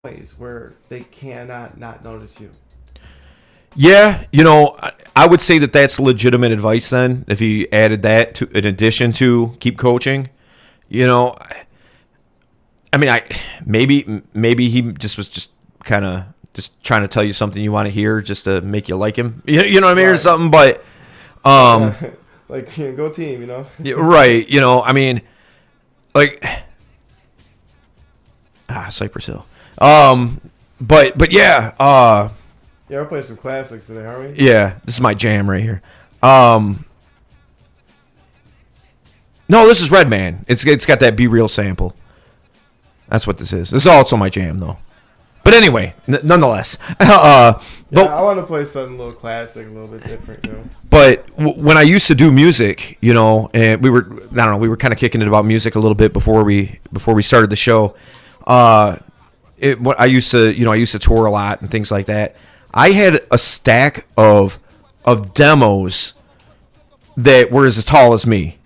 ways where they cannot not notice you. Yeah, I would say that that's legitimate advice then, if he added that to in addition to keep coaching. You know, I mean, maybe he just was just kind of just trying to tell you something you want to hear just to make you like him. You know what I mean, or Right. something. But Like, go team, yeah, right. I mean, like Cypress Hill. But yeah, Yeah, we're playing some classics today, aren't we? yeah, this is my jam right here. No, this is Redman. It's got that Be Real sample. That's what this is. This is also my jam though. But anyway, nonetheless, I want to play something a little classic, a little bit different. But when I used to do music, and we were kind of kicking it about music a little bit before we started the show. I used to tour a lot and things like that. I had a stack of demos that were as tall as me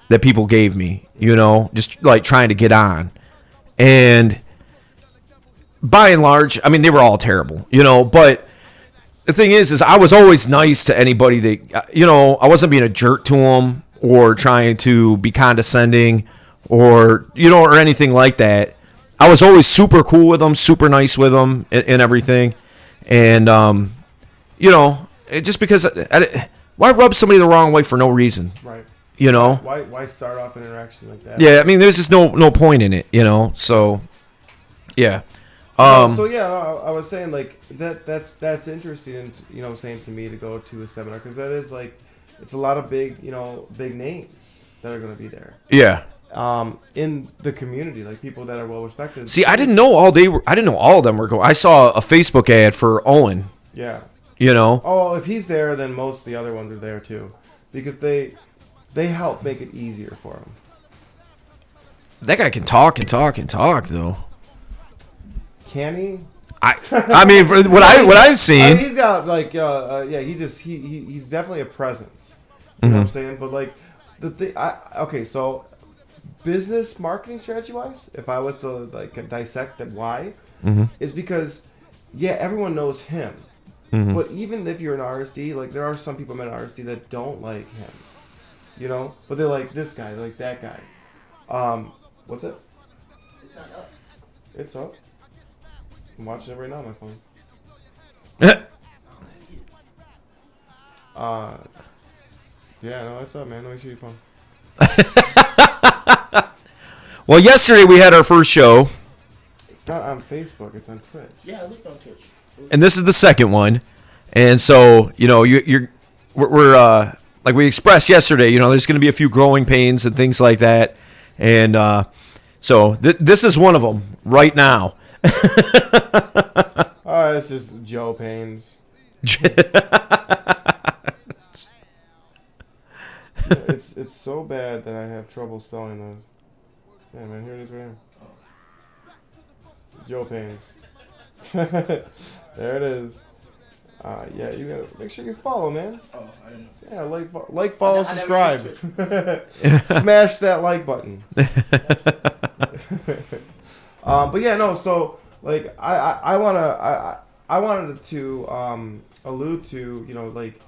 that people gave me, just like trying to get on. And by and large, I mean, they were all terrible, but the thing is I was always nice to anybody that, I wasn't being a jerk to them or trying to be condescending or anything like that. I was always super cool with them, super nice with them and everything. And, just because why rub somebody the wrong way for no reason? Right. Why start off an interaction like that? Yeah, I mean, there's just no point in it, so, yeah. So yeah, I was saying like that's interesting, and saying to me to go to a seminar because that is like it's a lot of big names that are going to be there. Yeah. In the community, like people that are well respected. See, I didn't know all of them were going. I saw a Facebook ad for Owen. Yeah. Oh, well, if he's there, then most of the other ones are there too, because they help make it easier for him. That guy can talk and talk and talk though. Can he? I mean, what I've seen, I mean, he's got like he's definitely a presence. You know what I'm saying? But like the thing, okay, so business marketing strategy wise, if I was to like dissect that, why is because everyone knows him. But even if you're an RSD, like there are some people in RSD that don't like him, but they're like this guy, they're like that guy. What's it? It's not up. It's up. I'm watching it right now on my phone. Yeah, no, it's up, man. Let me see your phone. Well, yesterday we had our first show, It's not on Facebook. It's on Twitch. Yeah, I looked on Twitch. and this is the second one. And so, we're like we expressed yesterday. There's going to be a few growing pains and things like that, and so this is one of them right now. Oh, it's just Joe Payne's. It's so bad that I have trouble spelling those. Yeah, man, here it is right here. Joe Payne's. There it is. Yeah, you gotta make sure you follow, man. Oh, I didn't know. Yeah, like, follow, I never subscribe. used Smash that like button. But yeah, no. So like, I wanted to allude to like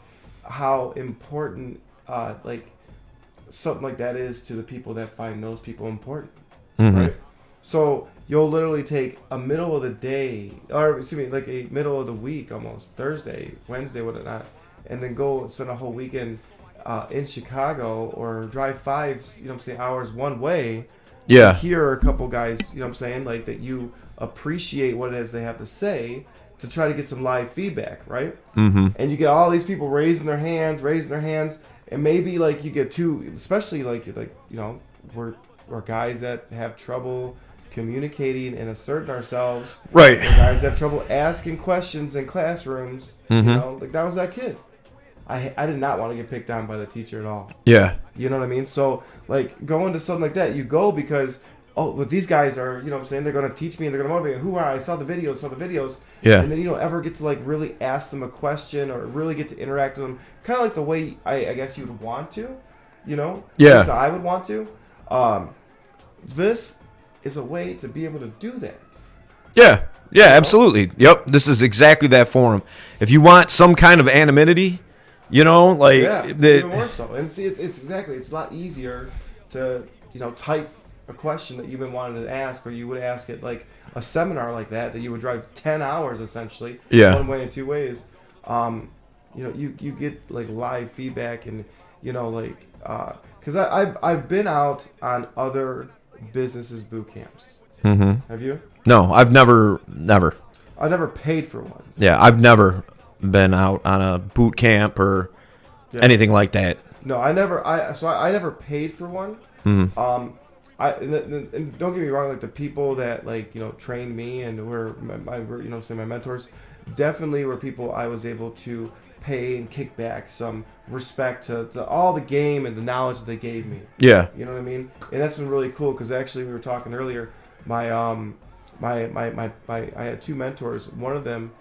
how important like something like that is to the people that find those people important, right? So you'll literally take a middle of the day, or excuse me, like a middle of the week, almost Thursday, Wednesday, whatnot, and then go spend a whole weekend in Chicago or drive 5, hours one way. Yeah. Here are a couple guys, like that you appreciate what it is they have to say to try to get some live feedback, right? And you get all these people raising their hands, and maybe like you get two, especially like we're guys that have trouble communicating and asserting ourselves. Right. We're guys that have trouble asking questions in classrooms. Like that was that kid. I did not want to get picked on by the teacher at all. Yeah. You know what I mean? So, like, going to something like that, you go because, these guys are, they're going to teach me and they're going to motivate me. Who are I? I saw the videos. Yeah. And then you don't ever get to, like, really ask them a question or really get to interact with them. Kind of like the way I guess you would want to, Yeah. At least I would want to. This is a way to be able to do that. Yeah. Yeah, absolutely. Yep, this is exactly that forum. If you want some kind of anonymity, like Yeah, even more so. And see, it's exactly. It's a lot easier to type a question that you've been wanting to ask, or you would ask at like a seminar like that you would drive 10 hours essentially, Yeah. one way and two ways. You get like live feedback and because I've been out on other businesses boot camps. Mm-hmm. Have you? No, I've never. I've never paid for one. Yeah, I've never been out on a boot camp or Yeah. anything like that. No, I never paid for one. Mm-hmm. And don't get me wrong, like the people that trained me and were my mentors, definitely were people I was able to pay and kick back some respect to all the game and the knowledge that they gave me. Yeah. You know what I mean? And that's been really cool because actually we were talking earlier. My I had two mentors. One of them,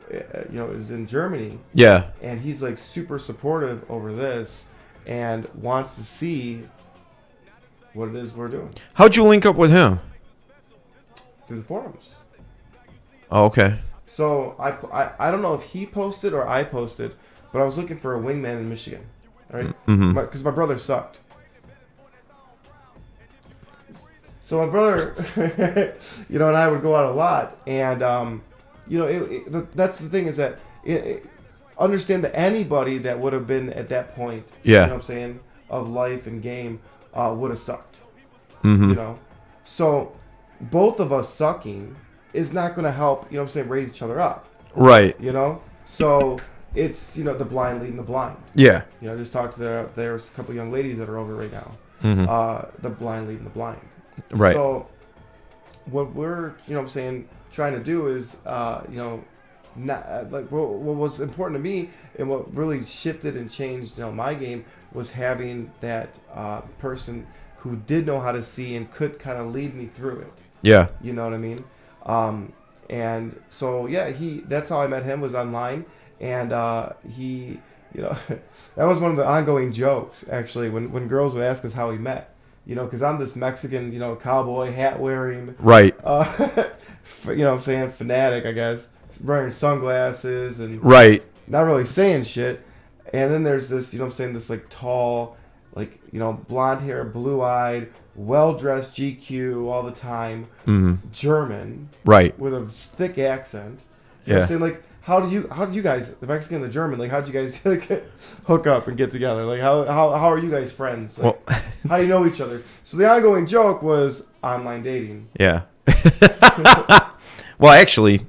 is in Germany. Yeah. And he's like super supportive over this and wants to see what it is we're doing How'd you link up with him? through the forums. Oh, okay. So I don't know if he posted or I posted, but I was looking for a wingman in Michigan, right? Mm-hmm. Because my brother sucked. So my brother, and I would go out a lot, and that's the thing is that understand that anybody that would have been at that point, Yeah. you know what I'm saying, of life and game, would have sucked. Mm-hmm. So both of us sucking is not going to help, raise each other up, Right. So it's, the blind leading the blind. Yeah. I just talked to there's a couple young ladies that are over right now. Mm-hmm. The blind leading the blind. Right. So what we're, trying to do is, not like what was important to me and what really shifted and changed, my game was having that person who did know how to see and could kind of lead me through it. Yeah. You know what I mean? And so yeah, that's how I met him, was online, and he, that was one of the ongoing jokes actually when girls would ask us how we met. Because I'm this Mexican, cowboy hat wearing, Right. fanatic, I guess, wearing sunglasses and Right. not really saying shit. And then there's this, this like tall, like, blonde hair, blue eyed, well dressed GQ all the time, German, Right. with a thick accent. Yeah. I'm saying, like, how do you guys, the Mexican and the German, like, how do you guys hook up and get together? Like, how are you guys friends? Like, Well, how do you know each other? So the ongoing joke was online dating. yeah. Well, actually,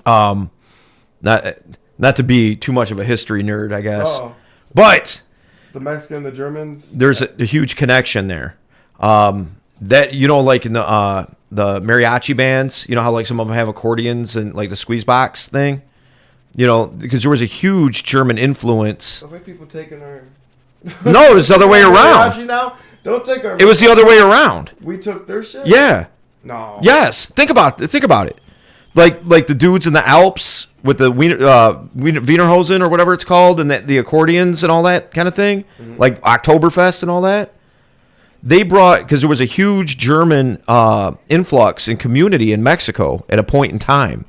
not to be too much of a history nerd, I guess, Oh, but the Mexican and the Germans. there's a huge connection there. That like in the mariachi bands, how like some of them have accordions and like the squeeze box thing, because there was a huge German influence. The way people taking our. No, it was the other way around. Mariachi now? Don't take our. It was the other way around. We took their shit. Yeah. No. Yes. Think about it. Like the dudes in the Alps with the Wienerhosen or whatever it's called, and the accordions and all that kind of thing, like Oktoberfest and all that. They brought, because there was a huge German influx in community in Mexico at a point in time.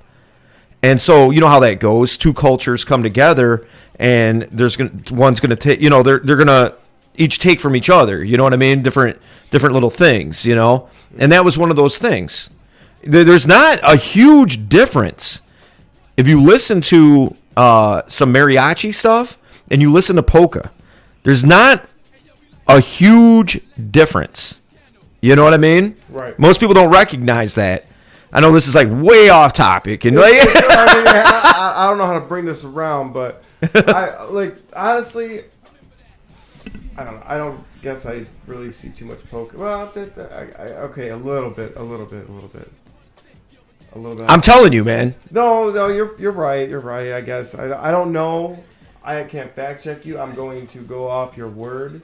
And so, you know how that goes. Two cultures come together, and one's going to take, they're going to each take from each other. You know what I mean? Different little things, And that was one of those things. There's not a huge difference. If you listen to some mariachi stuff and you listen to polka, there's not a huge difference. You know what I mean? Right. Most people don't recognize that. I know this is like way off topic, and like, I don't know how to bring this around, but honestly, I don't know. I don't guess I really see too much poker. Well, okay, a little bit. I'm telling you, man. No, you're right. You're right. I guess I don't know. I can't fact check you. I'm going to go off your word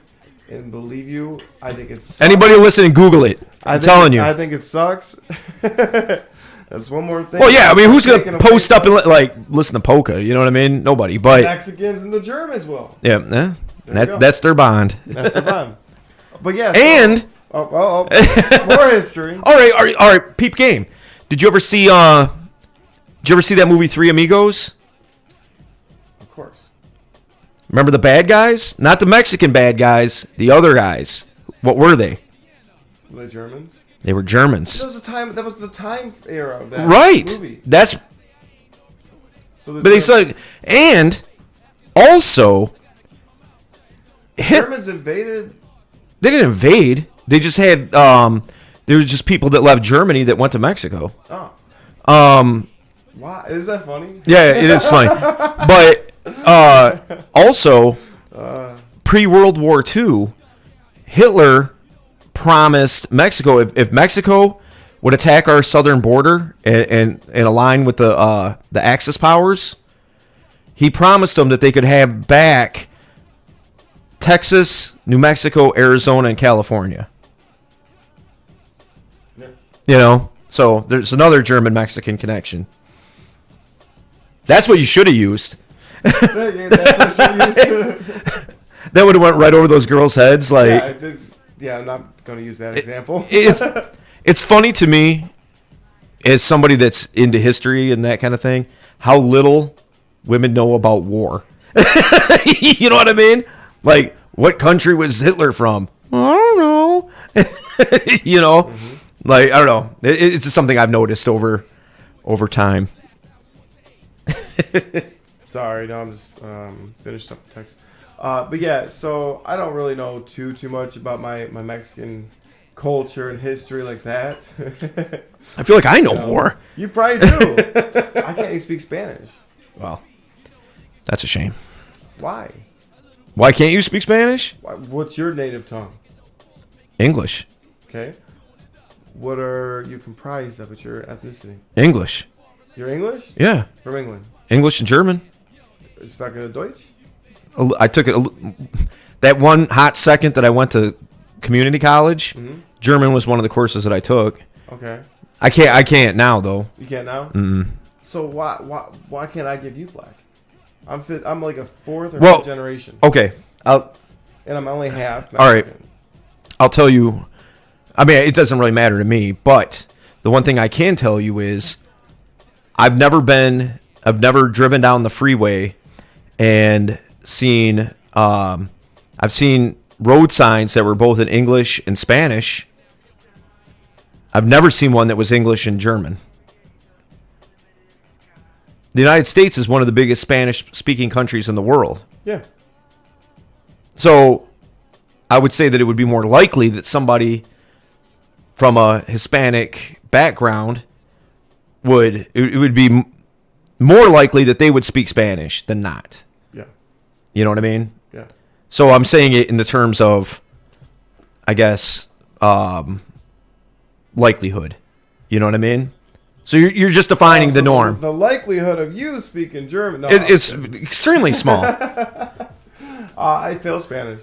and believe you. I think it's Anybody listening, Google it. I'm telling you. I think it sucks. That's one more thing. Well, yeah. I mean, who's Taking gonna away post up from and listen to polka? You know what I mean? Nobody. But Mexicans and the Germans will. yeah, you go. that's their bond. That's the fun. But yeah. And more history. all right. Peep game. Did you ever see that movie Three Amigos? Of course. Remember the bad guys? Not the Mexican bad guys, the other guys. What were they? Were they Germans? They were Germans. That was the time era of that Right. movie. That's So but they said, and also Germans invaded. they didn't invade. They just had there was just people that left Germany that went to Mexico. Oh, Um why? Is that funny? yeah, it is funny. But also pre-World War II, Hitler promised Mexico if Mexico would attack our southern border and align with the Axis powers, he promised them that they could have back Texas, New Mexico, Arizona, and California. Yeah. You know, so there's another German-Mexican connection. That's what you should have used. That's what she used to. That would have went right over those girls' heads. Like, Yeah, yeah, I'm not going to use that example. it's funny to me, as somebody that's into history and that kind of thing, how little women know about war. You know what I mean? Like, what country was Hitler from? I don't know. You know, like, I don't know. It's just something I've noticed over time. Sorry, no, I'm just finished up the text. But yeah, so I don't really know too much about my Mexican culture and history like that. I feel like I know more. You probably do. I can't even speak Spanish. Well, that's a shame. Why? Why can't you speak Spanish? What's your native tongue? English. Okay. What are you comprised of? What's your ethnicity? English. You're English? Yeah. From England. English and German. Sprechen Deutsch? I took it that one hot second that I went to community college. Mm-hmm. German was one of the courses that I took. Okay. I can't now though. You can't now? Mm-mm. So why can't I give you flack? I'm like a fourth or Well, fifth generation. Okay. And I'm only half Mexican. All right. I'll tell you. I mean, it doesn't really matter to me, but the one thing I can tell you is I've never driven down the freeway and seen I've seen road signs that were both in English and Spanish. I've never seen one that was English and German. The United States is one of the biggest Spanish-speaking countries in the world. Yeah. So I would say that it would be more likely that somebody from a Hispanic background it would be more likely that they would speak Spanish than not. Yeah. You know what I mean? Yeah. So I'm saying it in the terms of, I guess, likelihood. You know what I mean? So you're just defining the norm. The likelihood of you speaking German It's extremely small. I fail Spanish.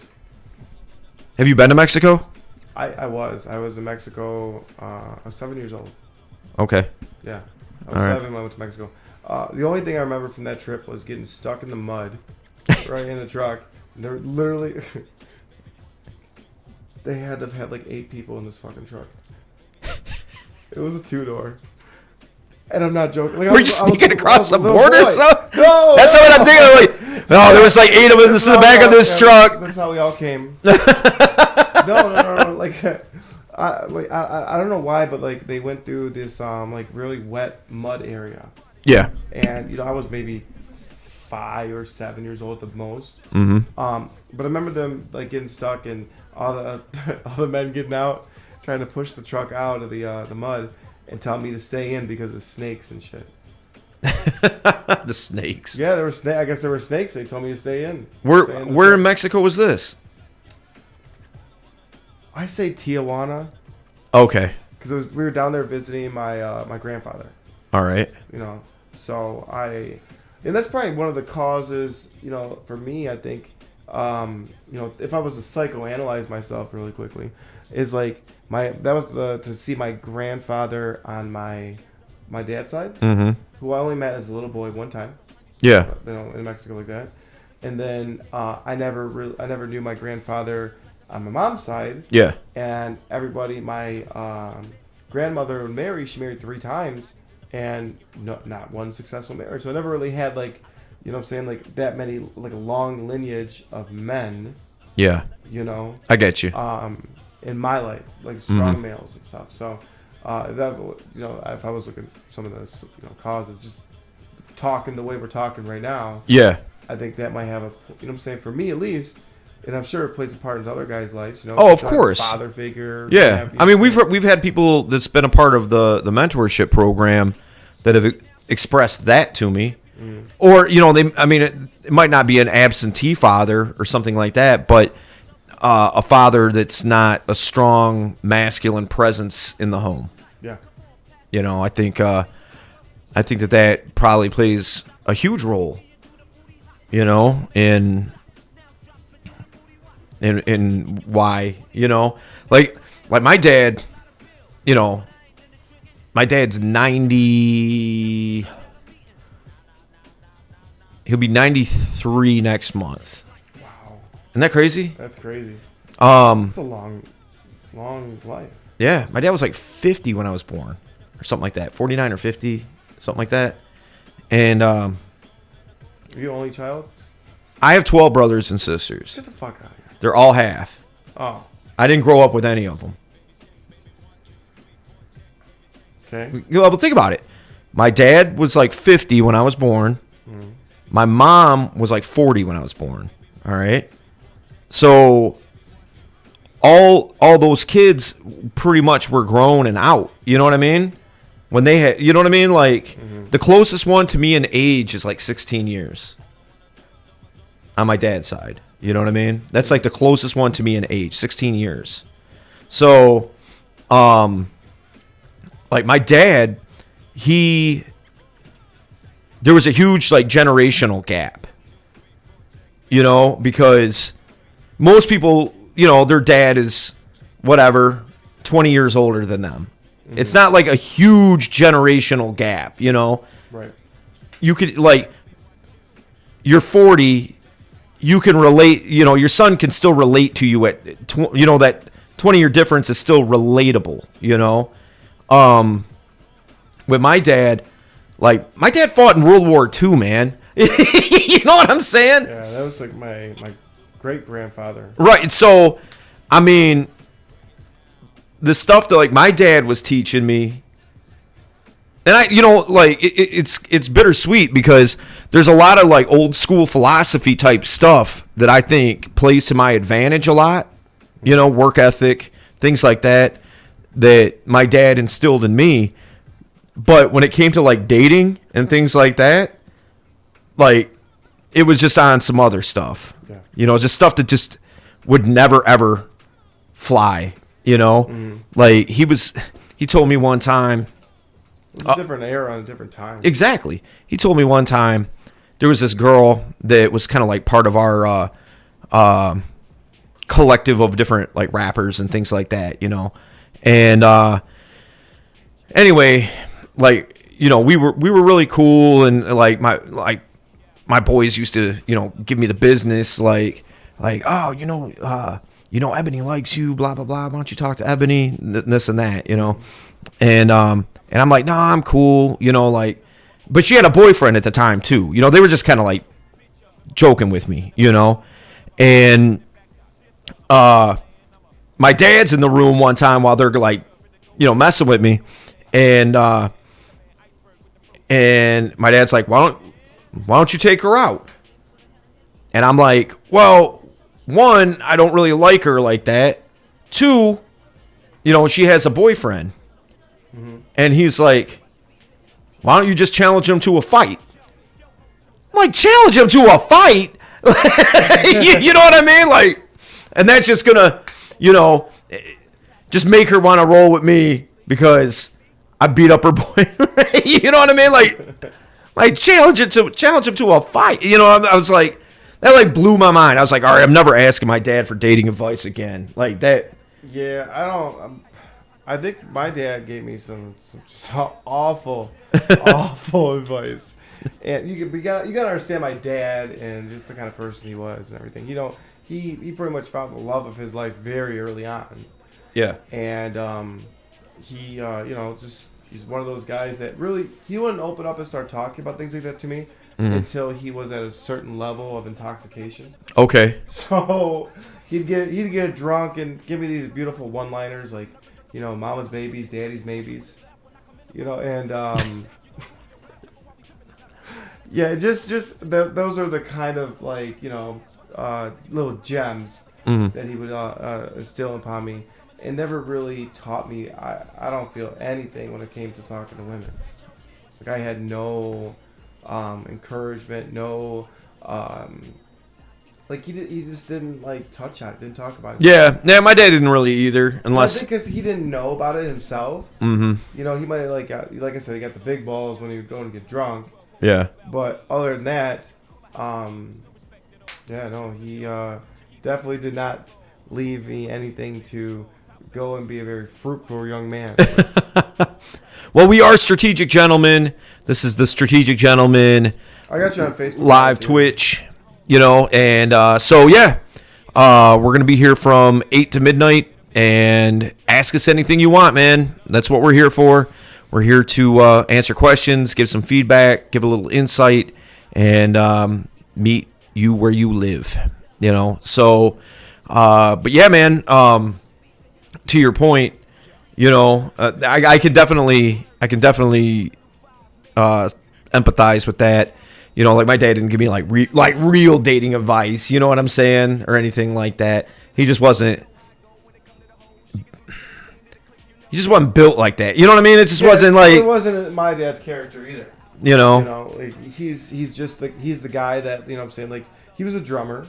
Have you been to Mexico? I was in Mexico. I was 7 years old. Okay. Yeah. I was All right. 7 when I went to Mexico. The only thing I remember from that trip was getting stuck in the mud right in the truck. And they're literally they had to have had like 8 people in this fucking truck. It was a 2-door. And I'm not joking. Like, Were you sneaking across the little border? boy. So? No, That's what I'm thinking. Like, no, there was like 8 of them in the back of this truck. That's how we all came. No. Like, I don't know why, but like they went through this like really wet mud area, Yeah. and I was maybe 5 or 7 years old at the most. Mm-hmm. But I remember them like getting stuck and all the men getting out, trying to push the truck out of the mud and telling me to stay in because of snakes and shit. The snakes. Yeah, there were I guess there were snakes. They told me to stay in. Where Stay in the where truck. in Mexico was this? I say Tijuana Okay. because we were down there visiting my grandfather. All right. So and that's probably one of the causes, for me, I think, if I was to psychoanalyze myself really quickly, is like to see my grandfather on my dad's side, Mm-hmm. who I only met as a little boy one time, Yeah. in Mexico like that, and then I never knew my grandfather on my mom's side, Yeah. and everybody, my grandmother would marry, she married 3 times, and not one successful marriage. So I never really had like, you know what I'm saying, like that many, like a long lineage of men, Yeah. you know, I get you. in my life, like strong males and stuff. So that, you know, if I was looking at some of those, you know, causes, just talking the way we're talking right now, Yeah. I think that might have a, you know what I'm saying, for me at least, and I'm sure it plays a part in other guys' lives, you know. Oh, of not course. a father figure. Yeah. have, you I know, mean, we've had people that's been a part of the mentorship program that have expressed that to me. Or, you know, it might not be an absentee father or something like that, but a father that's not a strong masculine presence in the home. Yeah. You know, I think that probably plays a huge role, you know, in why, you know, like my dad, you know, my dad's 90, he'll be 93 next month. Wow. Isn't that crazy? That's crazy. It's a long life. Yeah, my dad was like 50 when I was born or something like that, 49 or 50, something like that. And Are you the only child? I have 12 brothers and sisters. Get the fuck out of here. They're all half. Oh. I didn't grow up with any of them. Okay. You know, but think about it. My dad was like 50 when I was born. My mom was like 40 when I was born. All right. So all those kids pretty much were grown and out. You know what I mean? When they had, you know what I mean? Like the closest one to me in age is like 16 years on my dad's side. You know what I mean? That's like the closest one to me in age, 16 years. So, like my dad, there was a huge like generational gap, you know, because most people, you know, their dad is whatever, 20 years older than them. It's not like a huge generational gap, you know. Right. You could like, you're 40, you can relate, you know, your son can still relate to you at, you know, that 20-year difference is still relatable, you know. With my dad, like my dad fought in World War II, man. You know what I'm saying? Yeah, that was like my great grandfather. Right. So, I mean, the stuff that like my dad was teaching me, and I, you know, like it's bittersweet because there's a lot of like old school philosophy type stuff that I think plays to my advantage a lot. You know, work ethic, things like that my dad instilled in me. But when it came to like dating and things like that, like it was just on some other stuff. Yeah. You know, just stuff that just would never ever fly. You know, like he told me one time. It was a different era and a different time. Exactly. He told me one time there was this girl that was kind of like part of our collective of different like rappers and things like that, you know. And anyway, like, you know, we were really cool, and like my boys used to, you know, give me the business like oh, you know, Ebony likes you, blah blah blah. Why don't you talk to Ebony? This and that, you know. And I'm like, no, I'm cool, you know, like, but she had a boyfriend at the time too, you know. They were just kind of like joking with me, you know. And my dad's in the room one time while they're like, you know, messing with me, and my dad's like, why don't you take her out? And I'm like, well, one, I don't really like her like that. Two, you know, she has a boyfriend. And he's like, why don't you just challenge him to a fight? I'm like, challenge him to a fight? You know what I mean? Like, and that's just gonna, you know, just make her want to roll with me because I beat up her boyfriend. You know what I mean? Like challenge him to a fight. You know, I was like, that like blew my mind. I was like, all right, I'm never asking my dad for dating advice again. Like that. Yeah, I don't. I think my dad gave me some awful advice. And you gotta understand my dad and just the kind of person he was and everything. You know, he pretty much found the love of his life very early on. Yeah. And he just he's one of those guys that really he wouldn't open up and start talking about things like that to me until he was at a certain level of intoxication. Okay. So he'd get drunk and give me these beautiful one-liners like, mama's babies, daddy's maybes, and yeah, those are the kind of like little gems that he would instill upon me, and never really taught me. I don't feel anything when it came to talking to women. Like I had no encouragement, no like he just didn't like touch on it, didn't talk about it. Yeah, my dad didn't really either, I unless. think because he didn't know about it himself. Mm-hmm. He might have like I said, he got the big balls when he would go and get drunk. Yeah. But other than that, he definitely did not leave me anything to go and be a very fruitful young man. Well, we are Strategic Gentlemen. This is the Strategic Gentleman I got you on Facebook live too. Twitch, and so yeah, we're gonna be here from 8 to midnight, and ask us anything you want, man. That's what we're here for. We're here to answer questions, give some feedback, give a little insight, and meet you where you live. So, but yeah, man. To your point, I can definitely empathize with that. Like my dad didn't give me like real dating advice. You know what I'm saying, or anything like that. He just wasn't. He just wasn't built like that. You know what I mean? It just wasn't like. It wasn't my dad's character either. Like he's just like he's the guy that what I'm saying, like he was a drummer.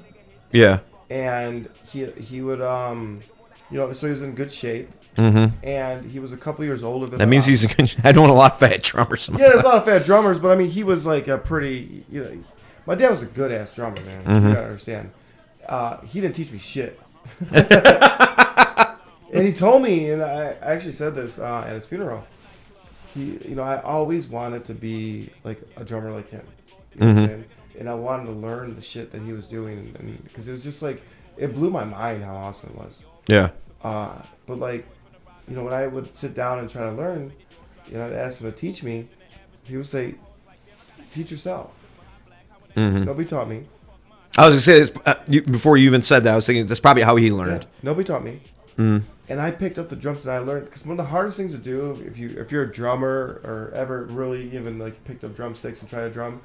Yeah. And he would so he was in good shape. Mm-hmm. And he was a couple years older than that means he's a good. I don't want a lot of fat drummers. Yeah, there's a lot of fat drummers, but I mean he was like a pretty my dad was a good ass drummer, man. Mm-hmm. You gotta understand. He didn't teach me shit. And he told me, and I actually said this at his funeral. I always wanted to be like a drummer like him. You know what I'm saying? And I wanted to learn the shit that he was doing, and because it was just like it blew my mind how awesome it was. Yeah. But like, when I would sit down and try to learn, I'd ask him to teach me. He would say, "Teach yourself." Mm-hmm. Nobody taught me. I was gonna say this before you even said that. I was thinking that's probably how he learned. Yeah, nobody taught me. Mm. And I picked up the drums and I learned, because one of the hardest things to do if you're a drummer or ever really even like picked up drumsticks and tried to drum,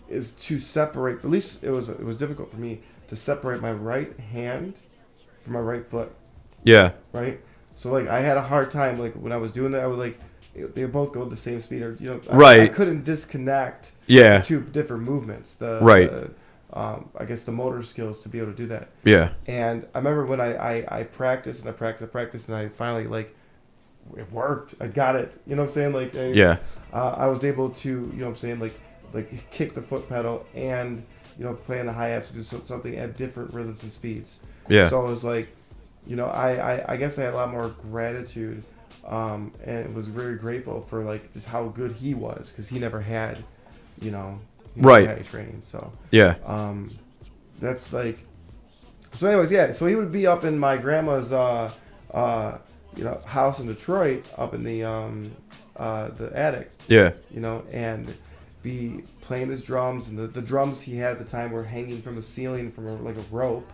is to separate. At least it was difficult for me to separate my right hand from my right foot. Yeah. Right. So like I had a hard time like when I was doing that. I would like they would both go at the same speed, or right. I couldn't disconnect. Yeah. Two different movements. Right. I guess the motor skills to be able to do that. Yeah. And I remember when I practiced and I practiced and I finally like it worked. I got it. You know what I'm saying? Like yeah. I was able to what I'm saying, like kick the foot pedal and play in the hi-hats to do something at different rhythms and speeds. Yeah. So it was like I guess I had a lot more gratitude and was very grateful for like just how good he was, because he never had right. had training. So yeah. That's like. So anyways, yeah. So he would be up in my grandma's house in Detroit, up in the attic. Yeah. And be playing his drums, and the drums he had at the time were hanging from the ceiling from a rope.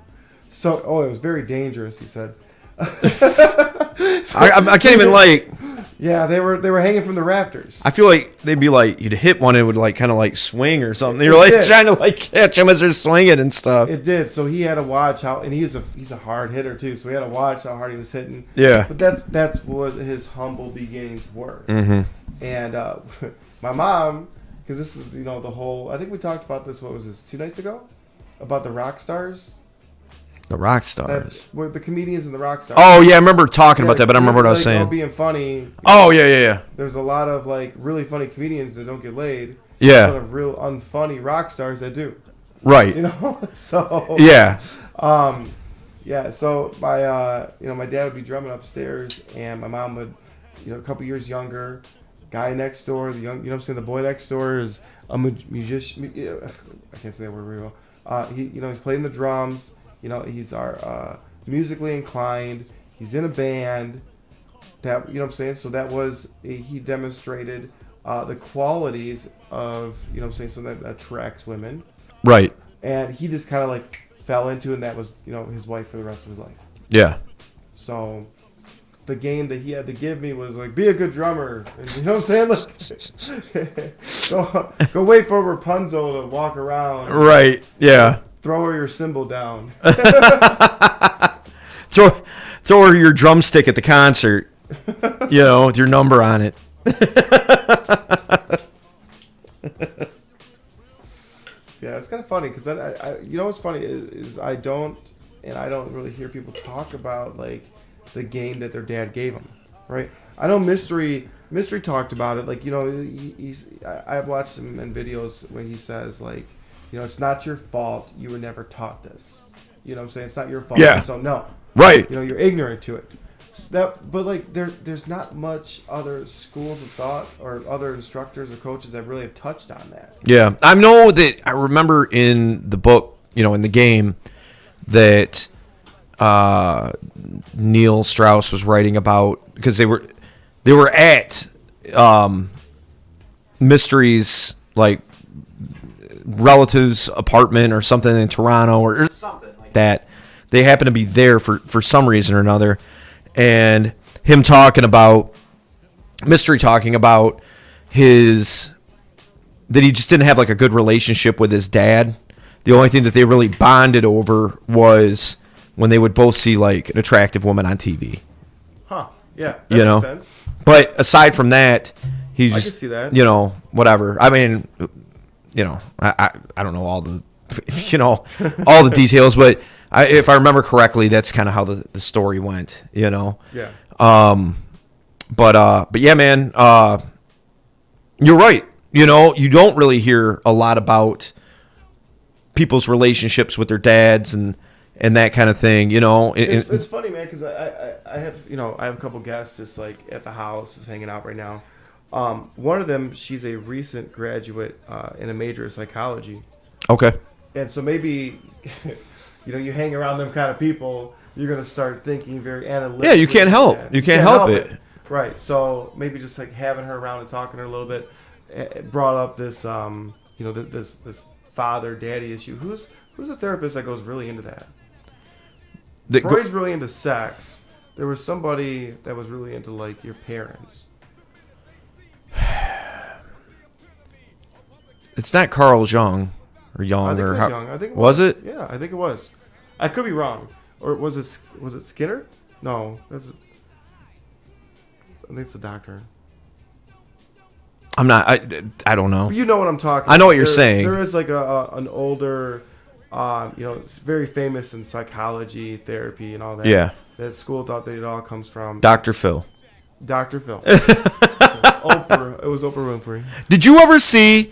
So it was very dangerous, he said. I can't even like. Yeah, they were hanging from the rafters. I feel like they'd be like you'd hit one and it would like kind of like swing or something. You're like trying to like catch them as they're swinging and stuff. It did. So he had to watch how, and he's a hard hitter too. So he had to watch how hard he was hitting. Yeah. But that's what his humble beginnings were. Mm-hmm. And my mom, because this is the whole. I think we talked about this. What was this? 2 nights ago, about the rock stars. The rock stars. Were the comedians and the rock stars. Oh yeah, I remember talking about that, but I don't remember what I was like, saying. Being funny. Oh yeah. There's a lot of like really funny comedians that don't get laid. Yeah. A lot of real unfunny rock stars that do. Right. So. Yeah. Yeah. So my my dad would be drumming upstairs, and my mom would, a couple years younger, guy next door, the young, what I'm saying, the boy next door is a musician. I can't say that word very well. He's playing the drums. He's our musically inclined. He's in a band, That, you know what I'm saying? So that was he demonstrated the qualities of, you know what I'm saying, something that attracts women, Right. and he just kind of like fell into it, and that was, you know, his wife for the rest of his life. Yeah. So the game that he had to give me was like, be a good drummer, and, you know what I'm saying? Like, go wait for Rapunzel to walk around, Right. Yeah. throw her your cymbal down. Throw her your drumstick at the concert. You know, with your number on it. Yeah, it's kind of funny because I you know what's funny is I don't really hear people talk about like the game that their dad gave them, right? I know Mystery talked about it, like, you know, I've watched him in videos when he says, like, you know, it's not your fault, you were never taught this, you know what I'm saying? It's not your fault, Yeah. so no, Right. you know, you're ignorant to it. But like there's not much other schools of thought or other instructors or coaches that really have touched on that. Yeah. I know that I remember in the book, you know, in the game, that Neil Strauss was writing about, because they were at Mystery's like relative's apartment or something in Toronto or something like that. They happened to be there for some reason or another, and him talking about Mystery talking about that he just didn't have like a good relationship with his dad. The only thing that they really bonded over was when they would both see like an attractive woman on TV. Huh. Yeah. That You makes know? sense. But aside from that, he I just, can see that. you know, whatever. I mean, you know, I don't know all the, you know, all the details, but if I remember correctly, that's kind of how the story went, you know? Yeah. But yeah, man, you're right. You know, you don't really hear a lot about people's relationships with their dads and that kind of thing, you know. It's funny, man, because I have, you know, I have a couple guests just like at the house, just hanging out right now. One of them, she's a recent graduate in a major of psychology, Okay. and so maybe, you know, you hang around them kind of people, you're gonna start thinking very analytically. Yeah, you can't help. and You can't help it. Right. So maybe just like having her around and talking to her a little bit brought up this, you know, this father daddy issue. Who's a therapist that goes really into that? Freud's really into sex. There was somebody that was really into like your parents. It's not Carl Jung or I Jung think it or was how Young. I think was it? Yeah, I think it was. I could be wrong. Or was it Skinner? No, I think it's a doctor. I'm not. I don't know. You know what I'm talking. I know what about. you're saying. There is like an older, you know, it's very famous in psychology, therapy, and all that. Yeah. That school thought that it all comes from Dr. Phil. Dr. Phil. Oprah. It was Oprah Winfrey. Did you ever see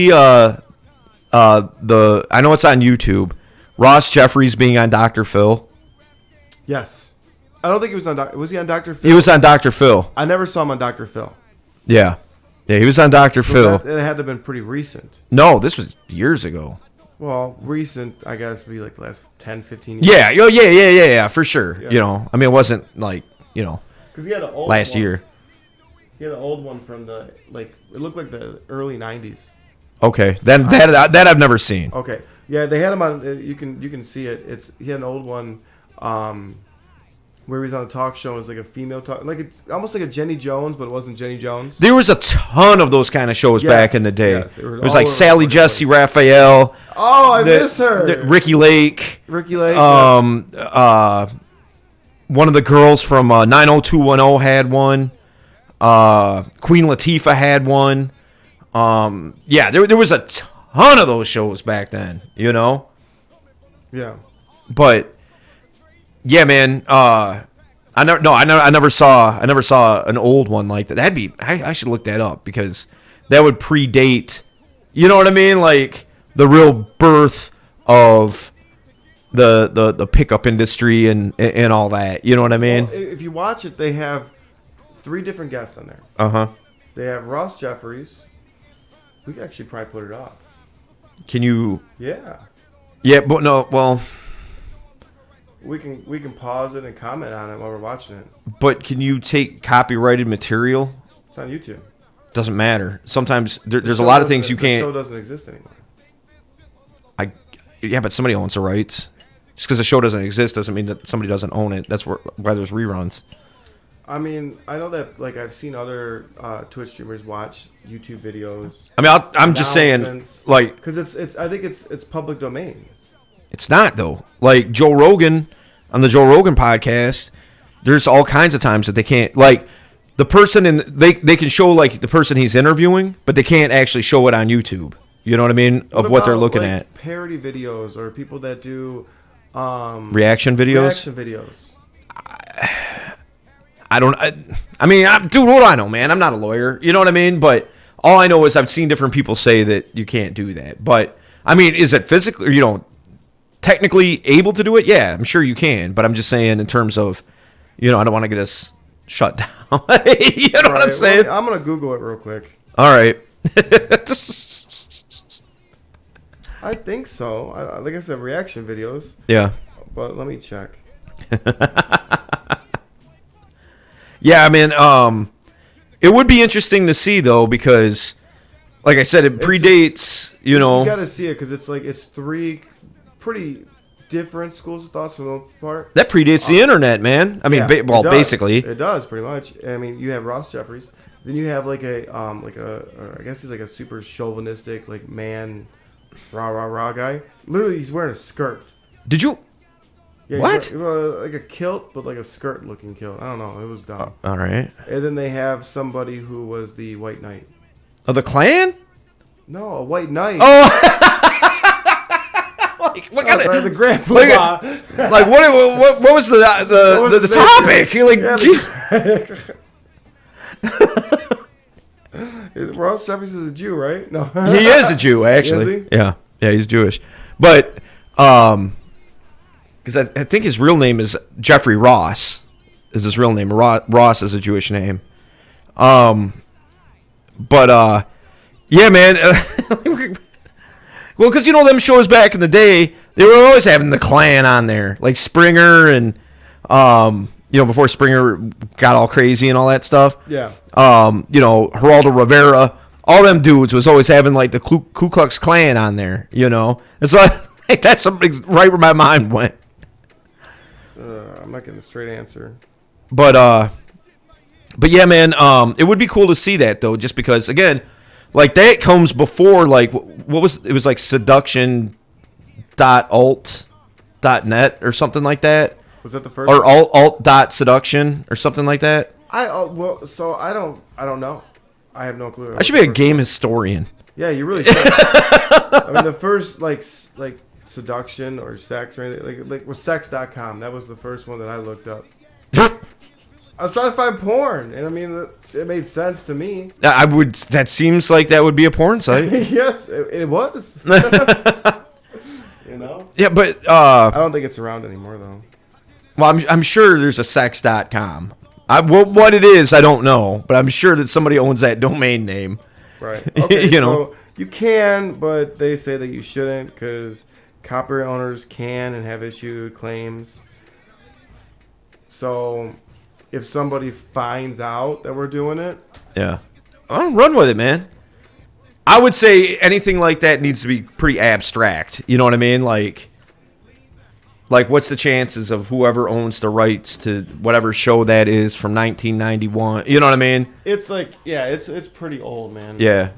the I know it's on YouTube, Ross Jeffries being on Dr. Phil? Yes. I don't think he was on Was he on Dr. Phil? He was on Dr. Phil. I never saw him on Dr. Phil. Yeah. Yeah, he was on Dr. Phil. It had to have been pretty recent. No, this was years ago. Well, recent, I guess, be like the last 10, 15 years. Yeah, yeah, for sure. Yeah. You know, I mean, it wasn't like, you know, Because he had an old last one. year. He had an old one from the, like, it looked like the early 90s. Okay, then that I've never seen. Okay. Yeah, they had him on, you can see it. He had an old one where he was on a talk show. It was like a female talk, like it's almost like a Jenny Jones, but it wasn't Jenny Jones. There was a ton of those kind of shows Yes, back in the day. yes, It was all like over Sally the Jesse place. Raphael. Oh, I miss her. Ricky Lake. Ricky Lake. One of the girls from 90210 had one. Queen Latifah had one. Yeah, there was a ton of those shows back then, you know? Yeah. But yeah, man, I never saw an old one like that. I should look that up because that would predate, you know what I mean? Like the real birth of the pickup industry and all that. You know what I mean? Well, if you watch it, they have 3 different guests on there. Uh-huh. They have Ross Jeffries. We could actually probably put it up. Can you? Yeah. Yeah, but no. Well, we can pause it and comment on it while we're watching it. But can you take copyrighted material? It's on YouTube. Doesn't matter. Sometimes there's a Show lot of doesn't- things you The show can't. doesn't exist anymore. Yeah, but somebody owns the rights. Just because the show doesn't exist doesn't mean that somebody doesn't own it. That's why there's reruns. I mean, I know that like I've seen other Twitch streamers watch YouTube videos I mean, I'm just saying, Announcements. like, because it's I think it's public domain. it's not though. Like Joe Rogan on the Joe Rogan podcast, there's all kinds of times that they can't like the person in they can show like the person he's interviewing, but they can't actually show it on YouTube. You know what I mean? Of what they're about, looking like, at. parody videos or people that do Reaction videos. reaction videos. I mean, dude, what do I know, man? I'm not a lawyer. You know what I mean? But all I know is I've seen different people say that you can't do that. But I mean, is it physically, technically able to do it? Yeah, I'm sure you can. But I'm just saying in terms of, I don't want to get us shut down. You know what I'm Right, saying? well, I'm gonna Google it real quick. All right. I think so. Like I said, reaction videos. Yeah. But let me check. Yeah, I mean, it would be interesting to see though because, like I said, it predates. You got to see it because it's three pretty different schools of thought for the most part. That predates the internet, man. I mean, Yeah, it does. basically. It does pretty much. I mean, you have Ross Jeffries. Then you have like a I guess he's like a super chauvinistic like man, rah guy. Literally, he's wearing a skirt. Did you? Yeah, What? he's wearing, like a kilt, but like a skirt looking kilt. I don't know. It was dumb. All right. And then they have somebody who was the White Knight. Oh, the Klan? No, a White Knight. Oh. Like, what kind Sorry, of the Grand Look Poobah. like what was the What was the the topic? name? Like, Yeah, geez. Ross Jeffries is a Jew, right? No, He is a Jew, actually. Is he? Yeah, he's Jewish, but because I think his real name is Jeffrey Ross. Is his real name? Ross is a Jewish name. But yeah, man. Well, because them shows back in the day, they were always having the Klan on there, like Springer and before Springer got all crazy and all that stuff. Yeah. Geraldo Rivera, all them dudes was always having like the Ku Klux Klan on there, and so I think that's something right where my mind went. I'm not getting a straight answer. But yeah, man, it would be cool to see that though, just because again, like that comes before like what was it was like seduction.alt.net or something like that. Was that the first? Or alt.seduction or something like that. I don't know. I have no clue. I should be a game historian. Yeah, you really should. I mean, the first like seduction or sex or anything like was sex.com. That was the first one that I looked up. I was trying to find porn, and I mean, it made sense to me. I would. That seems like that would be a porn site. Yes, it was. Yeah, but I don't think it's around anymore though. well, I'm sure there's a sex.com. What it is, I don't know, but I'm sure that somebody owns that domain name. Right. Okay, You know. so you can, but they say that you shouldn't because copyright owners can and have issued claims. So if somebody finds out that we're doing it, Yeah, I'll run with it, man. I would say anything like that needs to be pretty abstract. You know what I mean? Like what's the chances of whoever owns the rights to whatever show that is from 1991? You know what I mean? it's like it's pretty old, man. Yeah.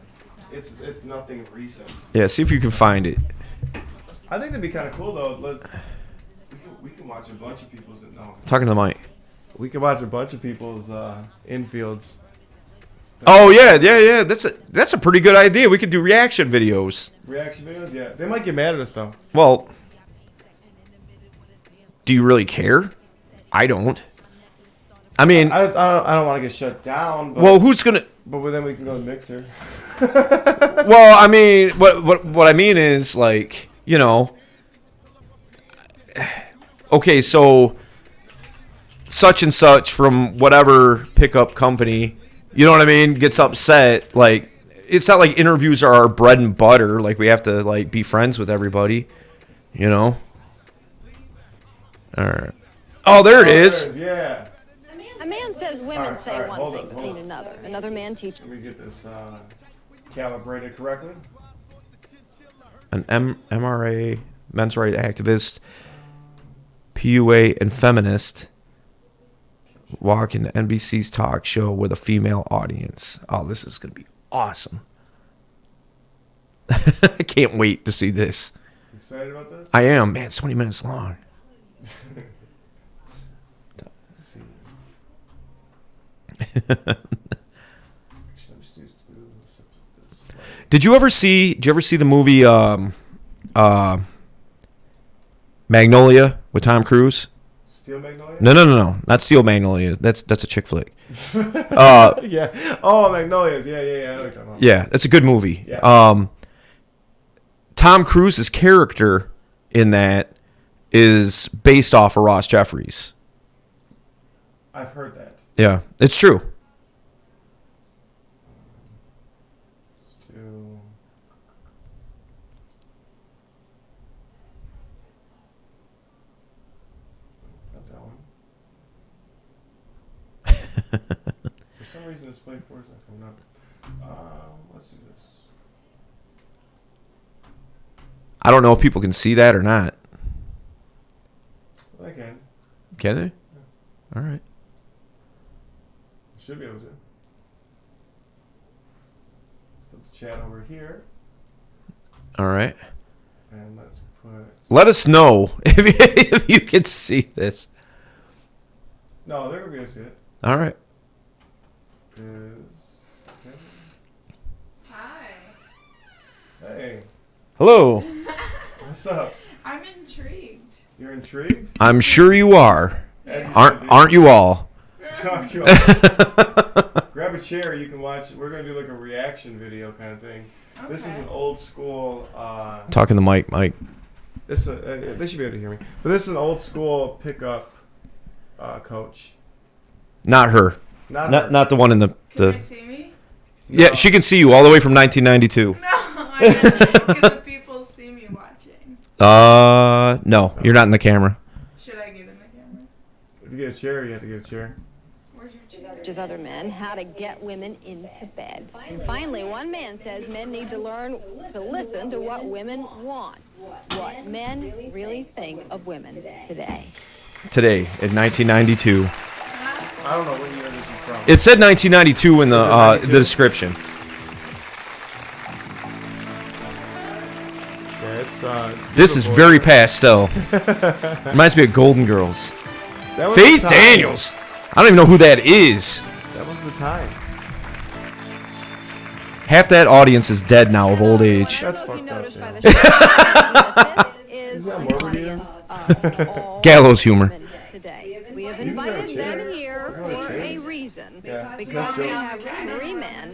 It's nothing recent. Yeah, see if you can find it. I think that'd be kind of cool though. We can watch a bunch of people's Talking to the mic. We can watch a bunch of people's infields. Oh yeah. That's a pretty good idea. We could do reaction videos. Reaction videos, yeah. They might get mad at us though. Well, do you really care? I don't. I mean, I don't want to get shut down. But, well, who's gonna? But then we can go to Mixer. Well, I mean, what I mean is like, okay, so such and such from whatever pickup company, you know what I mean, gets upset. Like, it's not like interviews are our bread and butter. Like, we have to like be friends with everybody, All right. Oh, there it is. Yeah. A man says women All right, say all right, one hold thing on, but hold mean on. another. Another man teaches. Let me get this calibrated correctly. An MRA, men's right activist, PUA, and feminist walk into NBC's talk show with a female audience. Oh, this is going to be awesome. I can't wait to see this. Excited about this? I am. Man, it's 20 minutes long. Let's see. Did you ever see the movie Magnolia with Tom Cruise? Steel Magnolia? No. Not Steel Magnolia. That's a chick flick. Yeah. Oh, Magnolias. Yeah. I know what you're talking about. Yeah, it's a good movie. Yeah. Tom Cruise's character in that is based off of Ross Jeffries. I've heard that. Yeah, it's true. Let's do... Not that one. For some reason, display 4 is not coming up. Let's do this. I don't know if people can see that or not. I can. Can they? All right. Should be able to. Put the chat over here, All right. and let's put... Let us know if you can see this. No, they're going to be able to see it. All right. Okay. Hi. Hey, Hello. what's up? I'm intrigued. You're intrigued? I'm sure you are. Aren't you all? Grab a chair. You can watch. We're gonna do like a reaction video kind of thing. Okay. This is an old school. Talking the mic, Mike. They should be able to hear me. But this is an old school pickup coach. Not her. Not her. Not the one in Can the. they see me? Yeah, she can see you all the way from 1992. No, I mean, can the people see me watching? No, you're not in the camera. Should I get in the camera? If you get a chair, you have to get a chair. Where's your chair? Teaches other men how to get women into bed. And finally, one man says men need to learn to listen to what women want. What men really think of women today. Today, in 1992. I don't know what year this is from. It said 1992 in the description. Yeah, it's This is beautiful. very pastel. Reminds me of Golden Girls. That was Faith the time. Daniels. I don't even know who that is. That was the time. Half that audience is dead now of old age. That's I don't know if you fucked up, noticed by yeah. the show this is that an morbid audience of all Gallows humor. women today. We have You can go invited chair. them here You can go for chair. a reason. Yeah. Because That's we true. have three men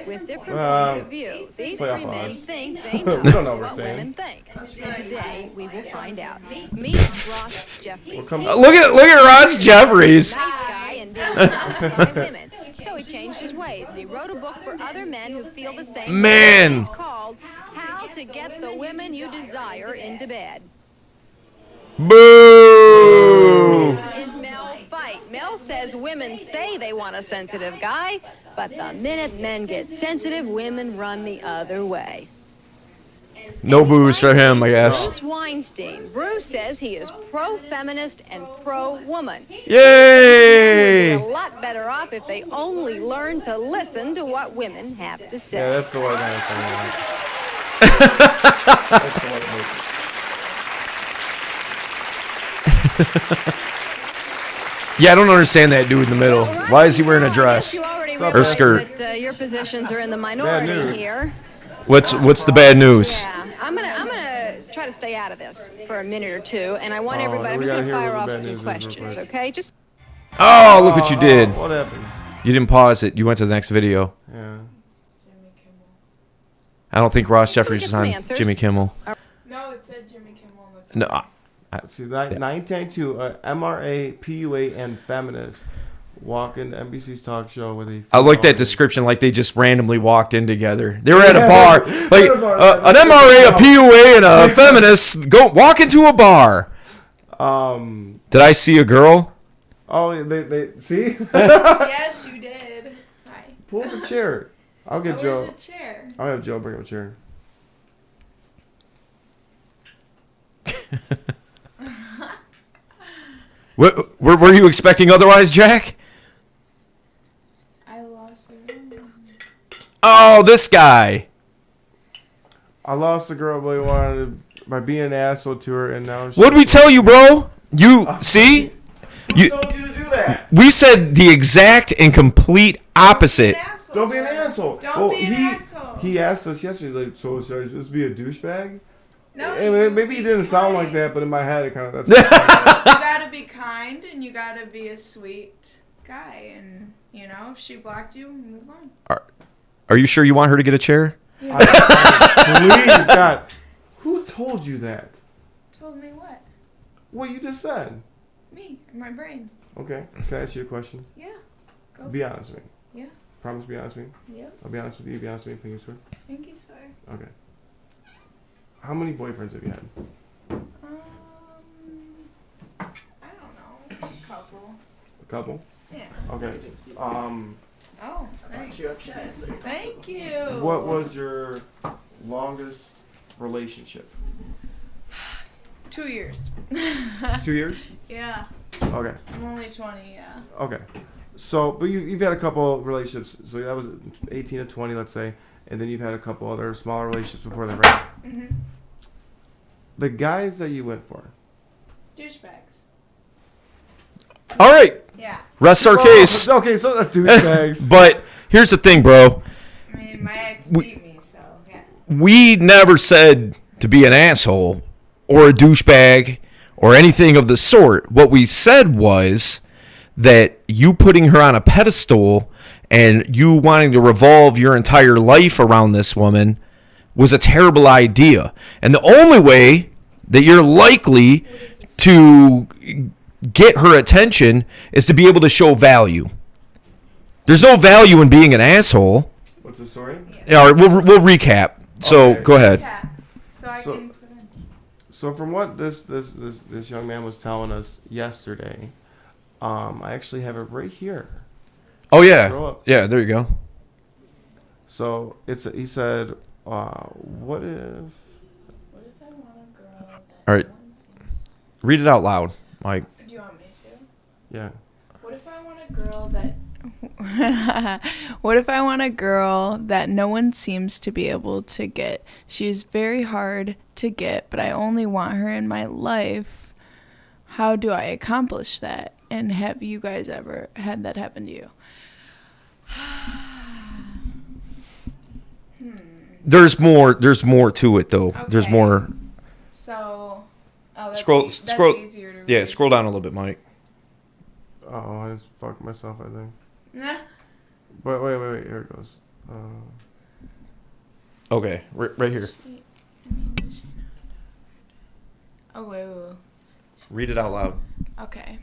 with different Well, points of view. These play off three of men us. think they We know don't know what what we're saying. women think. And today we will find out. Meet Ross Jeffries. come- He's Look at Ross Jeffries. a nice guy and being loved by women. So he changed his ways and he wrote a book for other men who feel the same. Man. It's called How to Get the Women You Desire into Bed. Boo! This is Mel Fight. Mel says women say they want a sensitive guy, but the minute men get sensitive, women run the other way. No booze for him, I guess. Bruce Weinstein. Bruce says he is pro-feminist and pro-woman. Women would be Yay! a lot better off if they only learned to listen to what women have to Yeah, say. that's the white man thing. That's the white man. Yeah, I don't understand that dude in the middle. Why is he wearing a dress? Or skirt? That, your positions are in the minority news. here. What's the bad news? Yeah, I'm gonna try to stay out of this for a minute or two, and I want Oh, everybody. I'm we just gotta gonna hear fire what off the bad some news is real questions, quick. okay? Just Oh, look what you did. What happened? You didn't pause it. You went to the next video. Yeah. Jimmy Kimmel. I don't think Ross Jeffries get is some on answers. Jimmy Kimmel. No, it said Jimmy Kimmel. On the No, Let's see, 1992, MRA, PUA, and feminist walk into NBC's talk show with a... I like that audience. description. Like they just randomly walked in together. They were at a bar. Like At a bar. an MRA, a PUA, and a feminist walk into a bar. Did I see a girl? Oh, they see. Yes, you did. Hi. Pull up a chair. I'll get Oh, Joe. where's the chair? I'll have Joe bring up a chair. What, were you expecting otherwise, Jack? I lost it. Oh, this guy. I lost the girl by by being an asshole to her, and now. What'd we tell you, bro? You see? Who told you to do that? We said the exact and complete opposite. Don't be an asshole. Don't be an asshole. He asked us yesterday, he's like, so should I just be a douchebag? No, Hey, maybe he didn't sound like that, but in my head, it kind of. That's You gotta be kind and you gotta be a sweet guy. And, you know, if she blocked you, move on. Are you sure you want her to get a chair? Please, God. Who told you that? Told me what? What you just said. Me, in my brain. Okay. Can I ask you a question? Yeah. Go Be honest with me. Yeah. Promise be honest with me. Yep. I'll be honest with you. Be honest with me. Please, sir. Thank you, sir. Okay. How many boyfriends have you had? I don't know. A couple. A couple? Yeah. Okay. Oh, thanks. Thank you. What was your longest relationship? 2 years. 2 years? Yeah. Okay. I'm only 20, yeah. Okay. So, but you've had a couple relationships. So that was 18 to 20, let's say. And then you've had a couple other smaller relationships before that, right? Mm-hmm. The guys that you went for. Douchebags. All right. Yeah. Rest our case. Okay, so that's douchebags. But here's the thing, bro. I mean, my ex beat me, so, yeah. We never said to be an asshole or a douchebag or anything of the sort. What we said was that you putting her on a pedestal and you wanting to revolve your entire life around this woman was a terrible idea. And the only way that you're likely to get her attention is to be able to show value. There's no value in being an asshole. What's the story? All right, we'll recap. So Okay. go ahead. Yeah. So I So- can put in. So from what this young man was telling us yesterday, I actually have it right here. Oh yeah, Scroll up. yeah. There you go. So he said, what if? What if I want a girl that All right. no one seems... Read it out loud, Mike. Do you want me to? Yeah. What if I want a girl that... What if I want a girl that no one seems to be able to get? She's very hard to get, but I only want her in my life. How do I accomplish that? And have you guys ever had that happen to you? There's more to it though. There's Okay. more. So... Oh, that's Scroll. that's Scroll. easier to read. Yeah, scroll down a little bit, Mike. Oh, I just fucked myself, I think. Nah. But wait. Here it goes. Okay, right here. Oh, wait. Read it out loud. Okay.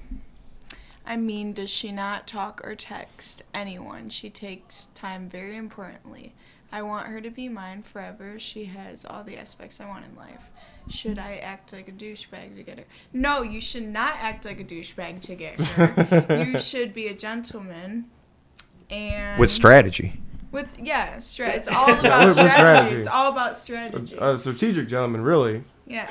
I mean, does she not talk or text anyone? She takes time very importantly. I want her to be mine forever. She has all the aspects I want in life. Should I act like a douchebag to get her? No, you should not act like a douchebag to get her. You should be a gentleman. And With strategy. It's all about with strategy. strategy. It's all about strategy. A strategic gentleman, really. Yeah.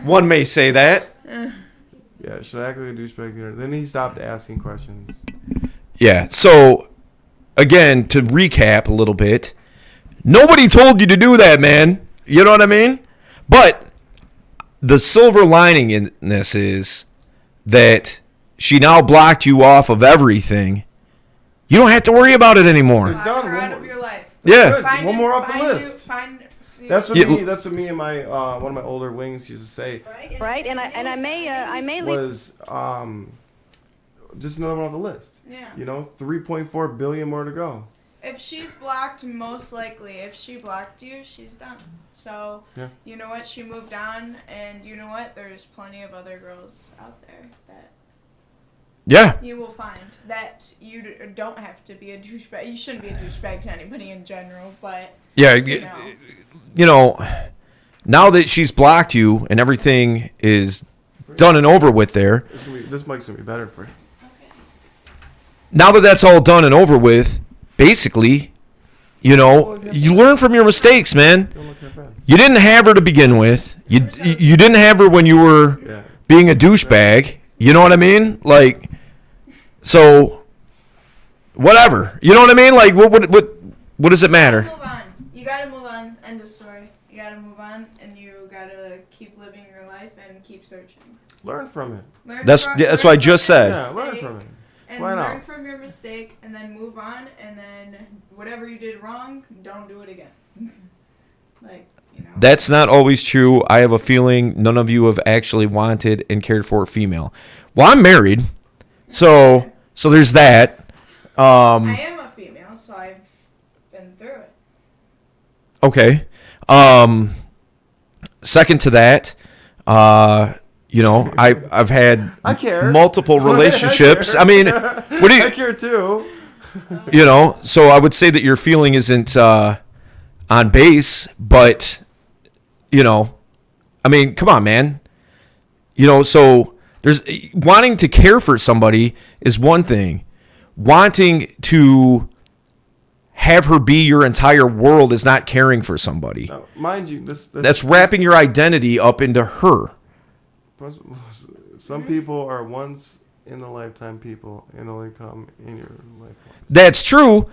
One may say that. Yeah, should I act like a douchebag? Then he stopped asking questions. Yeah. So, again, to recap a little bit, nobody told you to do that, man. You know what I mean? But the silver lining in this is that she now blocked you off of everything. You don't have to worry about it anymore. It's Block done. her One out more- of your life. Yeah. Good. One more off the list. That's what Yeah. me. That's what me and my one of my older wings used to say Right? And I may leave. was just another one off the list. Yeah. You know, 3.4 billion more to go. If she's blocked, most likely, if she blocked you, she's done. So, Yeah. you know what? She moved on, and you know what? There's plenty of other girls out there that Yeah. you will find that you don't have to be a douchebag. You shouldn't be a douchebag to anybody in general, but Yeah. you know. Now that she's blocked you and everything is done and over with there. This mic's gonna be better for you. Now that that's all done and over with, basically, you learn from your mistakes, man. Don't look that bad. You didn't have her to begin with. You didn't have her when you were Yeah. being a douchebag. You know what I mean? Like, so, whatever. You know what I mean? Like, what does it matter? Move on. You gotta move on. End of story. You gotta move on, and you gotta keep living your life and keep searching. Learn from it. That's what I just said. Yeah, learn from it. And Why not? learn from your mistake, and then move on, and then whatever you did wrong, don't do it again. That's not always true. I have a feeling none of you have actually wanted and cared for a female. Well, I'm married, so there's that. I am a female, so I've been through it. Okay. Second to that, I've had I care. multiple relationships. I mean, what do I you, care too. so I would say that your feeling isn't on base, but I mean, come on, man. So there's wanting to care for somebody is one thing. Wanting to have her be your entire world is not caring for somebody. Now, mind you, That's wrapping your identity up into her. Some people are once in a lifetime people and only come in your life once. That's true.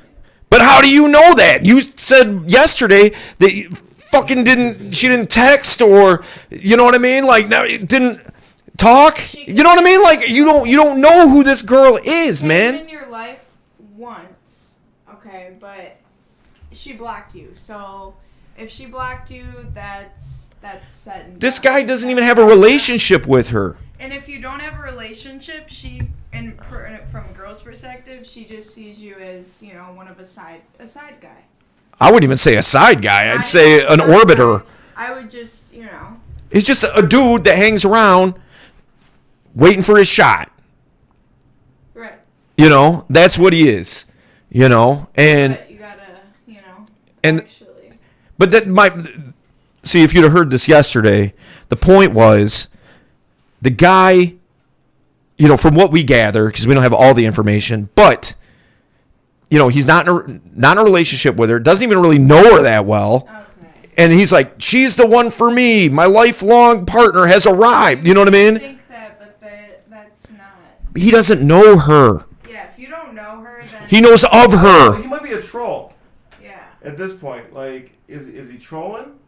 But how do you know that? You said yesterday that she didn't text, or you know what I mean? Like, no, it didn't talk. You know what I mean? Like, you don't know who this girl is, man. In your life once, okay, but she blocked you. So if she blocked you, that's set in This stone. guy doesn't even have a relationship with her. And if you don't have a relationship, from a girl's perspective, she just sees you as one of a side guy. I wouldn't even say a side guy. I'd say an orbiter. I would just He's just a dude that hangs around waiting for his shot. right. That's what he is. And But you gotta and- actually. but that might see, if you'd have heard this yesterday, the point was the guy, from what we gather, because we don't have all the information, but he's not in a relationship with her, doesn't even really know her that well. Okay. And he's like, she's the one for me. My lifelong partner has arrived. You know what I I mean? think that, but that's not. He doesn't know her. Yeah, if you don't know her, then He knows of her. He might be a troll yeah. at this point. Like, is he trolling?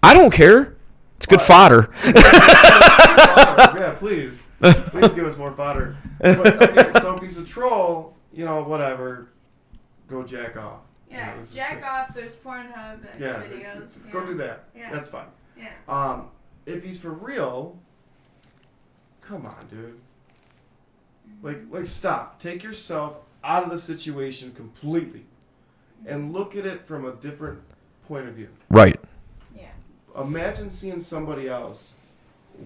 I don't care. It's good fodder. Yeah, please give us more fodder. But, okay, so if he's a troll, whatever, go jack off. Yeah, This is jack sick. off. There's Pornhub and Yeah, videos. go yeah. do that. Yeah. That's fine. Yeah. If he's for real, come on, dude. Like, stop. Take yourself out of the situation completely, and look at it from a different point of view. Right. Yeah. Imagine seeing somebody else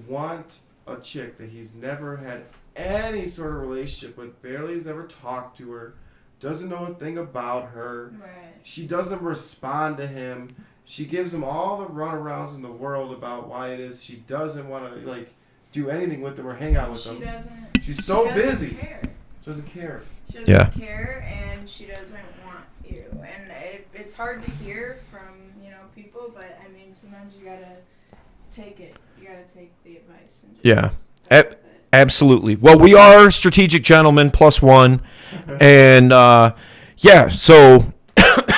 want a chick that he's never had any sort of relationship with, barely has ever talked to her, doesn't know a thing about her. Right. She doesn't respond to him. She gives him all the runarounds in the world about why it is she doesn't want to do anything with him or hang out with She him. doesn't. She's so she doesn't busy. Care. She doesn't care. She doesn't Yeah. care, and she doesn't want you. And it's hard to hear from people, but I mean sometimes you gotta take it. You gotta take the advice and just Yeah. go with it. Absolutely. Well, we are strategic gentlemen +1, and so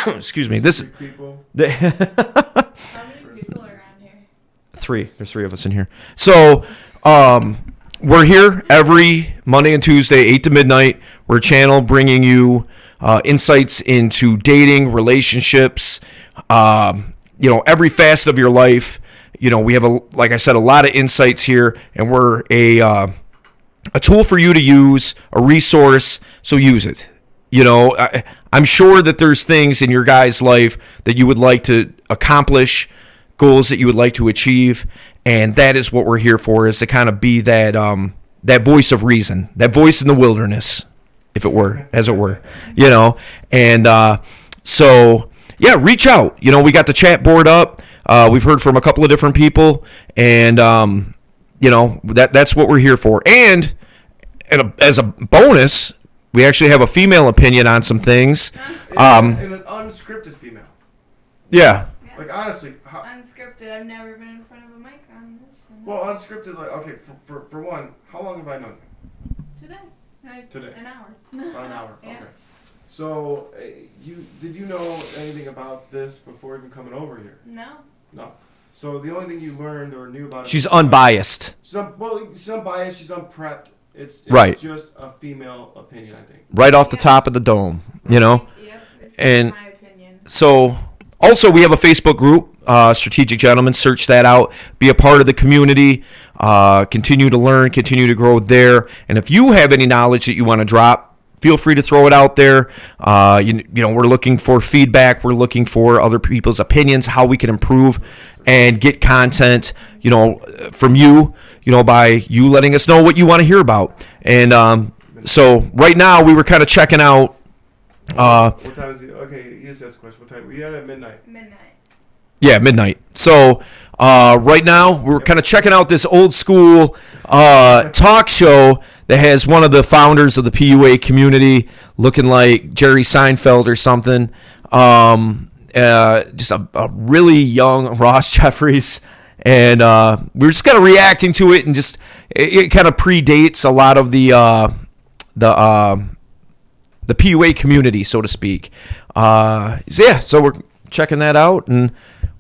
excuse me. This Freak people. How many people are around here? three. There's three of us in here. So we're here every Monday and Tuesday, 8 to midnight. We're a channel bringing you insights into dating, relationships, every facet of your life. We have like I said, a lot of insights here, and we're a tool for you to use, a resource. So use it. I'm sure that there's things in your guy's life that you would like to accomplish, goals that you would like to achieve, and that is what we're here for, is to kind of be that that voice of reason, that voice in the wilderness, if it were, as it were, and so yeah, reach out. We got the chat board up. We've heard from a couple of different people, and you know, that's what we're here for. And as a bonus, we actually have a female opinion on some things. And an unscripted female. Yeah. Like, honestly, Unscripted. I've never been in front of a mic on this. well, unscripted, like, okay, for one, how long have I known you? Today. An hour. About an hour. Yeah. Okay. So, did you know anything about this before even coming over here? No. No. So the only thing you learned or knew about it. She's unbiased. She's unbiased. She's unprepped. It's Right. just a female opinion, I think. Right off the top of the dome, you know? Yep. It's And- my opinion. So, also, we have a Facebook group, Strategic Gentlemen. Search that out. Be a part of the community. Continue to learn. Continue to grow there. And if you have any knowledge that you want to drop, feel free to throw it out there. You know, we're looking for feedback. We're looking for other people's opinions, how we can improve and get content, you know, from you, you know, by you letting us know what you want to hear about. And so right now we were kind of checking out. What time is it? Okay, you just asked a question. What time? We had it at midnight. Midnight. Yeah, midnight. So right now we're kind of checking out this old school talk show that has one of the founders of the PUA community looking like Jerry Seinfeld or something. Just a really young Ross Jeffries. And we're just kind of reacting to it, and just it kind of predates a lot of the PUA community, so to speak. So we're checking that out, and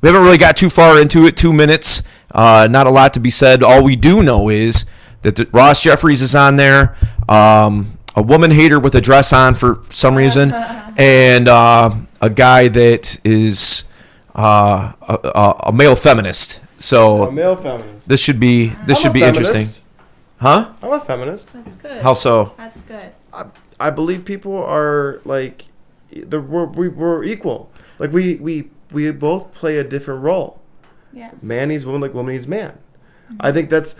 we haven't really got too far into it. 2 minutes, not a lot to be said. All we do know is that Ross Jeffries is on there, a woman hater with a dress on for some reason, and a guy that is a male feminist. So A male feminist. this should be I'm a interesting, feminist. huh? I'm a feminist. That's good. How so? That's good. I believe people are like, we're equal. Like we both play a different role. Yeah. Man needs woman like woman needs man. I think that's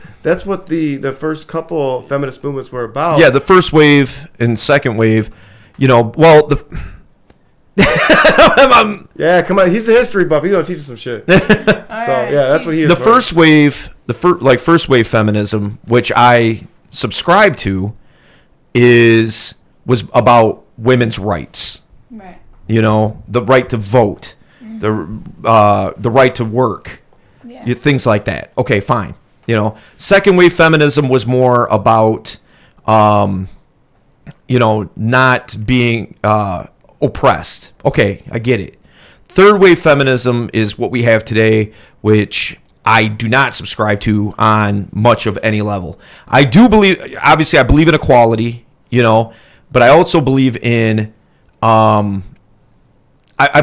what the first couple feminist movements were about. Yeah, the first wave and second wave, you know, well, Yeah, come on. He's a history buff. He's gonna teach us some shit. So yeah, that's what he is. the bro. first wave, first wave feminism, which I subscribe to, was about women's rights. Right. You know, the right to vote, the right to work, Yeah. things like that. Okay, fine. You know, second wave feminism was more about, you know, not being oppressed. Okay, I get it. Third wave feminism is what we have today, which I do not subscribe to on much of any level. I do believe, obviously, I believe in equality, you know, but I also believe in, I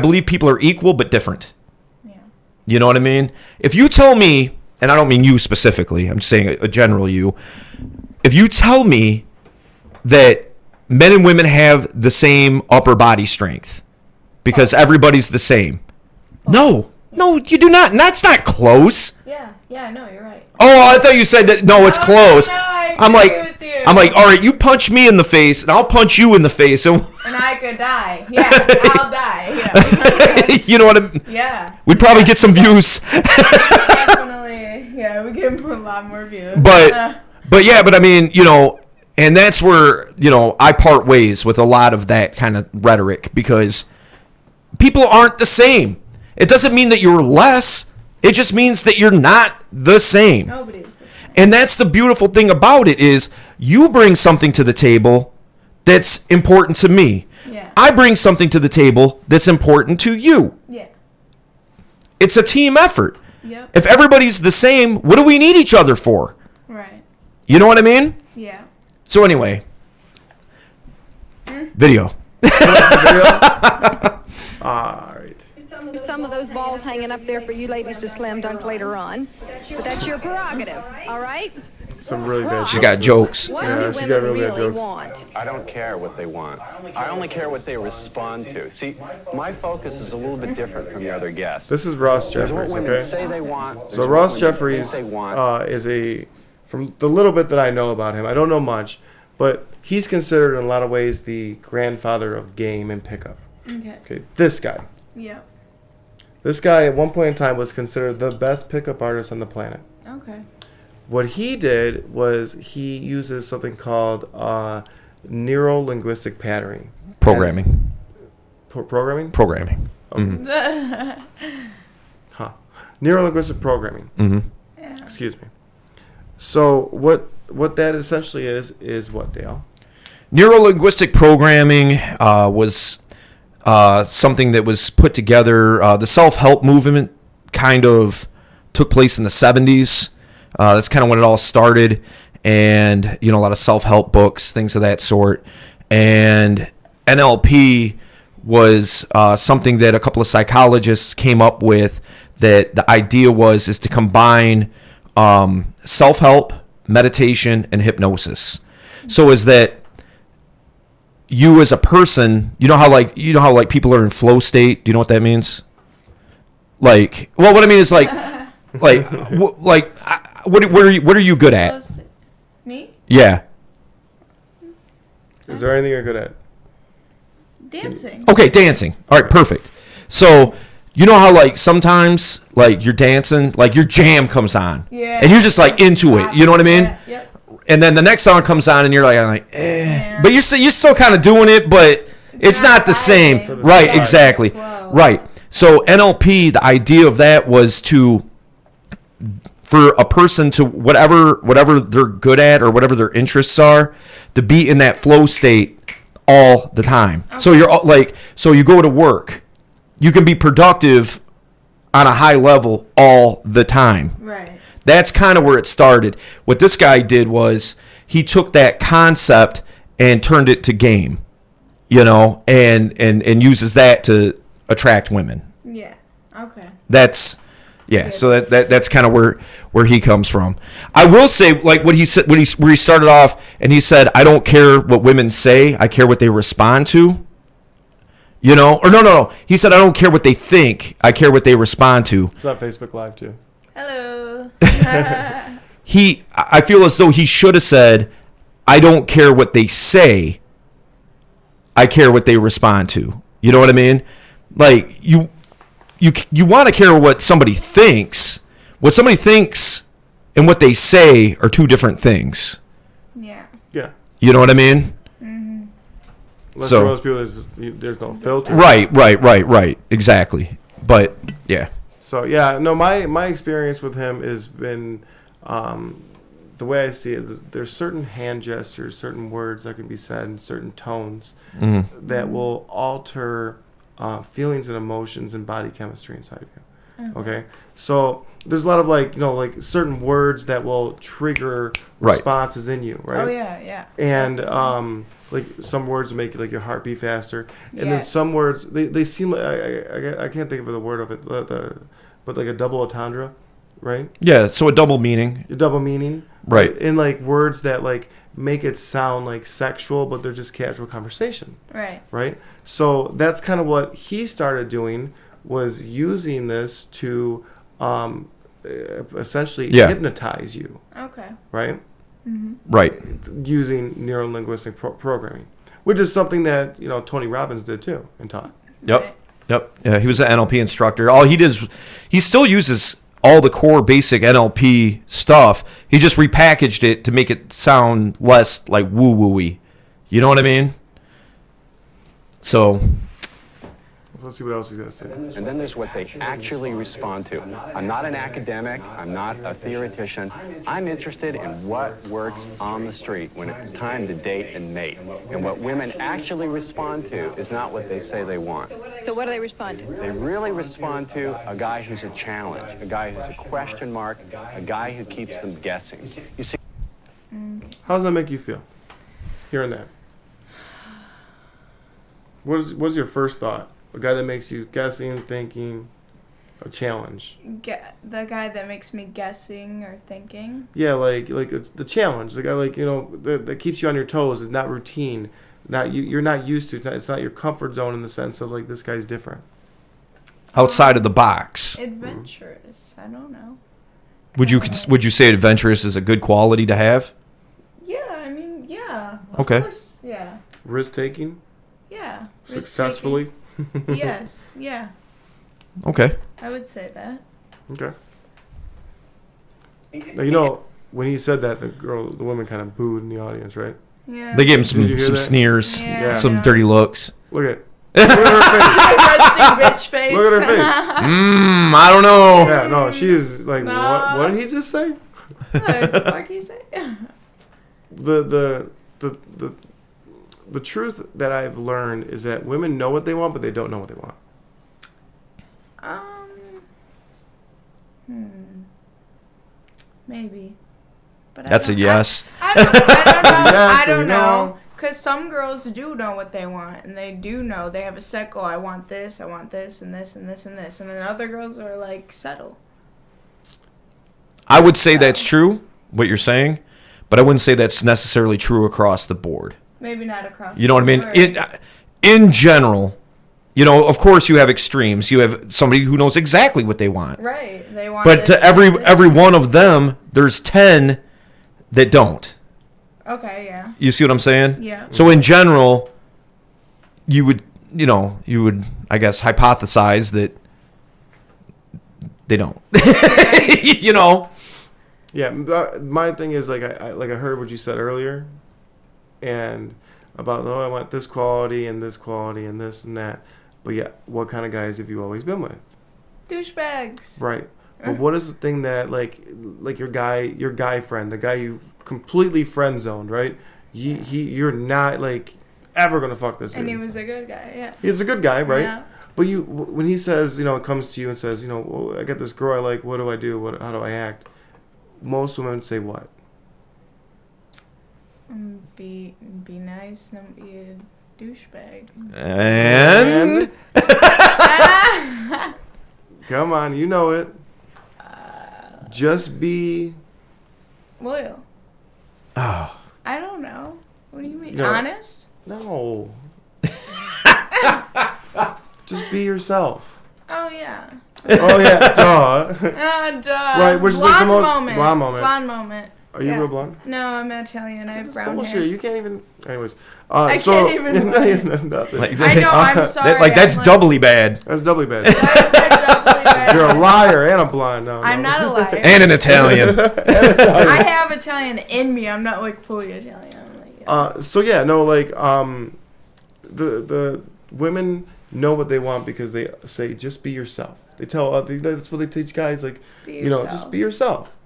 believe people are equal but different. Yeah. You know what I mean? If you tell me, and I don't mean you specifically, I'm just saying a general you, if you tell me that men and women have the same upper body strength because everybody's the same. No, you do not. And that's not close. Yeah, no, you're right. Oh, I thought you said that. No, it's close. No, I I'm agree like, with you. I'm like, all right, you punch me in the face, and I'll punch you in the face, and And I could die. Yeah, I'll die. Yeah. you know what I mean? Yeah. We'd probably get some views. Definitely. Yeah, we can put a lot more views. But I mean, you know, and that's where, you know, I part ways with a lot of that kind of rhetoric, because people aren't the same. It doesn't mean that you're less. It just means that you're not the same. Nobody's the same. And that's the beautiful thing about it, is you bring something to the table that's important to me. Yeah. I bring something to the table that's important to you. Yeah. It's a team effort. Yep. If everybody's the same, what do we need each other for? Right. You know what I mean? Yeah. So anyway, video. All right. Some of those balls hanging up there for you ladies to slam dunk later on, but that's your prerogative, all right? Some really bad. She got jokes. What Yeah, do she women got real bad really jokes. want? I don't care what they want. I only care what they respond to. See, my focus is a little bit different from the other guests. This is Ross There's what Jeffries, women okay? say they want. So there's Ross what women Jeffries think they want. is from the little bit that I know about him, I don't know much, but he's considered in a lot of ways the grandfather of game and pickup. Okay. Okay, this guy. Yep. This guy at one point in time was considered the best pickup artist on the planet. Okay. What he did was he uses something called neuro-linguistic patterning. Programming. Programming? Programming. Huh. Neuro-linguistic programming. Mm-hmm. Excuse me. So what that essentially is what, Dale? Neuro-linguistic programming was something that was put together. The self-help movement kind of took place in the 70s. That's kind of when it all started. And, a lot of self-help books, things of that sort. And NLP was something that a couple of psychologists came up with, that the idea is to combine self-help, meditation, and hypnosis. So is that you as a person, you know how people are in flow state? Do you know what that means? Like, well, what I mean is what are you good at? Me? Yeah. Is there anything you're good at? Dancing. Okay, dancing. All right, perfect. So, you know how sometimes you're dancing, your jam comes on. Yeah. And you're just into it. You know what I mean? Yeah, yep. And then the next song comes on and you're like, Yeah. But you're still kind of doing it, but it's not the same. vibing. Right, Right. exactly. Wow. Right. So NLP, the idea of that was for a person to whatever they're good at or whatever their interests are, to be in that flow state all the time. Okay. So you're so you go to work, you can be productive on a high level all the time. Right. That's kind of where it started. What this guy did was he took that concept and turned it to game, and uses that to attract women. Yeah. Okay. That's so that's kind of where he comes from. I will say, what he said where he started off, and he said, "I don't care what women say. I care what they respond to." Or no. He said, "I don't care what they think. I care what they respond to." It's on Facebook Live too. Hello. I feel as though he should have said, "I don't care what they say. I care what they respond to." You know what I mean? You want to care what somebody thinks. What somebody thinks and what they say are two different things. Yeah. Yeah. You know what I mean? Unless So- for most people, there's no filter. Right. Exactly. But yeah. So yeah, no, my experience with him has been, the way I see it, there's certain hand gestures, certain words that can be said in certain tones that will alter feelings and emotions and body chemistry inside of you. Okay, so there's a lot of certain words that will trigger Right. responses in you, right? Oh yeah. And some words make your heart beat faster, and then Yes. some words they seem like I can't think of the word of it, but like a double entendre, right? Yeah, so a double meaning. A double meaning, Right. And words that make it sound sexual, but they're just casual conversation, Right. right? So that's kind of what he started doing, was using this to essentially hypnotize you, Okay. right? Right. Using neuro-linguistic programming, which is something that Tony Robbins did too and taught. Yep. Right. Yep. Yeah, he was an NLP instructor. All he did is he still uses all the core basic NLP stuff. He just repackaged it to make it sound less woo-woo-y. You know what I mean? So Let's see what else he's gonna say. And then there's what they actually respond to. I'm not an academic. I'm not a theoretician. I'm interested in what works on the street when it's time to date and mate. And what women actually respond to is not what they say they want. So what do they respond to? They really respond to a guy who's a challenge, a guy who's a question mark, a guy who keeps them guessing. You see, How does that make you feel, hearing that? What's your first thought? A guy that makes you guessing, thinking, a challenge. The guy that makes me guessing or thinking. Yeah, the challenge. The guy that keeps you on your toes is not routine. You're not used to. It's not your comfort zone in the sense of this guy's different. outside of the box. Adventurous. I don't know. Would you say adventurous is a good quality to have? Yeah, I mean, yeah. Of Okay. course, yeah. Risk taking Yeah. successfully. Risk-taking. Yes, yeah. Okay. I would say that. Okay. Now, when he said that, the woman kind of booed in the audience, right? Yeah. They gave him Did you hear some that? sneers, Yeah. some dirty looks. Look at her Resting bitch face. face. Look at her face. I don't know. Yeah, no, she is like, Nah. what did he just say? What the fuck you say? The truth that I've learned is that women know what they want, but they don't know what they want. Maybe. But That's a yes. I don't know. Yes, I don't we know. know. Because some girls do know what they want, and they do know. They have a set goal. I want this, and this, and this, and this. And then other girls are like, settle. I would say that's true, what you're saying, but I wouldn't say that's necessarily true across the board. Maybe not across You know what I mean? board. In general, you know, of course you have extremes. You have somebody who knows exactly what they want. Right. They want But this, to every this. one of them, there's 10 that don't. Okay, yeah. You see what I'm saying? Yeah. So in general, you would, I guess, hypothesize that they don't. You know? Yeah, my thing is like I heard what you said earlier, and about I want this quality and this quality and this and that, but yeah, what kind of guys have you always been with? Douchebags. Right. But what is the thing that like your guy friend, the guy you completely friend zoned, right? You're not like ever gonna fuck this dude. And he was a good guy, yeah. He's a good guy, right? Yeah. But when he says, comes to you and says, well, I got this girl I like, what do I do? How do I act? Most women say what? Be nice, don't be a douchebag. And Come on, you know it. Just be. Loyal. oh, I don't know. What do you mean? No. Honest? No. Just be yourself. Oh, yeah. Oh yeah, duh. Duh. Right, which is like the most moment. blonde moment. Blonde moment. Are you real blonde? No, I'm Italian. I have brown Bullshit. hair. You can't even. Anyways, I can't even nothing. like, I know, I'm sorry. that's I'm like- doubly bad. That's doubly bad. That's doubly bad. You're a liar and a blind. No, I'm no. not a liar. And an Italian. I have Italian in me. I'm not like fully Italian. I'm like, yeah. So yeah, no, like the women know what they want because they say just be yourself. They tell other. That's what they teach guys. Like Be just yourself. be yourself.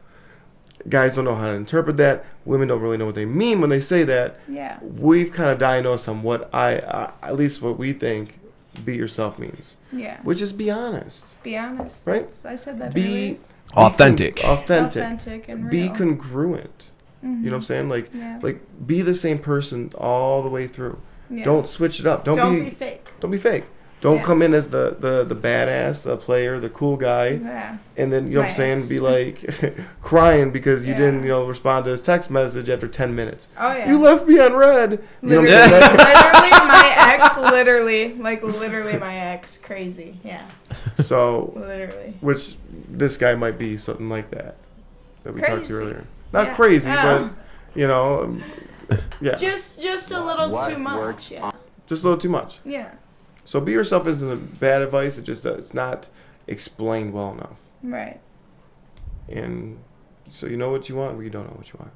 Guys don't know how to interpret that. Women don't really know what they mean when they say that. Yeah. We've kind of diagnosed on what at least what we think be yourself means, Yeah. which is be honest, Be honest. right? I said that Be Authentic. authentic. and Be real. congruent. You know what I'm saying? Like Yeah. like be the same person all the way through. Yeah. Don't switch it up. Don't be fake. Don't be fake. Don't Yeah. come in as the badass, the player, the cool guy, Yeah. and then you know what I'm My saying, ex. be like crying because you Yeah. didn't respond to his text message after 10 minutes. Oh yeah. You left me on red. You know what Literally, I'm saying? literally my ex. Literally my ex. Crazy. Yeah. So, Literally. which this guy might be something like that we talked Crazy. to earlier. Not Yeah. crazy, Oh. but yeah, Just a little What too much. works Yeah. just a little too much. Yeah. So be yourself isn't a bad advice. It just it's not explained well enough. Right. And so you know what you want, but you don't know what you want.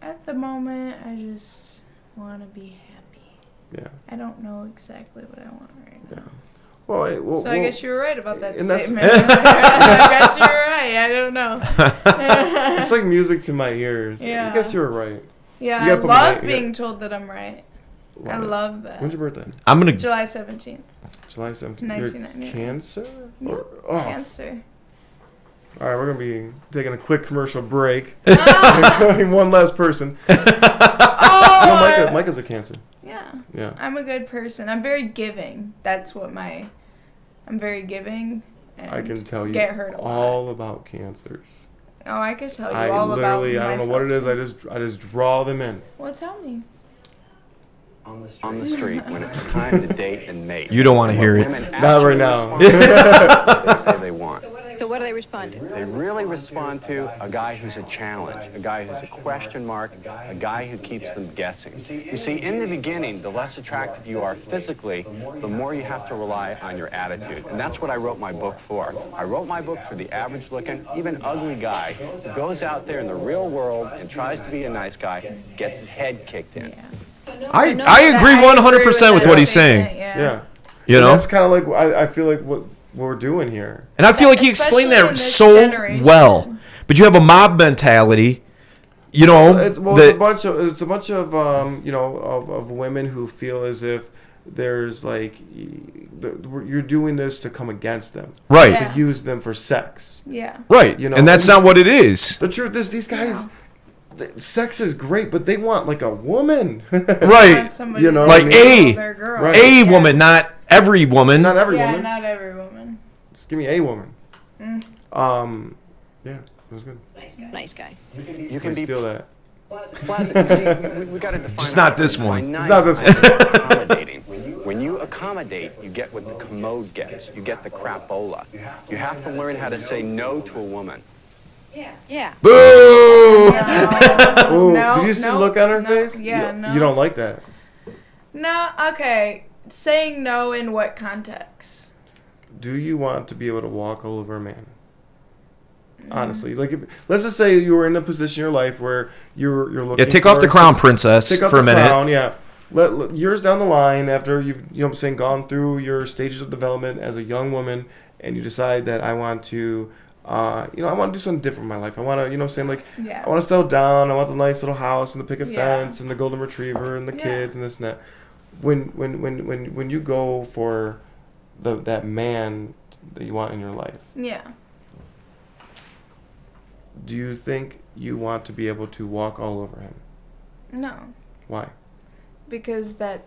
At the moment, I just want to be happy. Yeah. I don't know exactly what I want right now. Well, So I guess you were right about that and that's- statement. I guess you were right. I don't know. it's like music to my ears. Yeah. I guess you were right. Yeah, You I gotta put my- love being told that I'm right. I love that. When's your birthday? I'm gonna. July 17th. July 17th. You're 1998. Cancer? Yep. Or, oh. Cancer. All right, we're gonna be taking a quick commercial break. Ah! One less person. Oh! No, Micah's a Cancer. Yeah. Yeah. I'm a good person. I'm very giving. That's what I'm very giving. And I can tell you get hurt a lot. all about cancers. Oh, I could tell you I all about literally, I don't know what it is. myself, I just draw them in. too. Well, tell me. On the street when it's time to date and mate. You don't wanna hear it. Women Not right actually now. respond to what they say they want. So what do they respond to? They really respond to a guy who's a challenge, a guy who's a question mark, a guy who keeps them guessing. You see, in the beginning, the less attractive you are physically, the more you have to rely on your attitude. And that's what I wrote my book for. I wrote my book for the average-looking, even ugly guy who goes out there in the real world and tries to be a nice guy, gets his head kicked in. I agree 100% with what he's saying. Yeah. You And know? that's kind of like I feel like what we're doing here. And I feel like he explained Especially in that this so generation. well. But you have a mob mentality, you know. It's that- a bunch of you know of women who feel as if there's like you're doing this to come against them, right, Yeah. to use them for sex. Yeah. right. You know, and that's and- not what it is. The truth is, these guys, sex is great, but they want like a woman, Right. Somebody You know, Like what I mean? a- their girl. Right. A woman, not every woman. Not every Yeah, woman. not every woman. Just give me a woman. Yeah, it was good. Nice guy. You I can be steal that. pleasant. You see, we got to define Just not what- this by one. nice, It's not this I mean accommodating. When you accommodate, you get what the commode gets. You get the crapola. You have to learn how to say no to a woman. Yeah. Boo! Oh, No, did you see the no, look on her no, face? yeah, you, no. You don't like that. No, okay. Saying no in what context? Do you want to be able to walk all over a man? Honestly, like if let's just say you were in a position in your life where you're looking. Yeah, take off for the crown, princess, Take off for the a minute. crown, yeah. Let years down the line, after you've what I'm saying, gone through your stages of development as a young woman, and you decide that I want to, I want to do something different in my life. I want to, what I'm saying, like Yeah. I want to settle down. I want the nice little house and the picket Yeah. fence and the golden retriever and the Yeah. kids and this and that. When you go for that man that you want in your life, Yeah. do you think you want to be able to walk all over him? No, Why? because that'd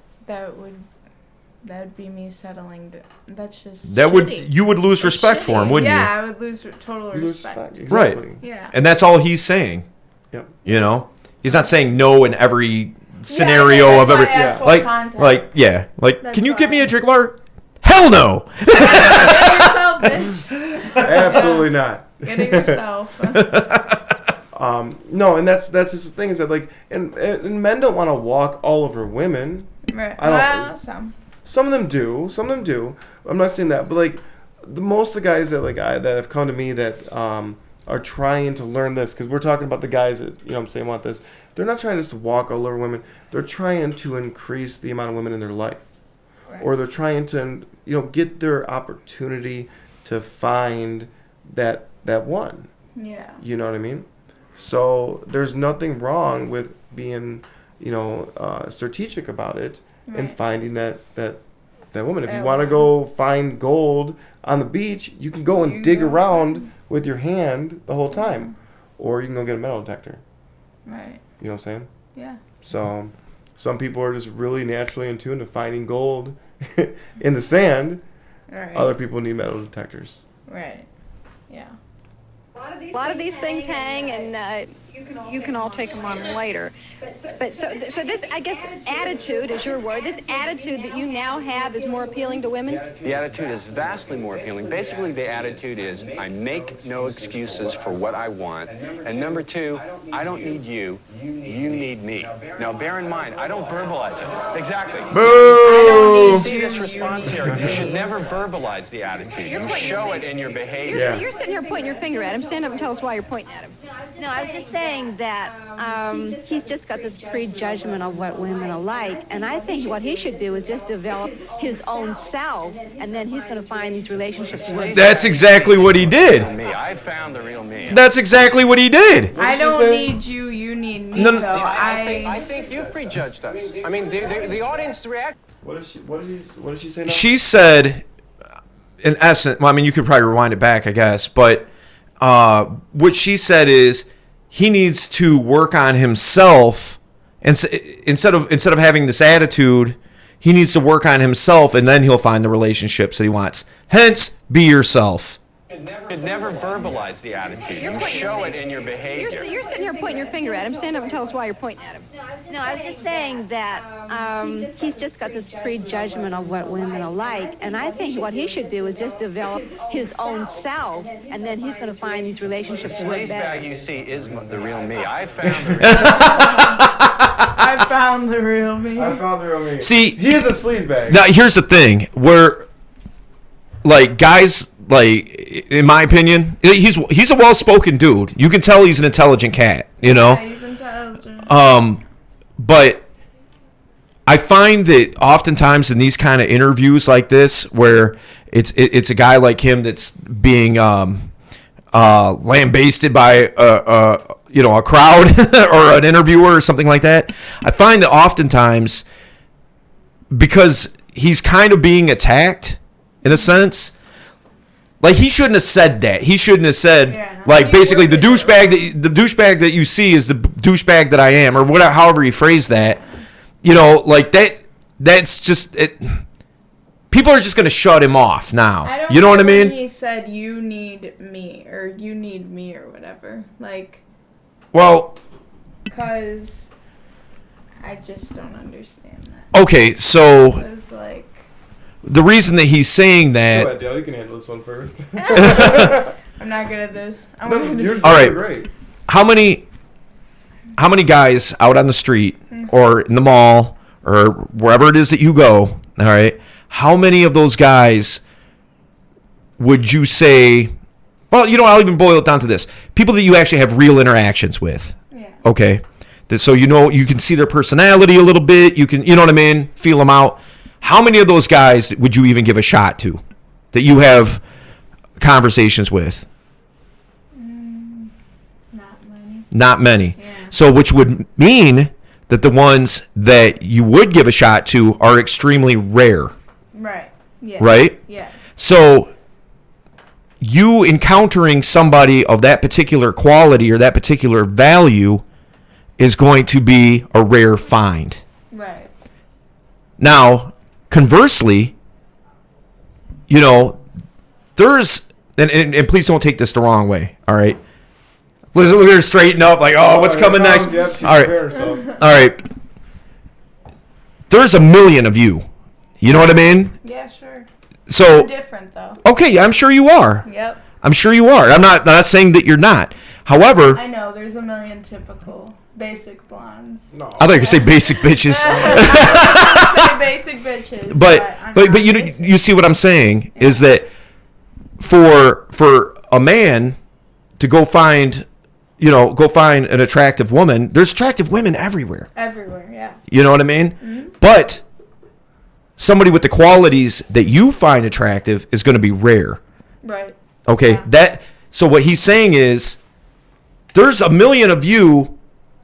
be me settling. That's just That would shitty. you would lose It's respect for him, shitty. wouldn't Yeah, I would lose total You lose respect. Exactly. Yeah. you? And that's all he's saying. Yep. You know, he's not saying no in every scenario yeah, of that's every why I asked what like context. like. Can you give me why. a drink of water? Hell no. Get it yourself, bitch. Absolutely not. Get it yourself. No, and that's just the thing is that like and men don't want to walk all over women. Right. I don't- Well, some. Some of them do. Some of them do. I'm not saying that, but like most of the guys that that have come to me that are trying to learn this because we're talking about the guys that what I'm saying want this. They're not trying just to walk all over women. They're trying to increase the amount of women in their life, Right. or they're trying to get their opportunity to find that one. Yeah. You know what I mean? So there's nothing wrong with being, strategic about it and Right. finding that woman. If you That want to woman. go find gold on the beach, you can go and You dig go around with your hand the whole time, or you can go get a metal detector. Right. You know what I'm saying? Yeah. So some people are just really naturally in tune to finding gold in the sand. Right. Other people need metal detectors. Right. Yeah. A lot of these things hang, and you can all take them on later. But so this, I guess, attitude is your word. This attitude that you now have is more appealing to women. The attitude is vastly more appealing. Basically, the attitude is I make no excuses for what I want. And number two, I don't need you. You need me. Now, bear in mind, I don't verbalize it. Exactly. Boo! See this response here. You should never verbalize the attitude. You show it in your behavior. You're sitting here pointing your finger at him. Stand up and tell us why you're pointing at him. No, I was just saying that he's just got this prejudgment of what women are like, and I think what he should do is just develop his own self, and then he's going to find these relationships. That's exactly what he did. Me. I found the real me. That's exactly what he did. I did she don't say? need you. You need me, No, no, though. I think you prejudged us. I mean, the audience react. What did she say now? She said, in essence, well, I mean, you could probably rewind it back, I guess, but what she said is he needs to work on himself, and instead of having this attitude, he needs to work on himself, and then he'll find the relationships that he wants. Hence, be yourself. should never verbalize the attitude. You show it in your behavior. You're sitting here pointing your finger at him. Stand up and tell us why you're pointing at him. No, I was just saying that he's just got this prejudgment of what women are like, and I think what he should do is just develop his own self, and then he's going to find these relationships work Sleaze better. bag you see is the real me. I found the I found the real me. I found the real me. See, he is a sleazebag. now here's the thing, where like guys, like in my opinion, he's a well-spoken dude. You can tell he's an intelligent cat, you know. Yeah, he's intelligent. But I find that oftentimes in these kind of interviews like this, where it's a guy like him that's being lambasted by a crowd or an interviewer or something like that, I find that oftentimes, because he's kind of being attacked in a sense, like he shouldn't have said that. He shouldn't have said like basically the douchebag that you see is the douchebag that I am, or whatever, however he phrased that. You know, like that. That's just it. People are just going to shut him off now. You know what I mean? He said, "You need me," or "You need me," or whatever. Like, well, because I just don't understand that. Okay, so It's like, the reason that he's saying Go that. ahead, Dale. You can handle this one first. I'm not good at this. I No, want him to you're be All right. great. How many guys out on the street or in the mall or wherever it is that you go, all right, how many of those guys would you say, well, you know, I'll even boil it down to this. People that you actually have real interactions with. Yeah. Okay. So you know, you can see their personality a little bit. You can, you know what I mean? Feel them out. How many of those guys would you even give a shot to that you have conversations with? Not many. Not many. Yeah. So which would mean that the ones that you would give a shot to are extremely rare, Right. Yeah. right? Yeah. So you encountering somebody of that particular quality or that particular value is going to be a rare find. Right. Now, conversely, you know, there's, and please don't take this the wrong way, all right? We're going to straighten up like, oh, what's coming next? Yep, she's All right. preparing herself. All right. There's a million of you. You know what I mean? Yeah, sure. So, I'm different though. okay, I'm sure you are. Yep. I'm sure you are. I'm not saying that you're not. However, I know there's a million typical basic blondes. No. I thought you were going to say basic bitches. I was say basic bitches. but I'm you not know, basic. you see what I'm saying is that for a man to go find an attractive woman, there's attractive women everywhere. Everywhere, yeah. You know what I mean? But somebody with the qualities that you find attractive is going to be rare. Right. Okay, Yeah. So what he's saying is there's a million of you,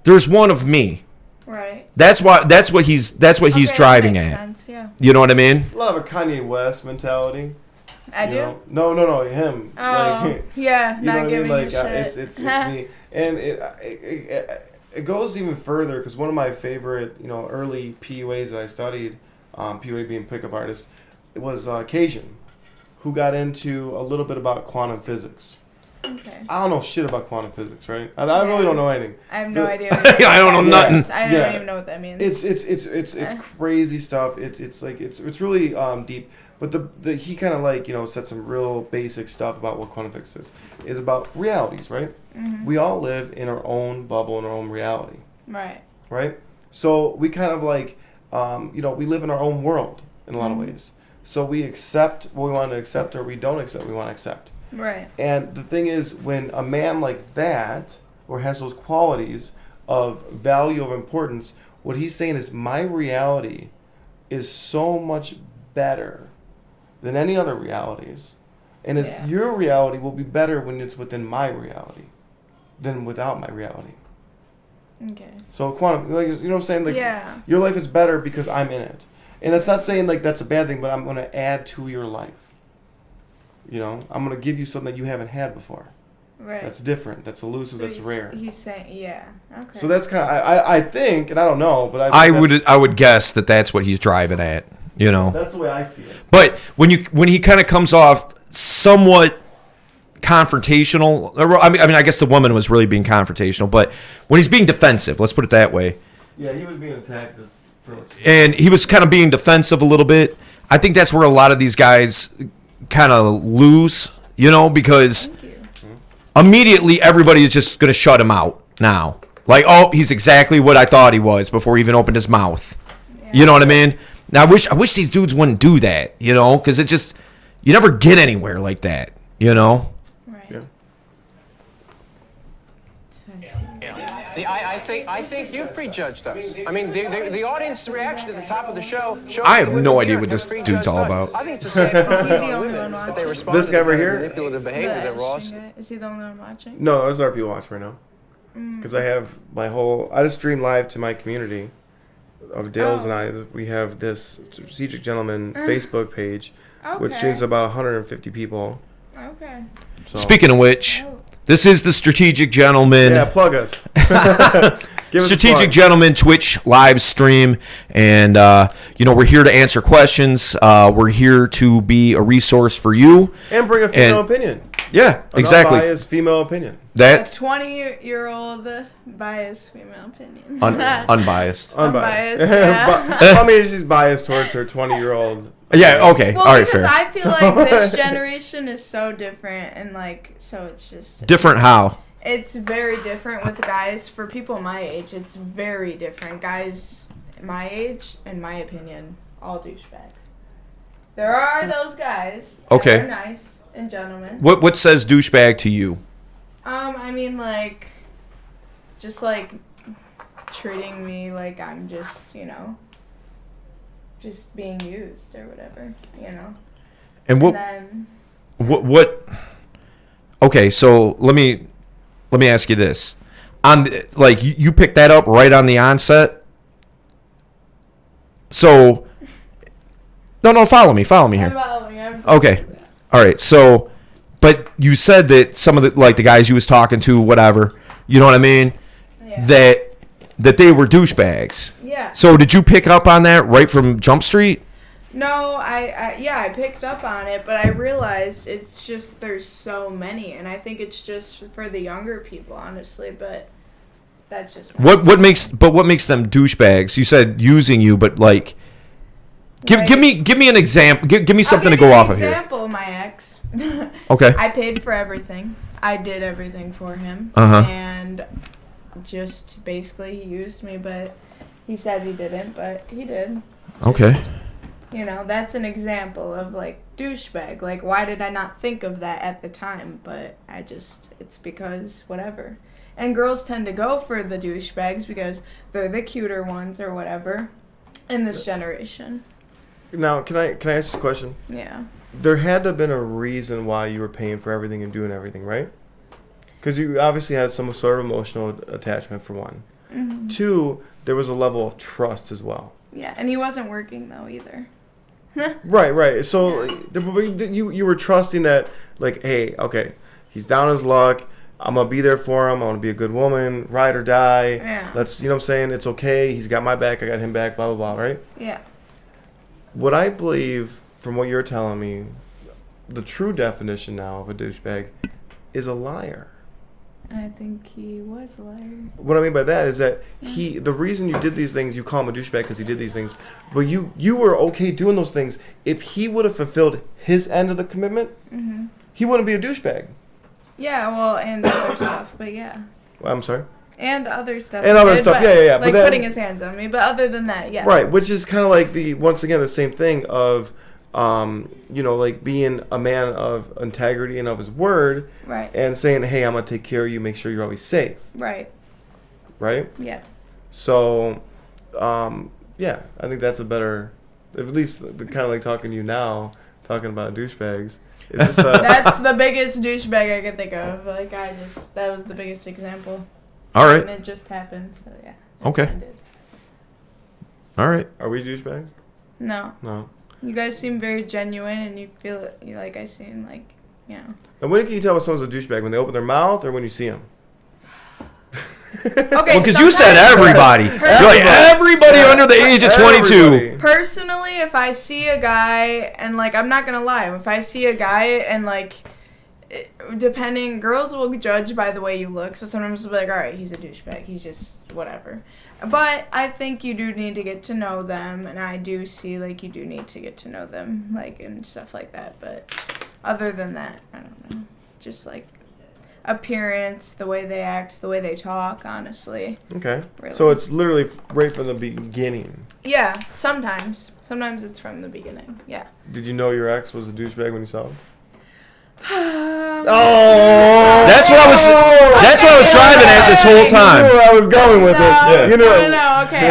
there's one of me. Right. That's what he's Okay, driving that makes at. sense, yeah. You know what I mean? A lot of a Kanye West mentality. I you do. know? No, him. Oh, Like, yeah, you know not what I giving mean? a Like, shit. it's me, and it goes even further because one of my favorite, early PUAs that I studied, PUA being pickup artist, it was Cajun, who got into a little bit about quantum physics. Okay. I don't know shit about quantum physics, right? I really don't know anything. I have no The- idea. What I don't know that nothing. means. I Yeah. don't even know what that means. It's crazy stuff. It's really deep. But he kind of said some real basic stuff about what quantum physics is about realities, right? Mm-hmm. We all live in our own bubble, in our own reality, Right. right? So we kind of we live in our own world in a lot of ways. So we accept what we want to accept, or we don't accept what we want to accept. Right. And the thing is, when a man like that, or has those qualities of value, of importance, what he's saying is my reality is so much better than any other realities. And your reality will be better when it's within my reality than without my reality. Okay. So quantum, you know what I'm saying? Like, Yeah. your life is better because I'm in it. And that's not saying that's a bad thing, but I'm going to add to your life. I'm going to give you something that you haven't had before. Right. That's different. That's elusive. So that's rare. He's saying, yeah. Okay. So that's kind of I think, and I don't know, but I would guess that that's what he's driving at. You know. That's the way I see it. But when he kind of comes off somewhat confrontational, I mean, I guess the woman was really being confrontational, but when he's being defensive, let's put it that way. Yeah, he was being attacked. And he was kind of being defensive a little bit. I think that's where a lot of these guys kind of lose, because immediately everybody is just going to shut him out now. Like, oh, he's exactly what I thought he was before he even opened his mouth. Yeah. You know what I mean? Now, I wish these dudes wouldn't do that, because it just, you never get anywhere like that, Right. Yeah. I think you prejudged us. I mean, the audience reaction at the top of the show shows I have no idea what this dude's all about. I think it's a sad Is he the only one watching? This guy right here? Manipulative behavior that Ross. Is he the only one watching? No, there's other people watching right now. Because I have I just stream live to my community of Dales and I. We have this Strategic Gentleman Facebook page, which streams about 150 people. Okay. So. Speaking of which, this is the Strategic Gentleman. Yeah, plug us. Strategic Gentleman Twitch live stream, and we're here to answer questions. We're here to be a resource for you and bring a female opinion. Yeah, exactly. Unbiased female opinion. That a 20-year-old biased female opinion. Unbiased. Unbiased. Yeah. I mean, she's biased towards her 20-year-old. Yeah. Okay. Well, all right. Fair. Because I feel like this generation is so different, and so it's just different. How? It's very different with guys. For people my age, it's very different. Guys my age, in my opinion, all douchebags. There are those guys that are nice and gentlemen. What says douchebag to you? I mean, just treating me like I'm just, just being used or whatever, And what? And then, what? Okay, so let me ask you this: you picked that up right on the onset. So, no, follow me here. Okay, all right. So, but you said that some of the guys you was talking to, whatever, you know what I mean? Yeah. That they were douchebags. Yeah. So did you pick up on that right from Jump Street? No, I picked up on it, but I realized it's just there's so many, and I think it's just for the younger people, honestly. But that's just what makes them douchebags. You said using you, but give me an example. Give me something to go off of here. Example, my ex. Okay. I paid for everything. I did everything for him, and just basically he used me, but he said he didn't, but he did. Okay. That's an example of douchebag. Why did I not think of that at the time? But it's because whatever. And girls tend to go for the douchebags because they're the cuter ones or whatever in this generation. Now, can I ask you a question? Yeah. There had to have been a reason why you were paying for everything and doing everything, right? Because you obviously had some sort of emotional attachment, for one. Mm-hmm. Two, there was a level of trust as well. Yeah, and he wasn't working, though, either. Right. So you were trusting that, hey, okay, he's down his luck. I'm going to be there for him. I want to be a good woman, ride or die. Yeah. Let's, you know what I'm saying? It's okay. He's got my back. I got him back, blah, blah, blah, right? Yeah. What I believe, from what you're telling me, the true definition now of a douchebag is a liar. I think he was a liar. What I mean by that is that the reason you did these things, you call him a douchebag because he did these things, but you were okay doing those things. If he would have fulfilled his end of the commitment, he wouldn't be a douchebag. Yeah, well, and other stuff, but yeah. Well, I'm sorry? And other stuff. And other stuff, yeah. Like putting his hands on me, but other than that, yeah. Right, which is kind of once again, the same thing of, being a man of integrity and of his word. Right. And saying, hey, I'm going to take care of you, make sure you're always safe. Right. Right? Yeah. So, I think that's a better, at least kind of talking to you now, talking about douchebags. It's just, that's the biggest douchebag I can think of. That was the biggest example. All right. And it just happened, so yeah. Okay. All right. Are we douchebags? No. You guys seem very genuine, and you feel like I seem And when can you tell if someone's a douchebag? When they open their mouth or when you see them? Okay. Well, because you said everybody. You're everybody under the age of 22. Everybody. Personally, if I see a guy, and I'm not gonna lie, if I see a guy and depending, girls will judge by the way you look. So sometimes they'll be like, all right, he's a douchebag. He's just whatever. But I think you do need to get to know them, and I do see like you do need to get to know them, like and stuff like that. But other than that, I don't know. Just like appearance, the way they act, the way they talk. Honestly. Okay. Really. So it's literally right from the beginning. Yeah. Sometimes it's from the beginning. Yeah. Did you know your ex was a douchebag when you saw him? Oh, that's what I was driving at this whole You time. knew where I was going with it. Yeah. You know. No, okay.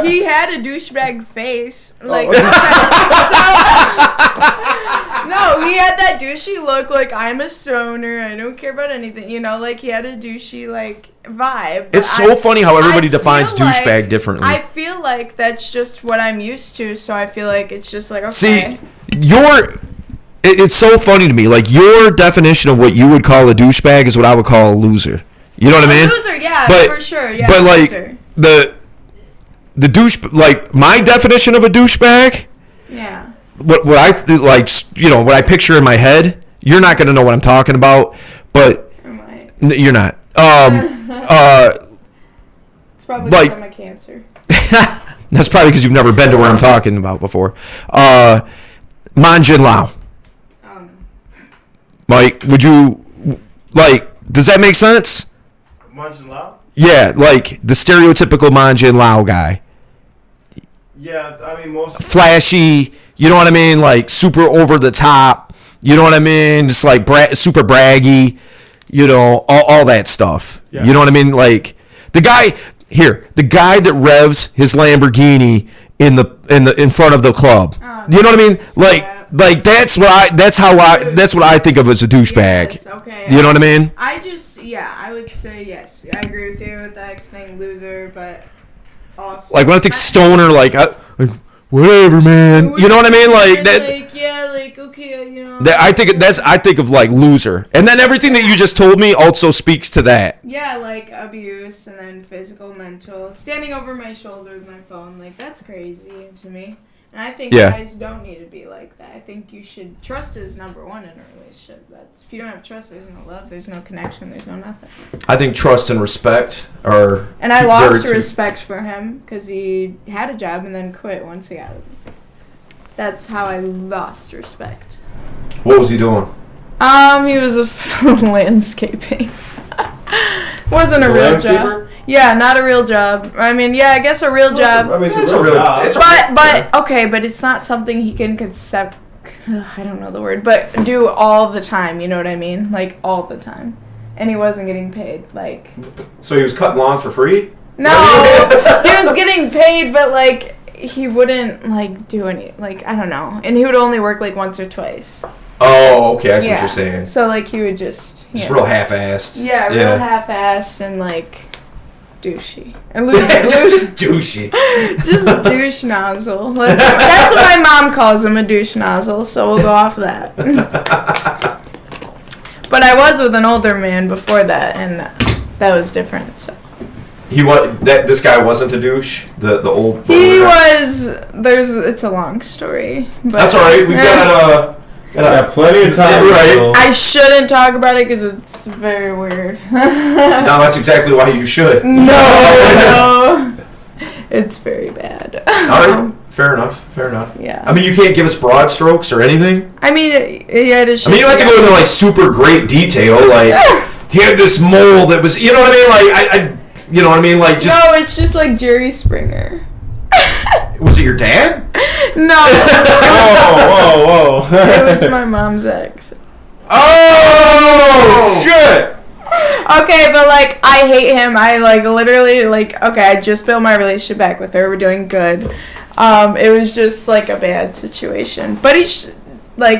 He had a douchebag face. Like, no, he had that douchey look. Like, I'm a stoner. I don't care about anything. You know, like he had a douchey like vibe. It's so funny how everybody defines douchebag differently. I feel like that's just what I'm used to. So I feel like it's just like okay. See, it's so funny to me. Like your definition of what you would call a douchebag is what I would call a loser. You know what I mean? Loser, yeah, for sure. Yeah, but like loser. the douche, like my definition of a douchebag. Yeah. What I like, you know, what I picture in my head. You're not gonna know what I'm talking about, but you're not. It's probably like, because I'm a Cancer. That's probably because you've never been to where I'm talking about before. Manjin Lao. Like, would you, like, does that make sense? Manjin Lao? Yeah, like the stereotypical Manjin Lao guy. Yeah, I mean most. Flashy, you know what I mean? Like super over the top, you know what I mean? Just like super braggy, you know, all that stuff. Yeah. You know what I mean? Like the guy that revs his Lamborghini in front of the club. You know what I mean? Like that's what I think of as a douchebag. Yes, okay. You know what I mean? I would say yes. I agree with you with the X thing, loser, but also like when I think stoner, like whatever, man. You know what I mean? Like that. Like, yeah, like okay, you know. I think of like loser, and then everything that you just told me also speaks to that. Yeah, like abuse and then physical, mental, standing over my shoulder with my phone, like that's crazy to me. And I think guys don't need to be like that. I think you should. Trust is number one in a relationship. If you don't have trust, there's no love, there's no connection, there's no nothing. I think trust and respect are. And I lost respect for him because he had a job and then quit once he got it. That's how I lost respect. What was he doing? He was a landscaping. Wasn't a real job. Yeah, not a real job. I mean, yeah, I guess a real job. I mean, it's a real job. But it's not something he can I don't know the word, but do all the time. You know what I mean? Like all the time, and he wasn't getting paid. Like. So he was cutting lawns for free? No, he was getting paid, but like he wouldn't like do any like I don't know, and he would only work like once or twice. Oh, okay, I see what you're saying. So like he would just real half-assed. Yeah, real half-assed and like douchey. And just douchey. Just douche nozzle. That's what my mom calls him, a douche nozzle. So we'll go off that. But I was with an older man before that, and that was different. So. This guy wasn't a douche. The old. He was. It's a long story. But that's all right. We got plenty of time. Right. I shouldn't talk about it because it's very weird. No, that's exactly why you should. No. It's very bad. All right. Fair enough. Yeah. I mean, you can't give us broad strokes or anything. I mean, yeah, it is. I mean, you don't have to go into like super great detail. Like, he had this mole that was, you know what I mean? Like, I you know what I mean? Like, just. No, it's just like Jerry Springer. Was it your dad? No. Whoa. It was my mom's ex. Oh, shit. Okay, but like I hate him. I like literally like okay, I just built my relationship back with her. We're doing good. It was just like a bad situation. But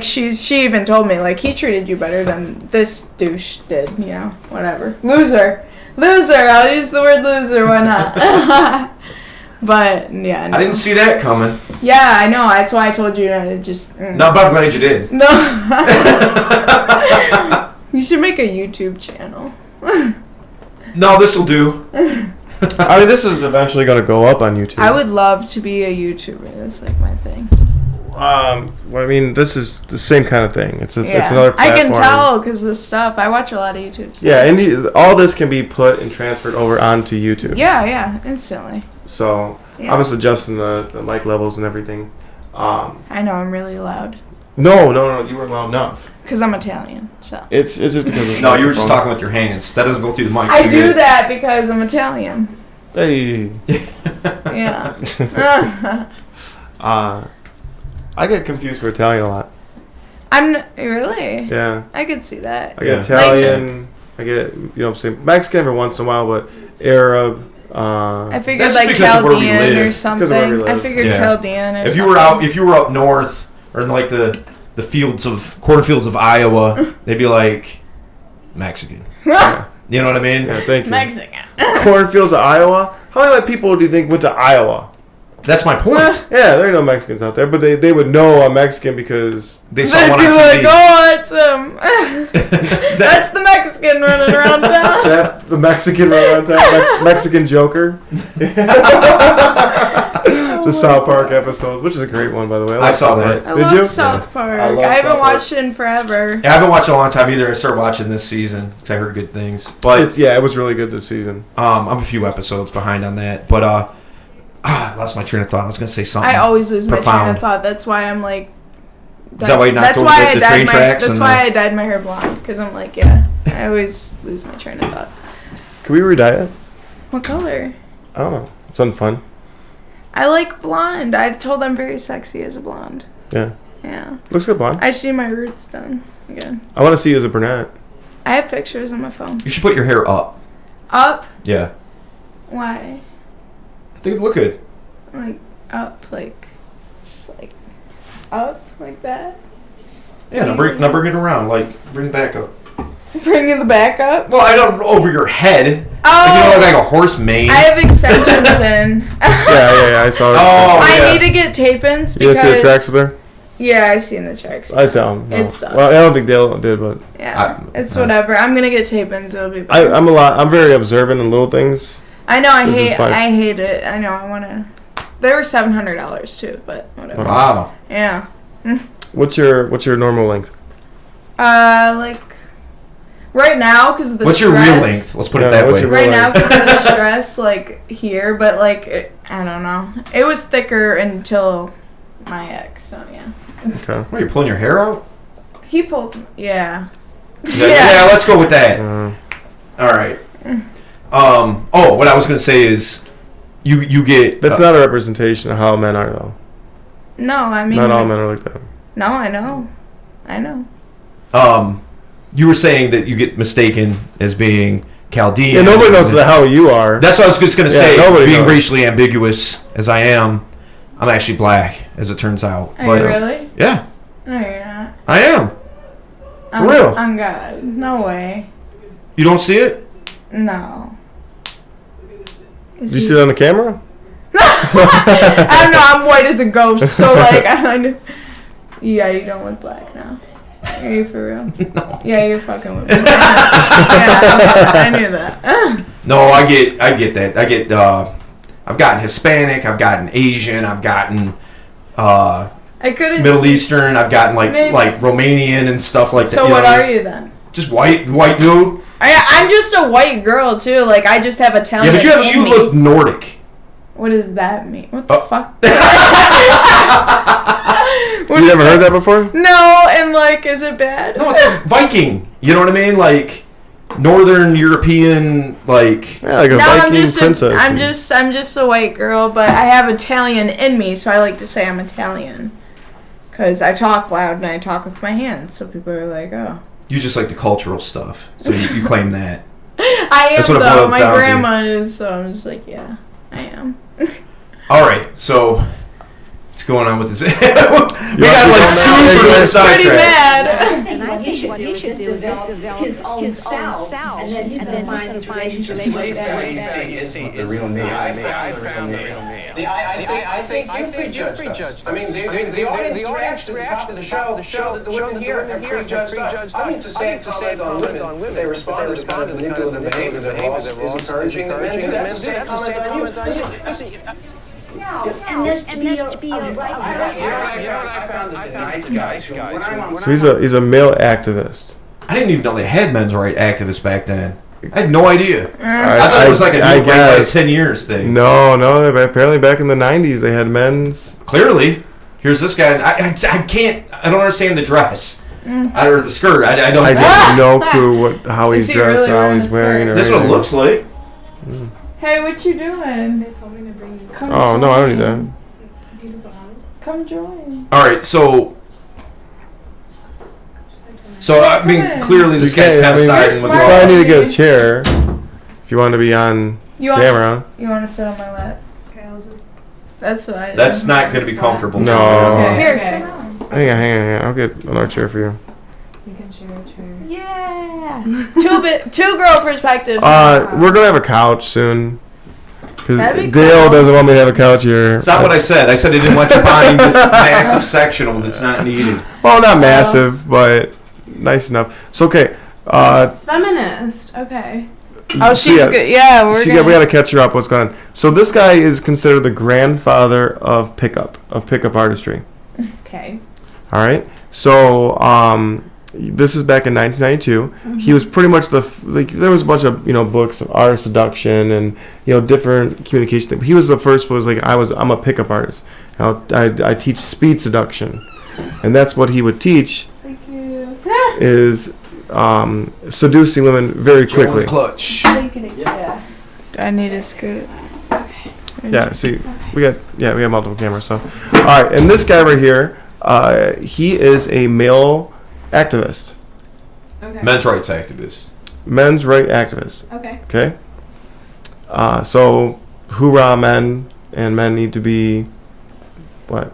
she even told me like he treated you better than this douche did, you know, whatever. Loser. I'll use the word loser, why not? But yeah, no. I didn't see that coming. Yeah, I know. That's why I told you to just. No, but I'm glad you did. No. You should make a YouTube channel. No, this will do. I mean, this is eventually going to go up on YouTube. I would love to be a YouTuber. That's like my thing. Well, I mean, this is the same kind of thing. It's Yeah. another I platform. can tell because the stuff. I watch a lot of YouTube stuff. Yeah, and all this can be put and transferred over onto YouTube. Yeah, instantly. So Yeah. I was adjusting the mic levels and everything. I know I'm really loud No, you were loud enough. because I'm Italian. So It's just because. Of No, you were just microphone. talking with your hands. That doesn't go through the mic. I do that because I'm Italian. Hey. Yeah. I get confused for Italian a lot. Really. Yeah. I could see that. I get Yeah. Italian. I get, you know what I'm saying, Mexican every once in a while, but Arab. I figured That's like because of where we Chaldean live. or It's because of where we something. I live. figured Yeah. Chaldean or If something. you were up north or in like the cornfields of Iowa, they'd be like Mexican. You know what I mean? Yeah, thank you. Mexican. Cornfields of Iowa. How many people do you think went to Iowa? That's my point. Yeah, there are no Mexicans out there, but they would know I'm Mexican because They saw They'd one be on like, TV. oh, it's that's the Mexican running around town. that's the Mexican around town. Mexican Joker. It's a South Park episode, which is a great one, by the way. I like saw South that. Park. I Did love you? South Park. I love I haven't South Park. watched it in forever. Yeah, I haven't watched it in a long time either. I started watching this season because I heard good things. But It was really good this season. I'm a few episodes behind on that. But I lost my train of thought. I was gonna say something. I always lose my train profound. of thought. That's why I'm like. Is that why you knocked that's over why the I train dyed my, tracks? That's and why I dyed my hair blonde. Because I'm like, yeah, I always lose my train of thought. Can we re-dye it? What color? I don't know. Something fun. I like blonde. I've told I'm very sexy as a blonde. Yeah. Yeah. Looks good, blonde. I should do my roots done again. I want to see you as a brunette. I have pictures on my phone. You should put your hair up. Up? Yeah. Why? I think it'd look good. Like up, like just like up like that. Yeah. Now bring it around. Like bring it back up. Bringing the back up. Well, I don't over your head. Oh, Like, you know, like a horse mane. I have extensions in. Yeah. I saw it. Oh, I yeah. need to get tape-ins You because. guys see the tracks there? Yeah, I seen the tracks. I saw them. No. It sucks. Well, I don't think Dale did, but Yeah, it's whatever. I'm gonna get tape-ins. It'll be better. I'm very observant in little things. I know. This is fine. I hate it. I know. I wanna. They were $700 too, but whatever. Wow. Yeah. What's your normal length? Like right now because of the What's stress. your real length? Let's put it Yeah, that what's way. your Right real now length? because of the stress, like here, but like I don't know. It was thicker until my ex. So yeah. Okay. What, you're pulling your hair out? He pulled. Yeah. Yeah, let's go with that. Uh, All right. What I was gonna say is, you get. that's not a representation of how men are, though. No, I mean. Not all men are like that. No, I know. I know. You were saying that you get mistaken as being Chaldean. Yeah, nobody knows the hell you are. That's what I was just gonna say. nobody Being knows. racially ambiguous as I am, I'm actually black, as it turns out. Are you really? Yeah, No, you're not. I am. For real. On God. No way. You don't see it? No. Is Did you he- see it on the camera? I don't know. I'm white as a ghost, so like, yeah, you don't look black now. Are you for real? No. Yeah, you're fucking with me. Yeah, I knew that. No, I get that. I've gotten Hispanic, I've gotten Asian, I've gotten I couldn't. Middle Eastern, I've gotten Maybe. like Romanian and stuff like that. So you know what I are mean? you then? Just white dude. I'm just a white girl too. Like I just have a talent. Yeah, but in you me. look Nordic. What does that mean? What the Oh. fuck? You never heard that before? No, and like, is it bad? No, it's like Viking. You know what I mean? Like Northern European, like. Yeah, like a No, Viking princess. I'm just a white girl, but I have Italian in me, so I like to say I'm Italian. Cause I talk loud and I talk with my hands, so people are like, "Oh." You just like the cultural stuff, so you claim that. I am That's what it though. boils My down to. grandma is, so I'm just like, yeah, I am. All right, so what's going on with this? We got want like to go super back? Pretty sidetracked. mad. And I think what he should do is just develop his own self, and then he's going to find these relationships. The real me. I found the real me. I think you prejudged us. I mean, the audience reaction to the show, the women here have prejudged us. I mean, to say on women, they respond to the manipulative behavior that we're all encouraging the men to do. That's to say a comment on you. Listen, And this to be a right. I found that the nice guys who, when I'm So he's a male activist. I didn't even know they had men's right activists back then. I had no idea. I thought it was like a I new like guess. 10 years thing. No, apparently back in the 90s they had men's. Clearly, here's this guy. I don't understand the dress or the skirt. I don't. I have no clue how he's Is he dressed really or how wearing he's a wearing. Or This is what it anything. looks like. Hey, what you doing? They told me to bring this. Oh no, I don't need that. Come join. All right, so I mean, clearly this guy's kind of siding with you the probably need to boss. get a chair if you want to be on camera. You want to sit on my lap? Okay, I'll just. That's what I do. That's not going to be comfortable. No. Okay, here, sit down. Hang on. I'll get another chair for you. You can share a chair. Yeah. two girl perspectives. We're gonna have a couch soon. Cause That'd be Dale cool. doesn't want me to have a couch here. It's not what I said. I said I didn't want you buying this massive sectional that's not needed. Well, not massive, but nice enough. So okay. Feminist. Okay. Oh, she's good. Yeah, we got to catch her up. What's going on? So this guy is considered the grandfather of pickup artistry. Okay. All right. So this is back in 1992. Mm-hmm. He was pretty much there was a bunch of books of art seduction and different communication things. He was the first. I'm a pickup artist. I teach speed seduction, and that's what he would teach. Thank you. Is seducing women very quickly. Clutch. Yeah. Do I need a scoot? Yeah, see, we got multiple cameras. So, all right, and this guy right here, he is a male activist, Men's rights activist. men's right activist. Okay. Okay. So, hoorah, men, and men need to be what?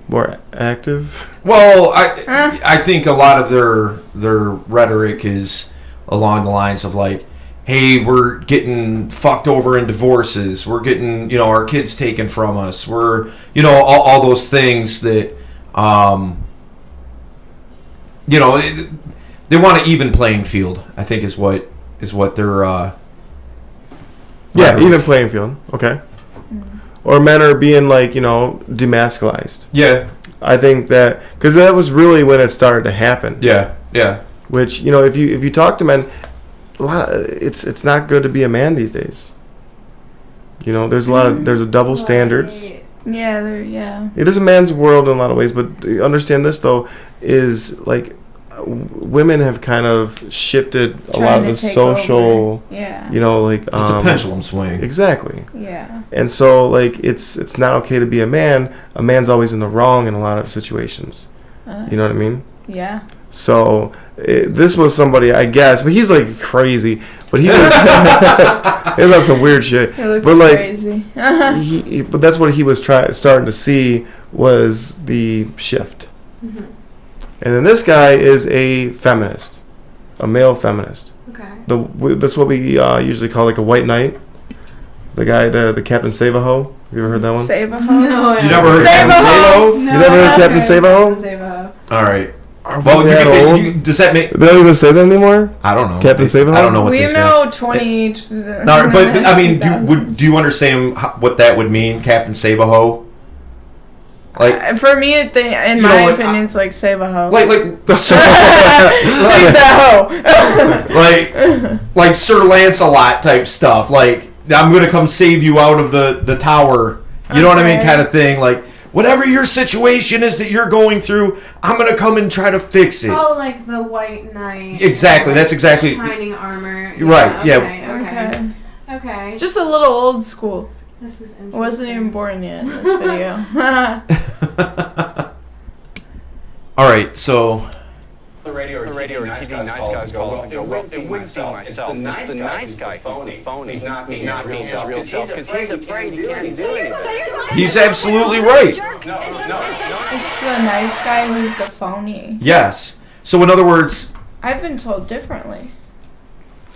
More active. Well, I think a lot of their rhetoric is along the lines of like, hey, we're getting fucked over in divorces. We're getting, our kids taken from us. We're, all those things that, they want an even playing field, I think is what they're, Yeah, even playing field. Okay. Or men are being demasculized. Yeah. I think that because that was really when it started to happen. Yeah. Yeah. Which if you talk to men, it's not good to be a man these days. There's there's a double standards. Yeah. It is a man's world in a lot of ways, but understand this though is women have kind of shifted a lot of the social. Over. Yeah. It's a pendulum swing. Exactly. Yeah. And so it's not okay to be a man. A man's always in the wrong in a lot of situations. You know what I mean? Yeah. So this was somebody, I guess, but he's crazy. But he was he was on some weird shit. He looks but crazy. but that's what he was starting to see was the shift. Mm-hmm. And then this guy is a feminist, a male feminist. Okay. That's what we usually call a white knight. The guy, the Captain Save-A-Ho. Have you ever heard that one? Save-A-Ho? No. You never heard Captain Save-A-Ho? You never heard Captain Save-A-Ho? All right. Are we Well, that old? does that make? They don't even say that anymore. I don't know. Captain Save-A-Ho? I don't know what We they say. know 20. No, but I mean, do you understand what that would mean, Captain Save-A-Ho? For me, in my opinion, it's Save-A-Ho. Save-A-Ho. like Sir Lancelot type stuff. I'm gonna come save you out of the tower. You know what I mean, kind of thing. Whatever your situation is that you're going through, I'm gonna come and try to fix it. Oh, like the White Knight. Exactly. That's exactly. Shining armor. Right. Yeah. Okay. Just a little old school. This is interesting. I wasn't even born yet in this video. All right, so. The radio or TV nice guys call up and go, well, it wouldn't be myself. It's the nice guy who's the phony. He's not being his real self because he's afraid he can't do anything. He's absolutely right. It's the nice guy who's the phony. Yes. So in other words. I've been told differently.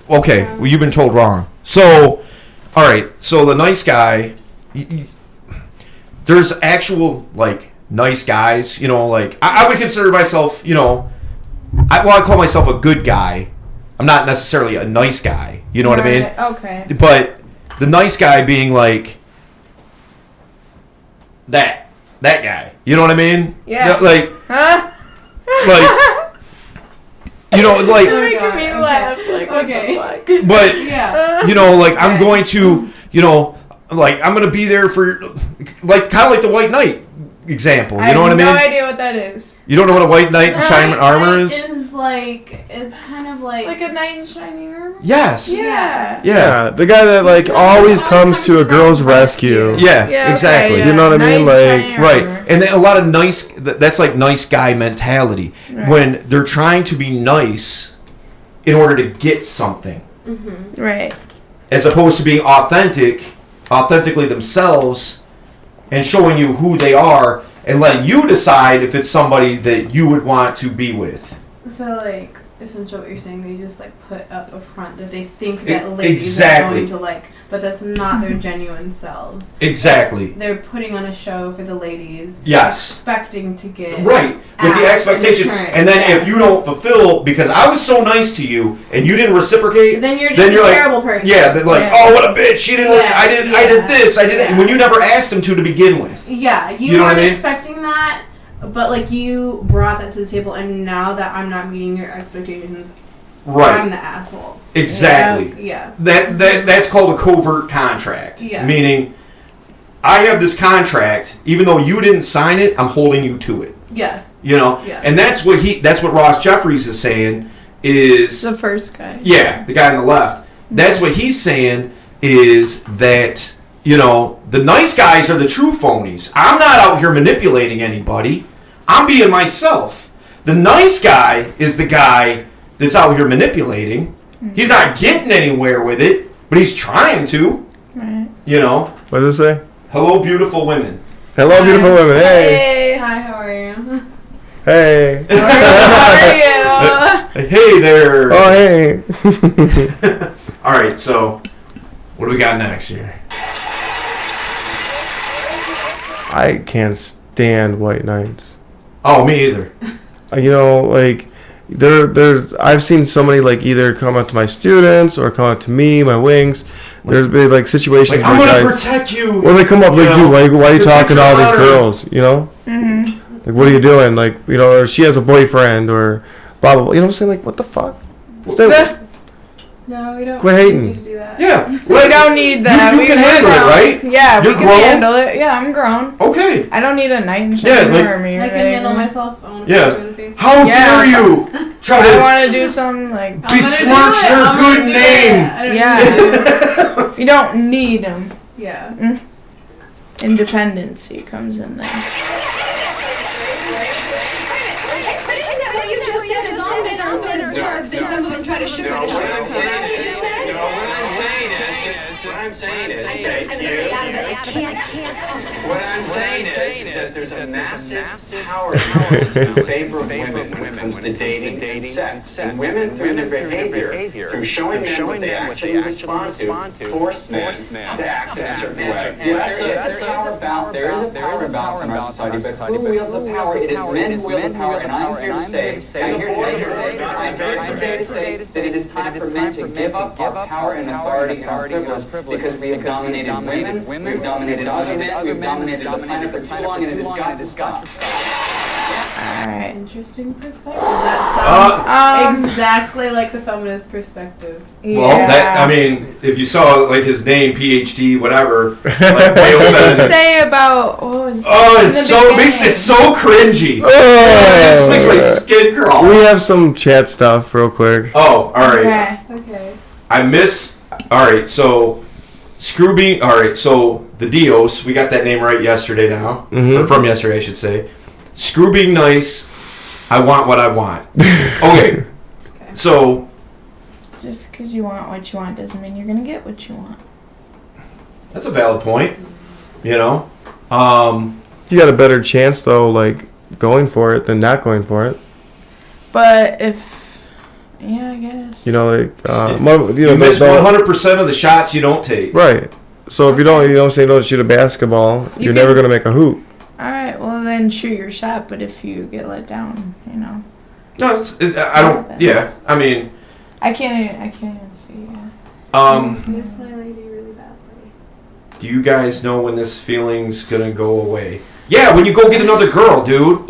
Okay, well, you've been told wrong. So, all right. So the nice guy, there's actual nice guys. I would consider myself, I call myself a good guy. I'm not necessarily a nice guy. You know what I mean? Okay. But the nice guy being that guy. You know what I mean? Yeah. Like, Huh? you know, like, You're making me laugh. Like, Okay. what the fuck? but Yeah. you know, like I'm going to, you know, like I'm gonna be there for, like, kind of like the White Knight example. You know what I mean? I have no idea what that is. You don't know what a White Knight in shining armor is? Is like, it's kind of Like a knight in shining armor? Yes. Yeah. Yeah, the guy that like always comes to a girl's rescue. Yeah, Yeah, exactly. okay, yeah. You know what I mean? Knight in Like, shining Right, armor. and then a lot of that's like nice guy mentality when they're trying to be nice in order to get something, Right. as opposed to being authentically themselves, and showing you who they are, and letting you decide if it's somebody that you would want to be with. So like, essentially what you're saying, they just like put up a front that they think that ladies exactly. are going to like, but that's not their genuine selves. Exactly. They're putting on a show for the ladies. Yes. Expecting to get Right, with the ass in expectation, return. and then Yeah. if you don't fulfill, because I was so nice to you and you didn't reciprocate, Then you're just a like, terrible person. yeah, then like, Yeah. oh, what a bitch! She didn't. Yeah, I did yeah. this. I did that. And when you never asked him to begin with. Yeah, you, You know what weren't I mean? expecting that, but like you brought that to the table, and now that I'm not meeting your expectations, I'm Right. the asshole. Exactly. Yeah. That's called a covert contract. Yeah. Meaning, I have this contract, even though you didn't sign it, I'm holding you to it. Yes. You know, Yeah. and that's what Ross Jeffries is saying. Is The first guy. yeah, the guy on the left. That's what he's saying is that, you know, the nice guys are the true phonies. I'm not out here manipulating anybody. I'm being myself. The nice guy is the guy that's out here manipulating. He's not getting anywhere with it, but he's trying to. Right. You know, What does it say? hello, beautiful women. Hello, beautiful women. Hey. Hey. Hi, how are you? Hey. How are you? Hey there. Oh, hey. All right, so what do we got next here? I can't stand white knights. Oh, me either. You know, like there's I've seen so many like either come up to my students or come up to me, my wings. There's been like situations Like, I'm where gonna guys, protect you. or they come up like, You dude, know, why are you protect talking to your all these honor. girls? You know, like what are you doing? Like, you know, or she has a boyfriend or blah blah blah. You know what I'm saying? Like, what the fuck? Stay, No, we don't. Quit hating. need you to do that. Yeah. We don't need that. You We- can we're handle it, grown. right? Yeah, You're we can grown? handle it. Yeah, I'm grown. Okay. I don't need a knight in Yeah, shining like- armor. I can handle myself. I want to Yeah. punch her in the face. How Yeah. dare you try I to want to do something like besmirch her good name? yeah. You don't need them. Yeah. Independency comes in there. But isn't that what you just said? As long as our men are served, then we can try to shoot No, the what sheriff. I'm Is that what you said? what I'm saying is what I'm saying is that there's a massive power in favor of women when it comes to dating and sex. And women, through their behavior, through showing men what they actually respond to, force men to act in a certain way. That's power about. There is a power imbalance in our society, but who wields the power? It is men who wield the power, and I'm here to say, I'm here today to say that it is time for men to give up our power and authority and our privilege because we have dominated women, we have dominated other men, we have dominated the planet for too long, and it has got to stop. Alright. Interesting perspective. That sounds exactly like the feminist perspective. Well, that, I mean, if you saw like his name, PhD, whatever, like way What over did you that- say about what was Oh, in it's the so makes beginning? it so cringy. Oh. It just makes my skin crawl. We have some chat stuff real quick. Oh, all right. Okay. Okay. I miss. All right, so Scrooby. All right, so the Dios. We got that name right yesterday now, Mhm. or from yesterday, I should say. Screw being nice. I want what I want. Okay. So Just because you want what you want doesn't mean you're gonna get what you want. that's a valid point. You know. You got a better chance though, like going for it than not going for it. But if, yeah, I guess. You know, like You miss 100% of the shots you don't take. Right. So if you don't say don't shoot a basketball, You you're can- never gonna make a hoop. All right, well then shoot your shot. But if you get let down, you know, No, I don't. Yeah, I mean, I can't even see. Yeah. Miss my lady really badly. do you guys know when this feeling's gonna go away? Yeah, when you go get another girl, dude.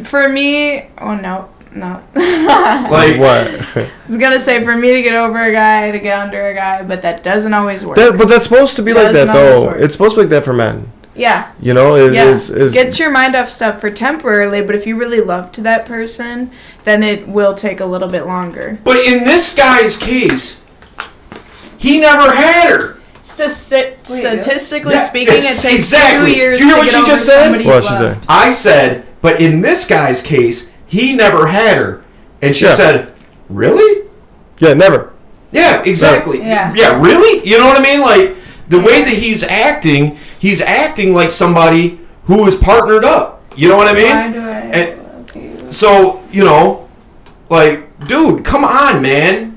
For me, oh no. Like what? I was gonna say for me to get over a guy, to get under a guy, but that doesn't always work. But that's supposed to be like that, Doesn't always though. work. It's supposed to be like that for men. Yeah. You know, is Get your mind off stuff for temporarily, but if you really love to that person, then it will take a little bit longer. But in this guy's case, he never had her. Statistically Yeah, speaking, it takes exactly. 2 years You hear to what get she over just said? somebody you What'd she love. say? I said, but in this guy's case, he never had her. And she Yeah. said, really? Yeah, never. Yeah, exactly. Yeah. Yeah, really? You know what I mean? Like, the way that he's acting like somebody who is partnered up. You know what I mean? Why do I? And- Okay. So, you know, like, dude, come on, man.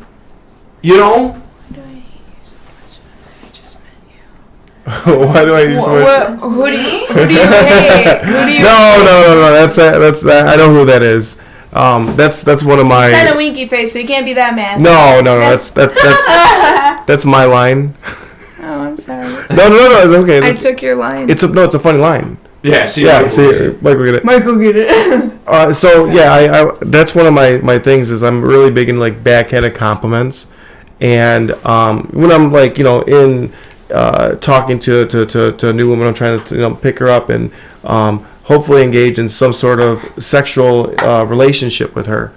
You know? Why do I hate you so much? I just met you. Why do I use so much? Who do you hate? Who do you? No. That's I know who that is. That's one of my. Send a winky face, so you can't be that mad. No. That's my line. Oh, I'm sorry. No. It's okay. I took your line. It's a funny line. Yeah, see, Yeah, Michael, see, Michael get it. Michael, get it. So yeah, I that's one of my things is I'm really big in like backhanded compliments, and when I'm like in talking to a new woman, I'm trying to pick her up and hopefully engage in some sort of sexual relationship with her.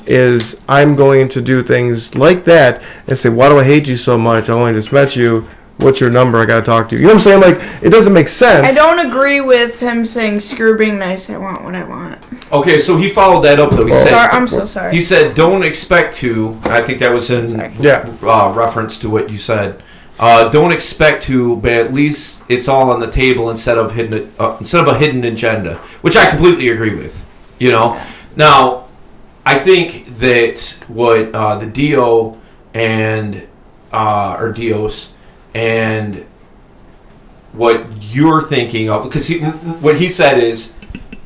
Is I'm going to do things like that and say, why do I hate you so much? I only just met you. What's your number? I gotta talk to you. You know what I'm saying? Like, it doesn't make sense. I don't agree with him saying, screw being nice, I want what I want. Okay, so he followed that up, though. He said, I'm so sorry. He said, don't expect to, I think that was in reference to what you said. Don't expect to, but at least it's all on the table instead of a hidden agenda, which I completely agree with. You know? Now, I think that what the Dio and, or Dios, and what you're thinking of, because what he said is,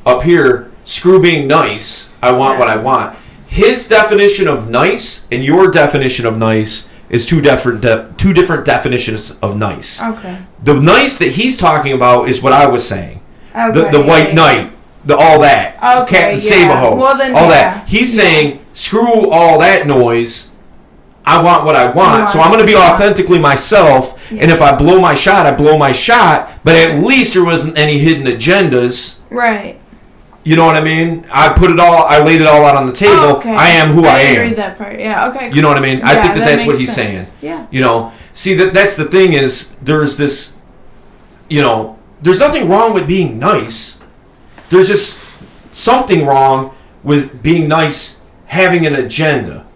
up here, screw being nice, I want what I want. His definition of nice and your definition of nice is two different definitions of nice. Okay. The nice that he's talking about is what I was saying. Okay, The white knight, all that. Okay, Captain Sabaho, well, then, all yeah. that. He's saying, screw all that noise. I want what I want, so I'm going to be authentically myself, and if I blow my shot, I blow my shot, but at least there wasn't any hidden agendas. Right. You know what I mean? I laid it all out on the table. Oh, okay. I am who I am. I read that part. Yeah, okay. You know what I mean? I think that's what he's saying. Yeah. You know, see, that's the thing is, there's this, there's nothing wrong with being nice. There's just something wrong with being nice, having an agenda.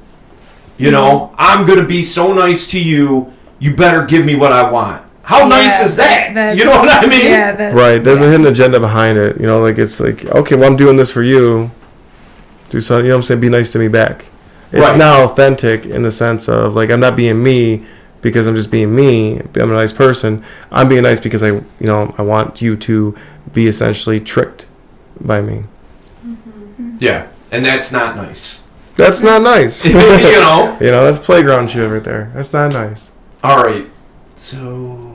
You know, I'm going to be so nice to you, you better give me what I want. How nice is that? You know what I mean? Yeah, right. There's a hidden agenda behind it. You know, like it's like, okay, well, I'm doing this for you. Do something, you know what I'm saying? Be nice to me back. It's not authentic in the sense of, like, I'm not being me because I'm just being me. I'm a nice person. I'm being nice because I want you to be essentially tricked by me. Mm-hmm. Yeah, and that's not nice. That's not nice. You know? That's playground shit right there. That's not nice. All right. So...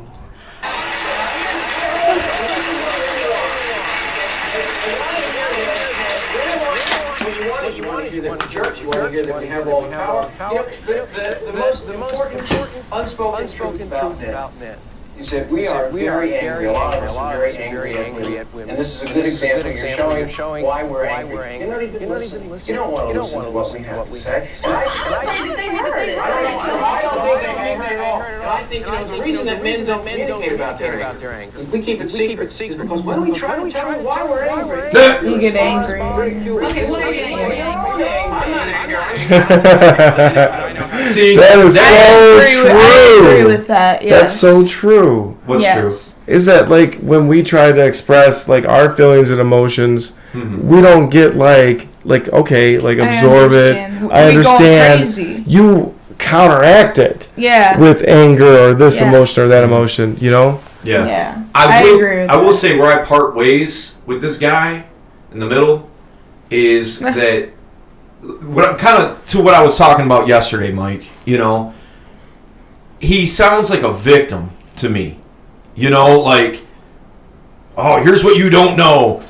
You want to hear that we're jerks. You want to hear that we have all the power. The most important unspoken truth about men is that we are very angry. A lot of us are very angry at women. And this is a good example. You're showing why we're angry. You're not even listening. You don't want to listen to what we have to say. I think the reason that men don't communicate about their anger, we keep it secret, is because when we try to tell you why we're angry, you get angry. Okay, what are you angry? I'm not angry. See, that is so true. I agree with that. Yes. That's so true. What's true? Is that, like, when we try to express, like, our feelings and emotions, we don't get like okay, like, absorb it. I understand. You counteract it. Yeah. With anger or this emotion or that emotion. You know. Yeah. Yeah. I agree with I will say where I part ways with this guy in the middle is that what I was talking about yesterday, Mike. You know, he sounds like a victim to me. You know, like, oh, here's what you don't know.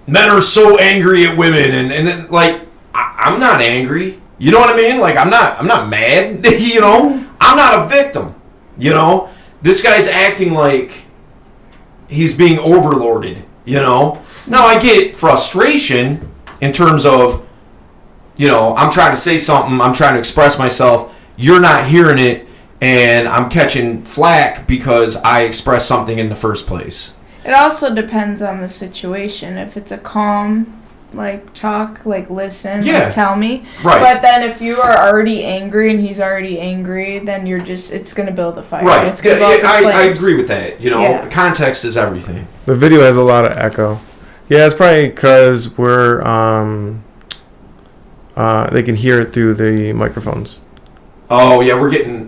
Men are so angry at women, and then, like, I'm not angry. You know what I mean? Like, I'm not mad. You know, I'm not a victim. You know, this guy's acting like he's being overlorded. You know, now I get frustration in terms of, you know, I'm trying to say something, I'm trying to express myself, you're not hearing it, and I'm catching flack because I expressed something in the first place. It also depends on the situation. If it's a calm, like, talk, like, listen, like, tell me. Right. But then if you are already angry and he's already angry, then it's going to build a fire. Right. It's going to build the I flames. agree with that. You know, context is everything. The video has a lot of echo. Yeah, it's probably because we're they can hear it through the microphones. Oh yeah,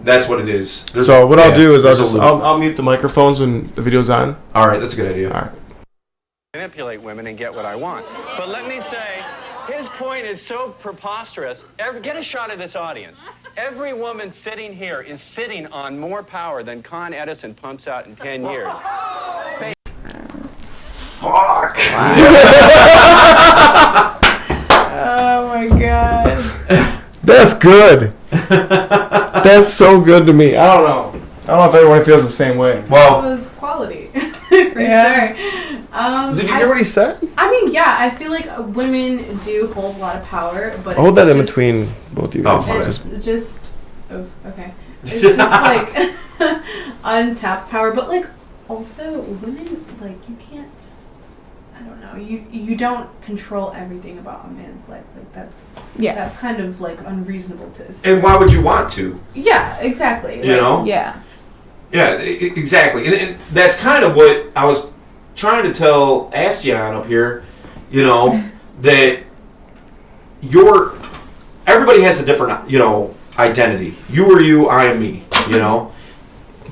that's what it is. So what I'll do is I'll mute the microphones when the video's on. All right, that's a good idea. All right. Manipulate women and get what I want. But let me say, his point is so preposterous. Get a shot of this audience. Every woman sitting here is sitting on more power than Con Edison pumps out in 10 years. Fuck. Oh my god. That's good. That's so good to me. I don't know if everyone feels the same way. Well, It was quality. For sure. Did you hear what he said? I mean, yeah, I feel like women do hold a lot of power, but Hold that in just- between both of you guys. It's just okay. It's just like untapped power, but like also women, like, you can't just, I don't know, you don't control everything about a man's life. Like that's kind of like unreasonable to assume. and why would you want to? Yeah, exactly. You know? Yeah. Yeah, exactly. And that's kind of what I was trying to tell Astion up here, you know, that everybody has a different, you know, identity. You are you, I am me, you know.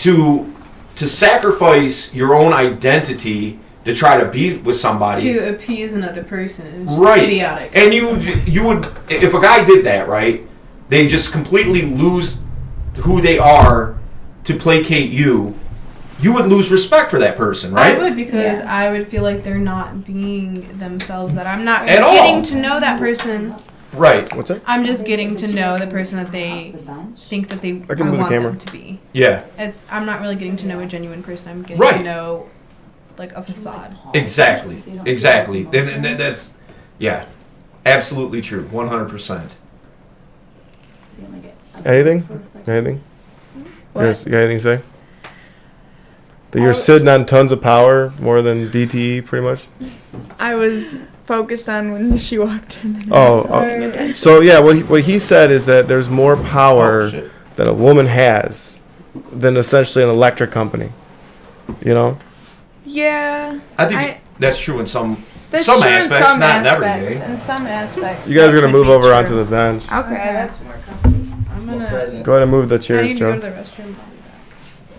To sacrifice your own identity to try to be with somebody. To appease another person is just right. idiotic. And you would, if a guy did that, right, they just completely lose who they are to placate you, you would lose respect for that person, right? I would, because I would feel like they're not being themselves, that I'm not At getting all. to know that person. Right. What's that? I'm just getting to know the person that they think that I move the want camera. them to be. Yeah. I'm not really getting to know a genuine person. I'm getting Right. to know like a facade. Exactly. And that's, yeah, absolutely true. 100%. Anything? Anything? What? You got anything to say? That you're sitting on tons of power, more than DTE, pretty much. I was focused on when she walked in. And I was paying attention. So yeah, what he said is that there's more power that a woman has than essentially an electric company. You know? Yeah. I think that's true in some That's some true in aspects, some not aspects. in every day. In some aspects. You guys that are gonna could move be over true. onto the bench. Okay, that's more comfortable. I'm gonna. Present. Go ahead and move the I chairs, need to go Joe. to the restroom.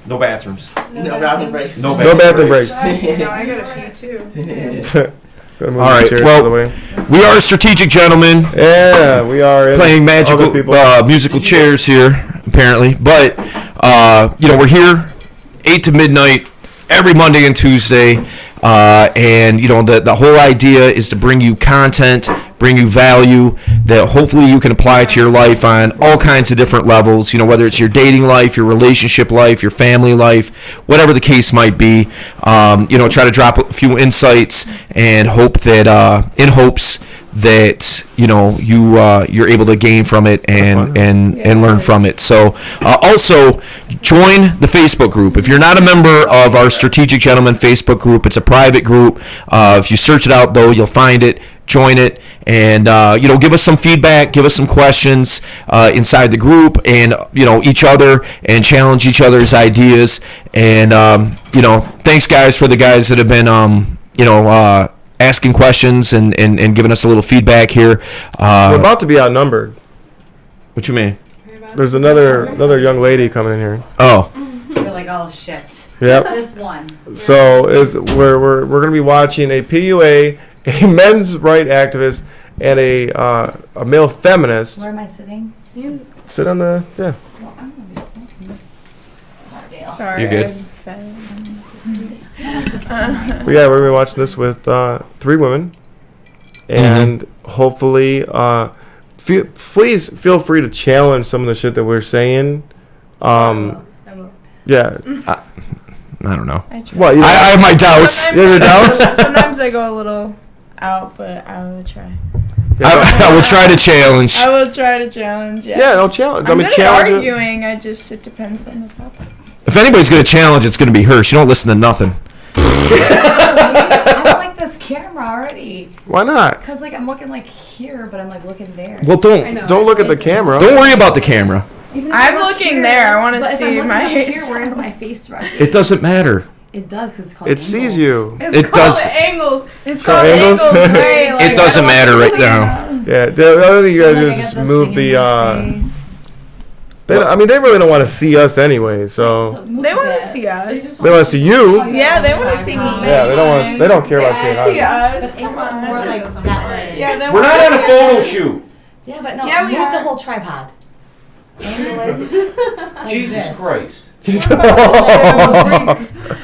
No bathrooms. No bathroom breaks. No No bathroom breaks. No, I got a pee too. Go ahead and move All right, the chairs well- out of the way. We are strategic gentlemen. Yeah, we are in Playing other people. musical chairs here, apparently. But, you know, we're here 8 to midnight every Monday and Tuesday. And, you know, the whole idea is to bring you content, bring you value that hopefully you can apply to your life on all kinds of different levels, you know, whether it's your dating life, your relationship life, your family life, whatever the case might be. You know, try to drop a few insights and hope that, in hopes that, you know, you're able to gain from it and learn from it. So also join the Facebook group. If you're not a member of our Strategic Gentlemen Facebook group, it's a private group. If you search it out, though, you'll find it. Join it, and you know, give us some feedback, give us some questions inside the group, and you know, each other, and challenge each other's ideas. And you know, thanks guys for the guys that have been you know, asking questions and giving us a little feedback here. We're about to be outnumbered. What you mean? There's another young lady coming in here. Oh. You're like, oh shit. Yep. This one. So we're gonna be watching a PUA, a men's right activist, and a male feminist. Where am I sitting? You. Sit on the Well, I'm gonna be smoking. Sorry, Dale. Sorry. You're good. But yeah, we're gonna be watching this with 3 women, and hopefully, please feel free to challenge some of the shit that we're saying. Yeah. I don't know. What? I have my doubts. You have your doubts? Sometimes I go a little out, but I will try. I will try to challenge. I will try to challenge. Yes. Yeah, no challenge. I'm I mean, good challenge at it. arguing. I just it depends on the topic. If anybody's gonna challenge, it's gonna be her. She don't listen to nothing. I don't like this camera already. Why not? Because like I'm looking like here, but I'm like looking there. Well, don't look at the camera. Don't worry about the camera. Even if I'm I look looking here, there. I want to but if I'm see looking my up face. Here, where is my face directed? It doesn't matter. It does because it's called. It sees you. It's It called does. Angles. It's called called angles? angles. Right? Like, It doesn't I don't matter want right to see now. it. Yeah, the other thing you gotta do Like, is I just got this move thing the. in my face. They really don't want to see us anyway, so move They want to this. see us. they want to see you. Yeah, they want to see me. Yeah, they don't want. They don't care about seeing See us. us. Come on. More like that way. Yeah, they We're want not to on a see photo us. shoot. Yeah, but no. Yeah, we move are. the whole tripod. Angle it. Like Jesus this. Christ.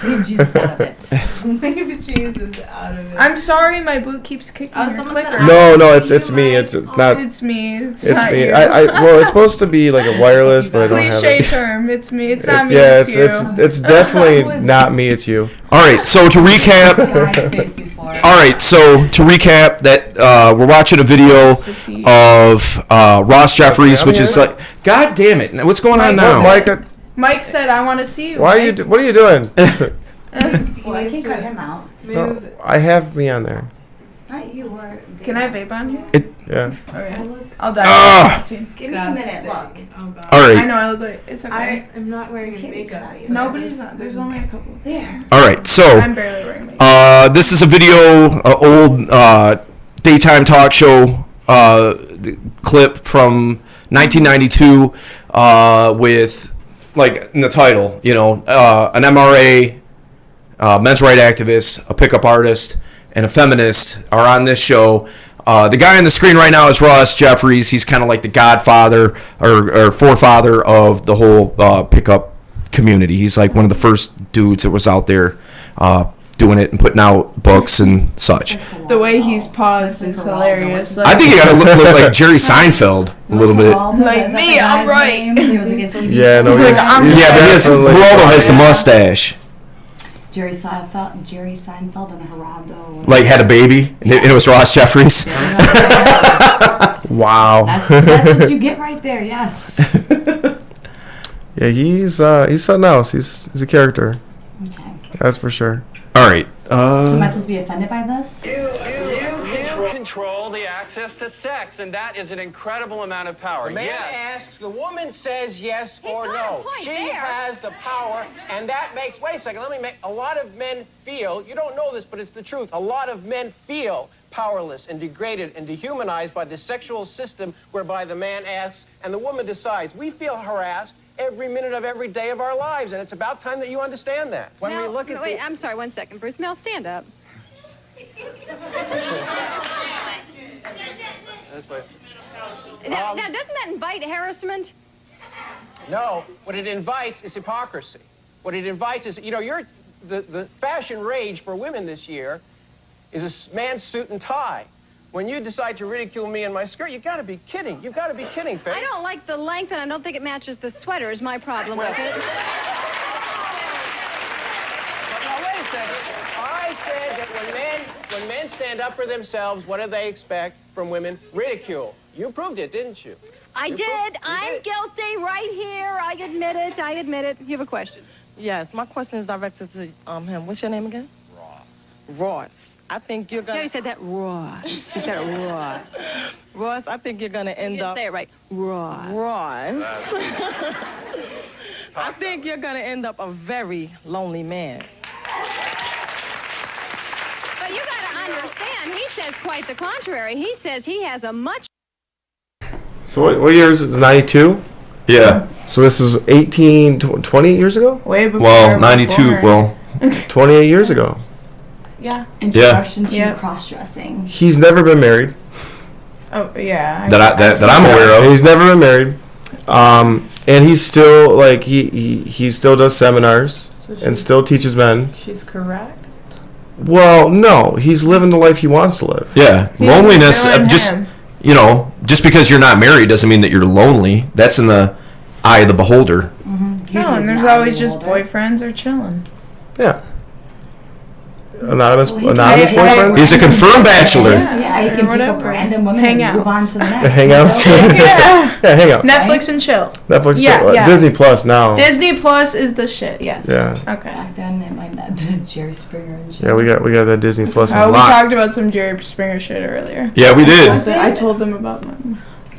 Leave Jesus out of it. Leave Jesus out of it. I'm sorry, my boot keeps kicking your someone clicker. said No, it's me. It's not. It's me. It's It's not me. you. Well, it's supposed to be like a wireless, but I don't have Cliche it. term. It's me. It's not me. Yeah, it's you. it's definitely Who is not this? me. It's you. All right. So to recap. Guy's face before. All right. So to recap, that we're watching a video of Ross Jeffries, which is like, God damn it! What's going on now? Mike said, "I want to see you." Why are you? What are you doing? Well, I can't cut him out. No, I have me on there. Not you or. Can I vape on here? Yeah. Okay. I'll die. Ah. Give me a minute. Look. All right. I know. I look like it's okay. I am not wearing any makeup. Nobody's not. There's only a couple. There. All right. So I'm barely wearing makeup. this is a video, old daytime talk show clip from 1992 with, like in the title, you know, an MRA, men's rights activist, a pickup artist, and a feminist are on this show. The guy on the screen right now is Ross Jeffries. He's kind of like the godfather or forefather of the whole pickup community. He's like one of the first dudes that was out there doing it and putting out books and such. The way he's paused is hilarious. I think you gotta look like Jerry Seinfeld a little bit. Like me, I'm right. Yeah, no. He's like, I'm Yeah, but he has, definitely- Geraldo has the mustache. Jerry Seinfeld and Geraldo. Like had a baby, and it was Ross Jeffries. Wow. That's what you get right there. Yes. Yeah, he's something else. He's a character. Okay. That's for sure. All right. So am I supposed to be offended by this? You control the access to sex, and that is an incredible amount of power. The man asks, the woman says yes or no. She has the power, and that makes, wait a second, a lot of men feel, you don't know this, but it's the truth, a lot of men feel powerless and degraded and dehumanized by the sexual system whereby the man asks and the woman decides. We feel harassed every minute of every day of our lives, and it's about time that you understand that. When Mel, we look at wait, I'm sorry, 1 second, Bruce. Mel, stand up. Now, doesn't that invite harassment? No, what it invites is hypocrisy. What it invites is, you know, the fashion rage for women this year is a man's suit and tie. When you decide to ridicule me in my skirt, you've got to be kidding. You've got to be kidding, Faye. I don't like the length, and I don't think it matches the sweater is my problem with it. But now, wait a second. I said that when men stand up for themselves, what do they expect from women? Ridicule. You proved it, didn't you? I did. I'm guilty right here. I admit it. I admit it. You have a question? Yes, my question is directed to him. What's your name again? Ross. Ross. I think you're She gonna. already said that Ross. She said it Ross. Ross, I think you're gonna end You up. say it right. Ross. Ross. I think you're gonna end up a very lonely man. But you got to understand, he says quite the contrary. He says he has a much. So what year is it? 92? Yeah. So this is 18, 20 years ago? Way before. Well, 92. Well, 28 years ago. Yeah. Introduction to Yep. cross-dressing. He's never been married. Oh yeah. that I'm aware of. He's never been married. And he's still, like, he still does seminars So and still teaches men. She's correct. Well, no, he's living the life he wants to live. Yeah, He's loneliness. doing Just him. just because you're not married doesn't mean that you're lonely. That's in the eye of the beholder. No, and there's always just boyfriends or chilling. Yeah. Anonymous Well, boyfriend. He's a confirmed bachelor. Yeah, you can pick up whatever. random women Hang and move out. on to the next. Hang out. Yeah. Yeah, hang out. Netflix and chill. Netflix, Yeah, yeah. Disney Plus now. Disney Plus is the shit. Yes. Yeah. Okay. Back then, it might not have been a Jerry Springer and shit. Yeah, we got that Disney Plus Oh, on we lock. talked about some Jerry Springer shit earlier. Yeah, we did. I told them about mine.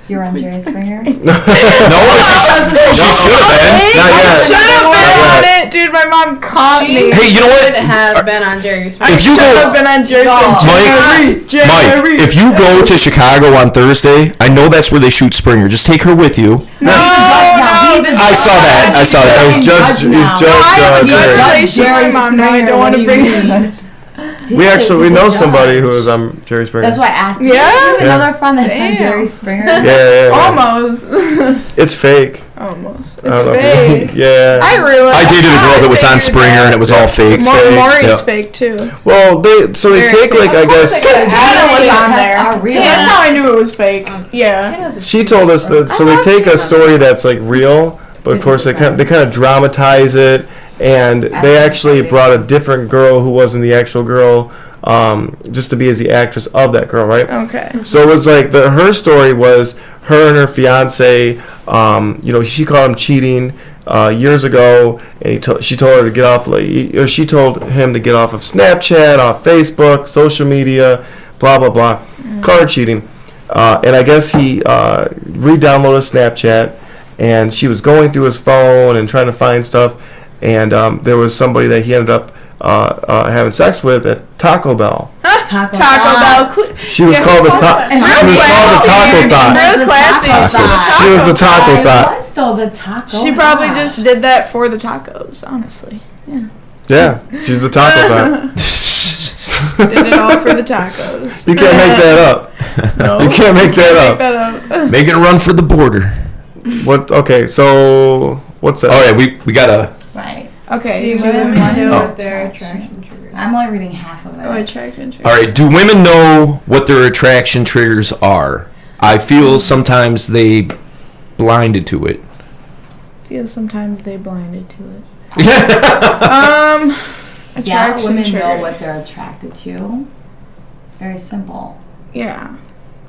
You're on Jerry Springer? No, she should have been. Not yet. Should have been on it, dude. My mom caught me. Hey, you know what? have been on Jerry Springer. If you should have go, been on Jerry Springer. Mike, if you go to Chicago on Thursday, I know that's where they shoot Springer. Just take her with you. No, I saw that. I saw that. He's judge. I have a good Jerry. relationship with my mom. No, I don't want to bring it up. We know somebody who is on Jerry Springer. That's why I asked you. Yeah? You have Yeah. another friend that's Damn. on Jerry Springer? Yeah. Almost. It's fake. Almost. I don't It's know. fake. Yeah. I realized. I dated a girl that was on Springer and it was all fake. Maury's Yeah. fake too. Well, they Very take like I guess. Because Tana was on there. Are real. See, that's how I knew it was fake. Yeah. She told us that. So they take a story that's like real, but of course they kind of dramatize it, and they actually brought a different girl who wasn't the actual girl, just to be as the actress of that girl, right? Okay. So it was like her story was her and her fiance. She caught him cheating years ago, and she told her to get off. Or she told him to get off of Snapchat, off Facebook, social media, blah blah blah, card cheating. And I guess he re-downloaded Snapchat, and she was going through his phone and trying to find stuff, and there was somebody that he ended up having sex with at Taco Bell. Taco Bell. She was called the Taco Thot. Real classy. She was the Taco It Thot. was though the taco. She probably just did that for the tacos, honestly. Yeah, she's the Taco Thot. Did it all for the tacos. You can't make that up. No. You can't make that up. Making a run for the border. What? Okay, so what's that? Oh yeah, we got a. Right. Okay. Do Do women women know know what their attraction triggers? I'm only reading half of it. Oh, attraction triggers. All right. Do women know what their attraction triggers are? I feel sometimes they blinded to it. Feel sometimes they blinded to it. Yeah, Attraction women trigger. know what they're attracted to. Very simple. Yeah.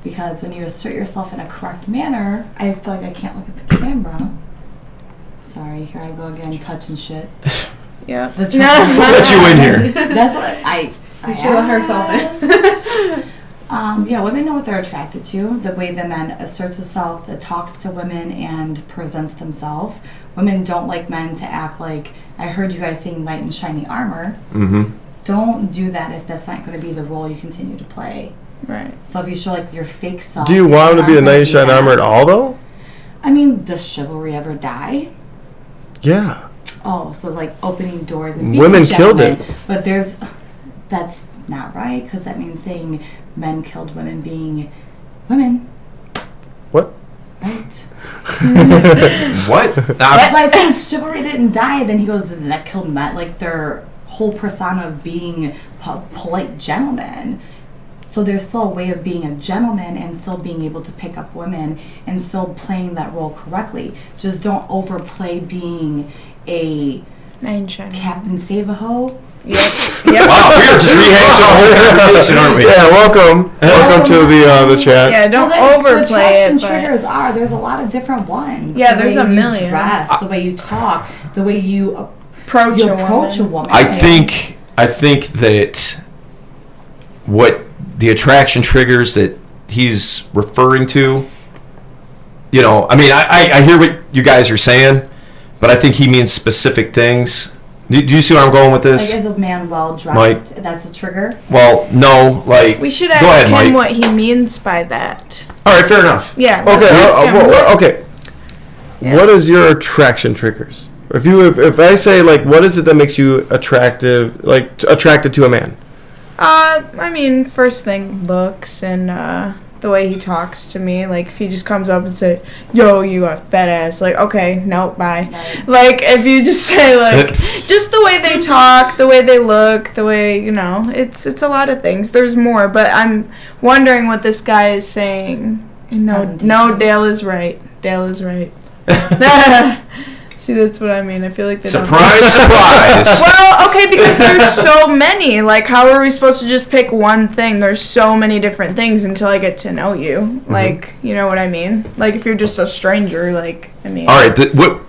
Because when you assert yourself in a correct manner, I feel like I can't look at the camera. Sorry, here I go again, touching shit. Yeah. The We'll let you in here. That's what I She let herself in. Yeah, women know what they're attracted to. The way the man asserts himself, talks to women, and presents themselves. Women don't like men to act like, I heard you guys saying knight in shining armor. Mm-hmm. Don't do that if that's not going to be the role you continue to play. Right. So if you show like your fake self. Do you want him to be a knight in shining armor at all, though? I mean, does chivalry ever die? Yeah. Oh, so like opening doors and being Women a killed gentleman. it. But that's not right, because that means saying men killed women being women. What? Right. What? But by saying chivalry didn't die, then he goes, that killed men. Like their whole persona of being polite gentlemen. So there's still a way of being a gentleman and still being able to pick up women and still playing that role correctly. Just don't overplay being a Captain Save-A-Ho. Yep. Wow, we are just rehashing the whole conversation, aren't we? Yeah, welcome to the chat. Yeah, don't the overplay attraction it. But triggers there's a lot of different ones. Yeah, The there's way a you million. dress, the way you talk, the way you approach a woman. woman. I think that what the attraction triggers that he's referring to, you know, I mean, I hear what you guys are saying, but I think he means specific things. Do you see where I'm going with this? Like, is a man well dressed? Mike? That's a trigger. Well, no, like, We should go ask ahead, him Mike. what he means by that. All right, fair enough. Yeah. Okay. let's ask him what- Okay. Yeah. What is your attraction triggers? If I say like, what is it that makes you attracted to a man? I mean, first thing, looks and the way he talks to me. Like, if he just comes up and say, yo, you got fat ass, like, okay, nope, bye. Like, if you just say, like, just the way they talk, the way they look, the way, you know, it's a lot of things. There's more, but I'm wondering what this guy is saying. No, Dale is right. Dale is right. See, that's what I mean. I feel like they surprise. Well, okay, because there's so many. Like, how are we supposed to just pick one thing? There's so many different things until I get to know you. Mm-hmm. Like, you know what I mean? Like, if you're just a stranger, like, I mean. All right, what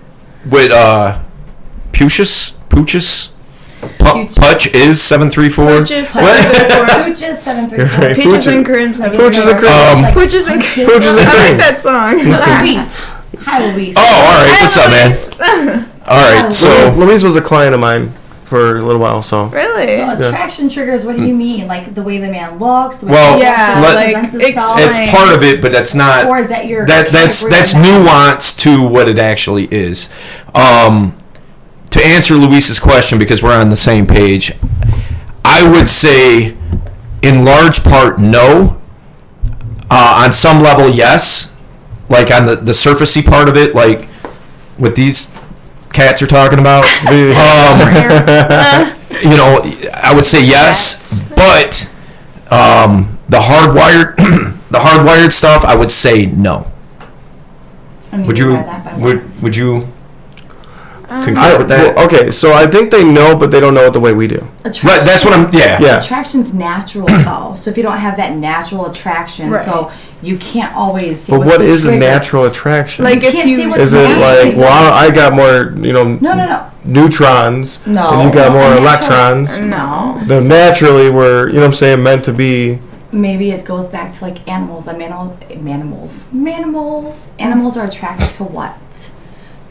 Pooch is 734. Pooch is 734. Pooch is 734. Right. Peaches and cream 734. Pooches and cream. Pooches and cream. Pooches and I cream. like that song. Louise. Hi, Louise. Oh, all right. What's up, man? All right, so Louise was a client of mine for a little while, so. Really? So attraction triggers, what do you mean? Like the way the man looks, the way Well, he yeah, presents himself? it's part of it, but that's not. Or is that your that's nuance to what it actually is. To answer Luis's question, because we're on the same page, I would say, in large part, no. On some level, yes. Like on the surfacey part of it, like what these cats are talking about. You know, I would say yes, but the hardwired stuff, I would say no. I mean, Would you concur with that? Well, okay, so I think they know, but they don't know it the way we do. Right, that's what I'm. Yeah. Attraction's natural though, so if you don't have that natural attraction, so you can't always see. But what's what the is a trigger. natural attraction? Like, You if can't you see what's is it naturally like, well, I got more, No. neutrons, No. and you got more A natural- electrons. No. Then naturally we're, you know what I'm saying, meant to be. Maybe it goes back to like animals. Animals are attracted to what?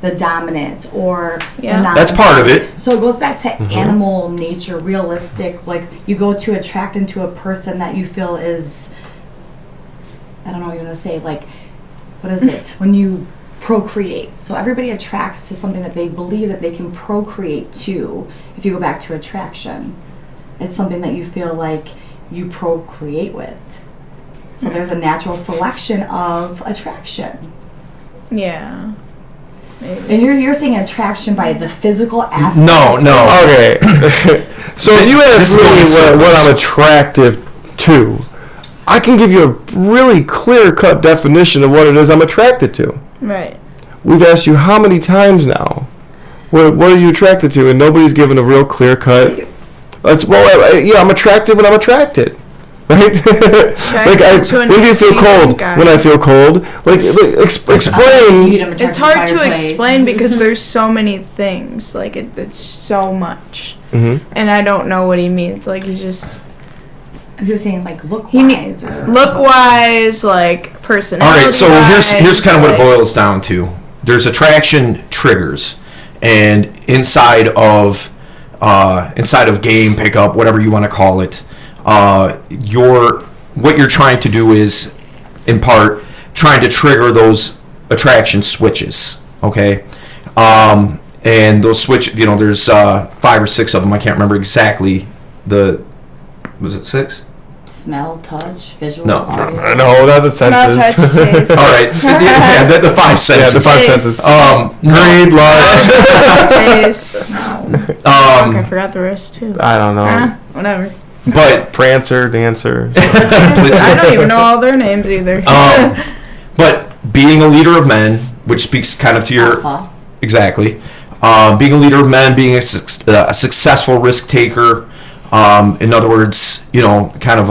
The dominant or the non-dominant. That's part of it. So it goes back to animal nature, realistic. Like you go to attract into a person that you feel is, I don't know what you're gonna say. Like, what is it when you procreate? So everybody attracts to something that they believe that they can procreate to. If you go back to attraction, it's something that you feel like you procreate with. So there's a natural selection of attraction. Yeah. Maybe. And you're saying attraction by the physical aspect. No. Okay. So if you ask me what I'm attractive to, I can give you a really clear-cut definition of what it is I'm attracted to. Right. We've asked you how many times now, what are you attracted to? And nobody's given a real clear-cut. I'm attracted when I'm attracted. Right? Like when do you feel cold? When I feel cold. Like explain. It's hard to explain because there's so many things. Like it's so much, and I don't know what he means. Like he's just. Is he saying like look-wise or look-wise, like personality? All right, so here's kind of what it boils down to. There's attraction triggers, and inside of game pickup, whatever you want to call it. What you're trying to do is, in part, trying to trigger those attraction switches. Okay, and those switch. There's 5 or 6 of them. I can't remember exactly. Was it 6? Smell, touch, visual. No, audio. No, not the senses. Smell, touch, taste. All right, the 5 senses. Yeah, the 5 senses. Greed, love, taste. I forgot the rest too. I don't know. Whatever. But Prancer, Dancer. I don't even know all their names either. But being a leader of men, which speaks kind of to your Alpha. exactly, being a leader of men, being a successful risk taker. In other words, kind of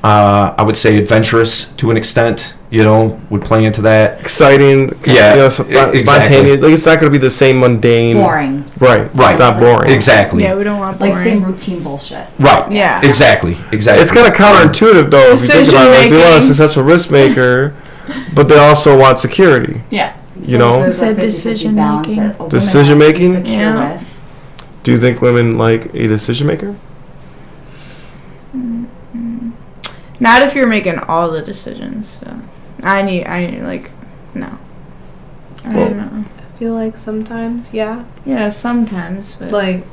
I would say adventurous to an extent. Would play into that. Exciting. Yeah, spontaneous. exactly. Like it's not going to be the same mundane. Boring. Right. It's not boring. Exactly. Yeah, we don't want boring. Like same routine bullshit. Right. Yeah. Exactly. It's kind of counterintuitive though if you think about it. Like, they want a successful risk maker, but they also want security. Yeah. There's said decision making. Decision making? Yeah. Do you think women like a decision maker? Not if you're making all the decisions. So. I need no. I don't know. I feel like sometimes, yeah. Yeah, sometimes, but Like,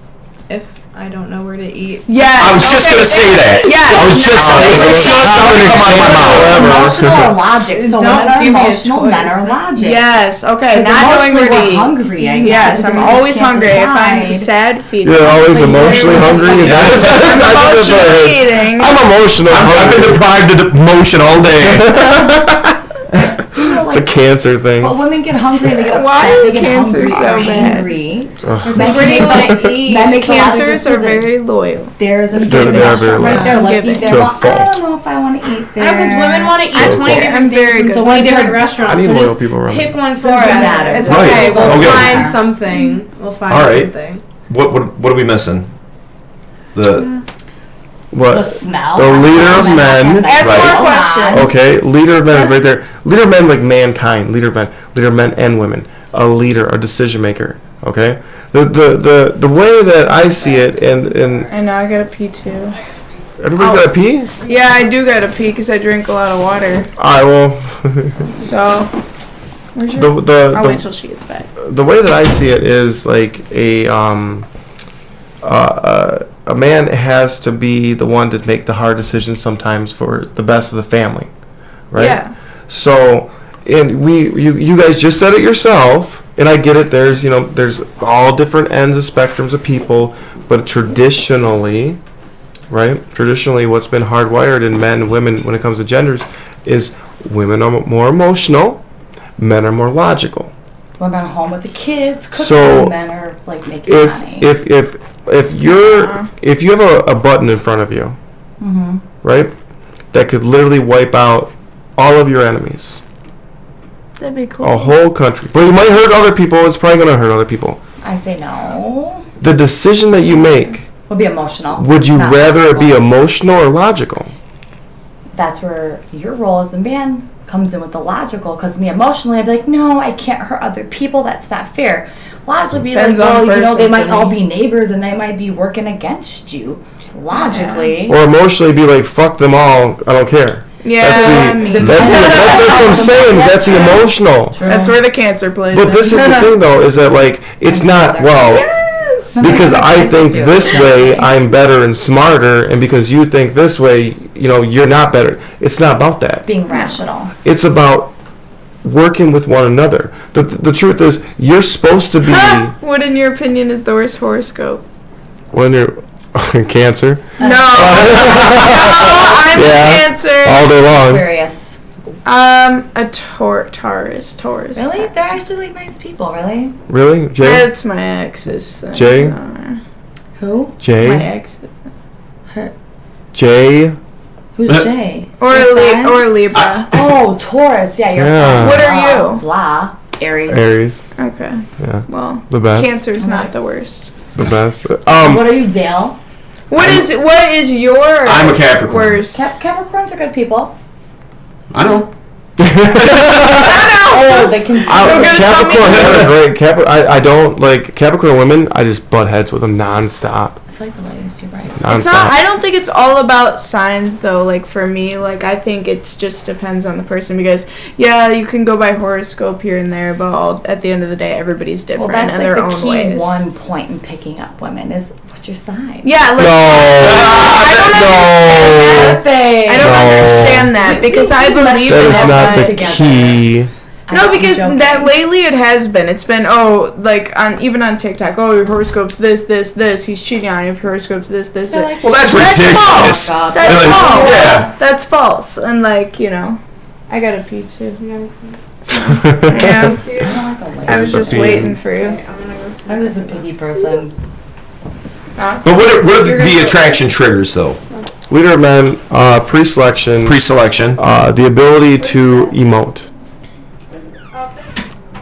if I don't know where to eat. Yeah. I was just gonna say that. Yeah. I was just going to come out of my mouth. Emotional or logic. So Don't women are give me a emotional, choice. men are logic. Yes. Okay. 'Cause Not knowing where to emotionally eat. we're hungry, I guess. Yes, I I'm mean, we always just can't hungry. If I'm decide. sad, feeding. You're always emotionally hungry. I'm emotionally eating. I'm emotional. I've been deprived of emotion all day. It's a cancer thing. But women get hungry, they get Why upset, are they get cancers hungry, so they're bad? angry. Where do you want to eat? Men make a lot of Cancers are decisions. very loyal. There's a They're food very restaurant loyal. right there. Let's Giving. eat there. To a Well, I fault. don't know if I want to eat there. I know, because women want to eat I'm 20 very different good. things So from 20 when's different your- restaurants. I need so loyal just people around me. pick one for Doesn't us. matter. It's Right. okay. We'll Okay. find something. We'll find All right. something. What are we missing? The What? The smell. The leader of men. Ask Right. more questions. Okay, leader of men right there. Leader of men like mankind. Leader of men and women. A leader, a decision maker. Okay, the way that I see it, and I know. I gotta pee too. everybody got to pee. Yeah, I do gotta pee because I drink a lot of water. I will. So, where's your? I'll wait till the she gets back. the way that I see it is like a man has to be the one to make the hard decisions sometimes for the best of the family, right? Yeah. So, and you guys just said it yourself, and I get it. There's there's all different ends of spectrums of people, but traditionally, right? Traditionally, what's been hardwired in men and women when it comes to genders is women are more emotional, men are more logical. Women are home with the kids, cooking. So, Men are like making money. If you have a button in front of you, Mm-hmm. right, that could literally wipe out all of your enemies, That'd be cool. a whole country, but you might hurt other people. It's probably going to hurt other people. I say no. The decision that you make, Would be emotional. would you not rather it be logical. emotional or logical? That's where your role as a man comes in with the logical. Because me emotionally, I'd be like, no, I can't hurt other people. That's not fair. Logically, be Depends like, on well, person they might for all me. be neighbors and they might be working against you. Logically. Or emotionally be like, fuck them all, I don't care. Yeah, That's what I'm saying. That's the emotional. That's where the cancer plays. But this is the thing, though, is that like it's not because I think this way I'm better and smarter, and because you think this way, you're not better. It's not about that. Being rational. It's about working with one another. The truth is, you're supposed to be What, in your opinion, is the worst horoscope? when you're Cancer. No. No, I'm Cancer. All day long. Aquarius. A Taurus. Really? They're actually like nice people, really? Really? Jay? That's my ex's. Jay? Who? Jay? My ex. Jay? Who's Jay? Or Libra. Oh, Taurus. Yeah, you're Yeah. fine. What are you? Blah. Aries. Aries. Okay. Yeah. Well, the best. Cancer's not the worst. The best. What are you, Dale? What is your I'm a Capricorn. worst? Capricorns are good people. I know. Oh, they can. Capricorn men are great. I don't like Capricorn women. I just butt heads with them nonstop. I feel like the ladies too bright. It's not. I don't think it's all about signs though. Like for me, like I think it's just depends on the person because you can go by horoscope here and there, but at the end of the day, everybody's different Well, that's in like their the own key ways. one point in picking up women is what's your sign? Yeah. Like, I don't understand that because I believe that in is not the together. key. No, because that lately it has been. It's been even on TikTok. Oh, your horoscope's this. He's cheating on you. Your horoscope's this. Well, that's ridiculous. False. That's false. Yeah. That's false. And I gotta pee too. Yeah. I was just waiting for you. I'm just a picky person. But what are the attraction triggers though? Leader of men, pre-selection. Pre-selection. The ability to emote.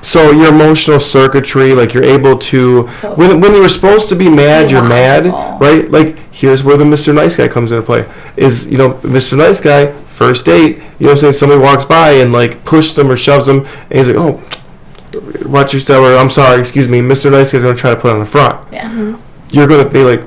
So your emotional circuitry, like you're able to, when you're supposed to be mad, you're mad, right? Like here's where the Mr. Nice Guy comes into play. Is Mr. Nice Guy, first date, what I'm saying? Somebody walks by and like pushes them or shoves them, and he's like, oh, watch your step, or I'm sorry, excuse me, Mr. Nice Guy's gonna try to put on the front. Yeah. You're gonna be like,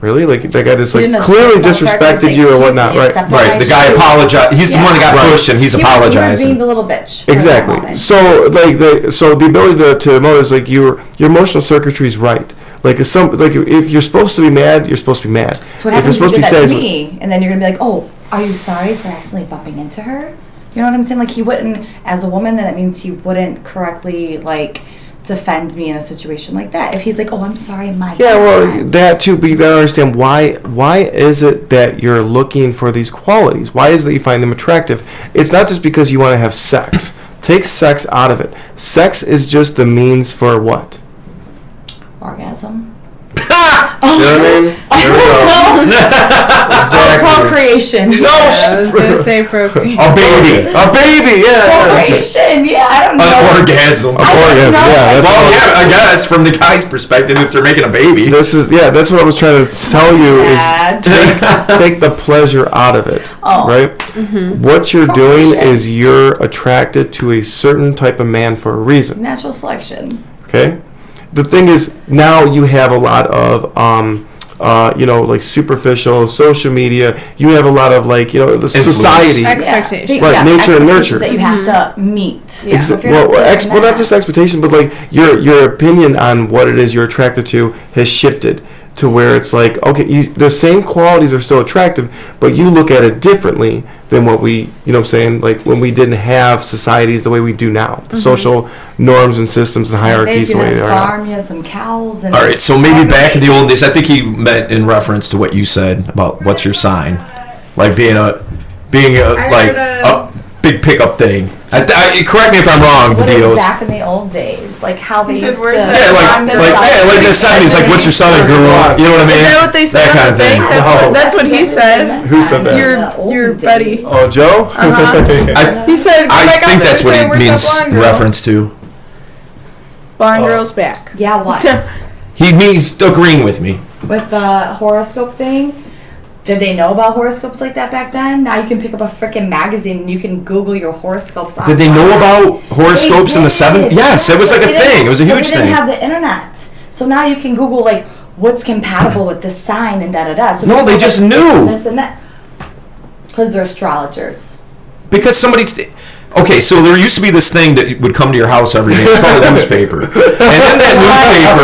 really? Like that guy just Didn't clearly assault disrespected you or whatnot, right? Right. The guy apologized. He's the one that got pushed, and he's He was apologizing. being the little bitch. Exactly. So the ability to emote is like your emotional circuitry is right. Like if you're supposed to be mad, you're supposed to be mad. So what if you're happens if you supposed did to that be to sad, me, and then you're gonna be like, oh, are you sorry for accidentally bumping into her? You know what I'm saying? Like he wouldn't, as a woman, then that means he wouldn't correctly like defend me in a situation like that. If he's like, oh, I'm sorry, my yeah, well, bad. that too. But you gotta understand why is it that you're looking for these qualities? Why is it that you find them attractive? It's not just because you want to have sex. Take sex out of it. Sex is just the means for what? Orgasm. You know what I mean? There we go. Exactly. Procreation. No, I was gonna say procreation. A baby. Yeah. Procreation, yeah, I don't know. An orgasm. Yeah. Well, yeah, I guess from the guy's perspective, if they're making a baby. That's what I was trying to tell you is take the pleasure out of it, right? Mm-hmm. What you're doing is you're attracted to a certain type of man for a reason. Natural selection. Okay? The thing is, now you have a lot of, like superficial social media. You have a lot of the society. Expectations. Right, nature and nurture. That you have to meet. Yeah. Well, not just expectation, but your opinion on what it is you're attracted to has shifted to where it's like, okay, the same qualities are still attractive, but you look at it differently than what we, like when we didn't have societies the way we do now. The social norms and systems and hierarchies the way they are now. Farm, you have some cows. And all right, so maybe back in the old days, I think he meant in reference to what you said about what's your sign, like being a big pickup thing. Correct me if I'm wrong, what is videos. back in the old days, like how they used to. Like the 70s, like what's your sign, girl? You know what I mean? Is that what they said? That kind of thing. That's what he said. Who said that? Your buddy. Oh, Joe? He said. I think that's what he means in reference to. Blonde girl's back. Yeah, what? He means agreeing with me. With the horoscope thing. Did they know about horoscopes like that back then? Now you can pick up a freaking magazine and you can Google your horoscopes. Did they know about horoscopes in the 70s? Yes, it was like a thing. It was a huge thing. They didn't have the internet. So now you can Google what's compatible with this sign and da-da-da. So no, they just knew. This and that. Because they're astrologers. Because somebody... Okay, so there used to be this thing that would come to your house every day. It's called a newspaper. And in that newspaper...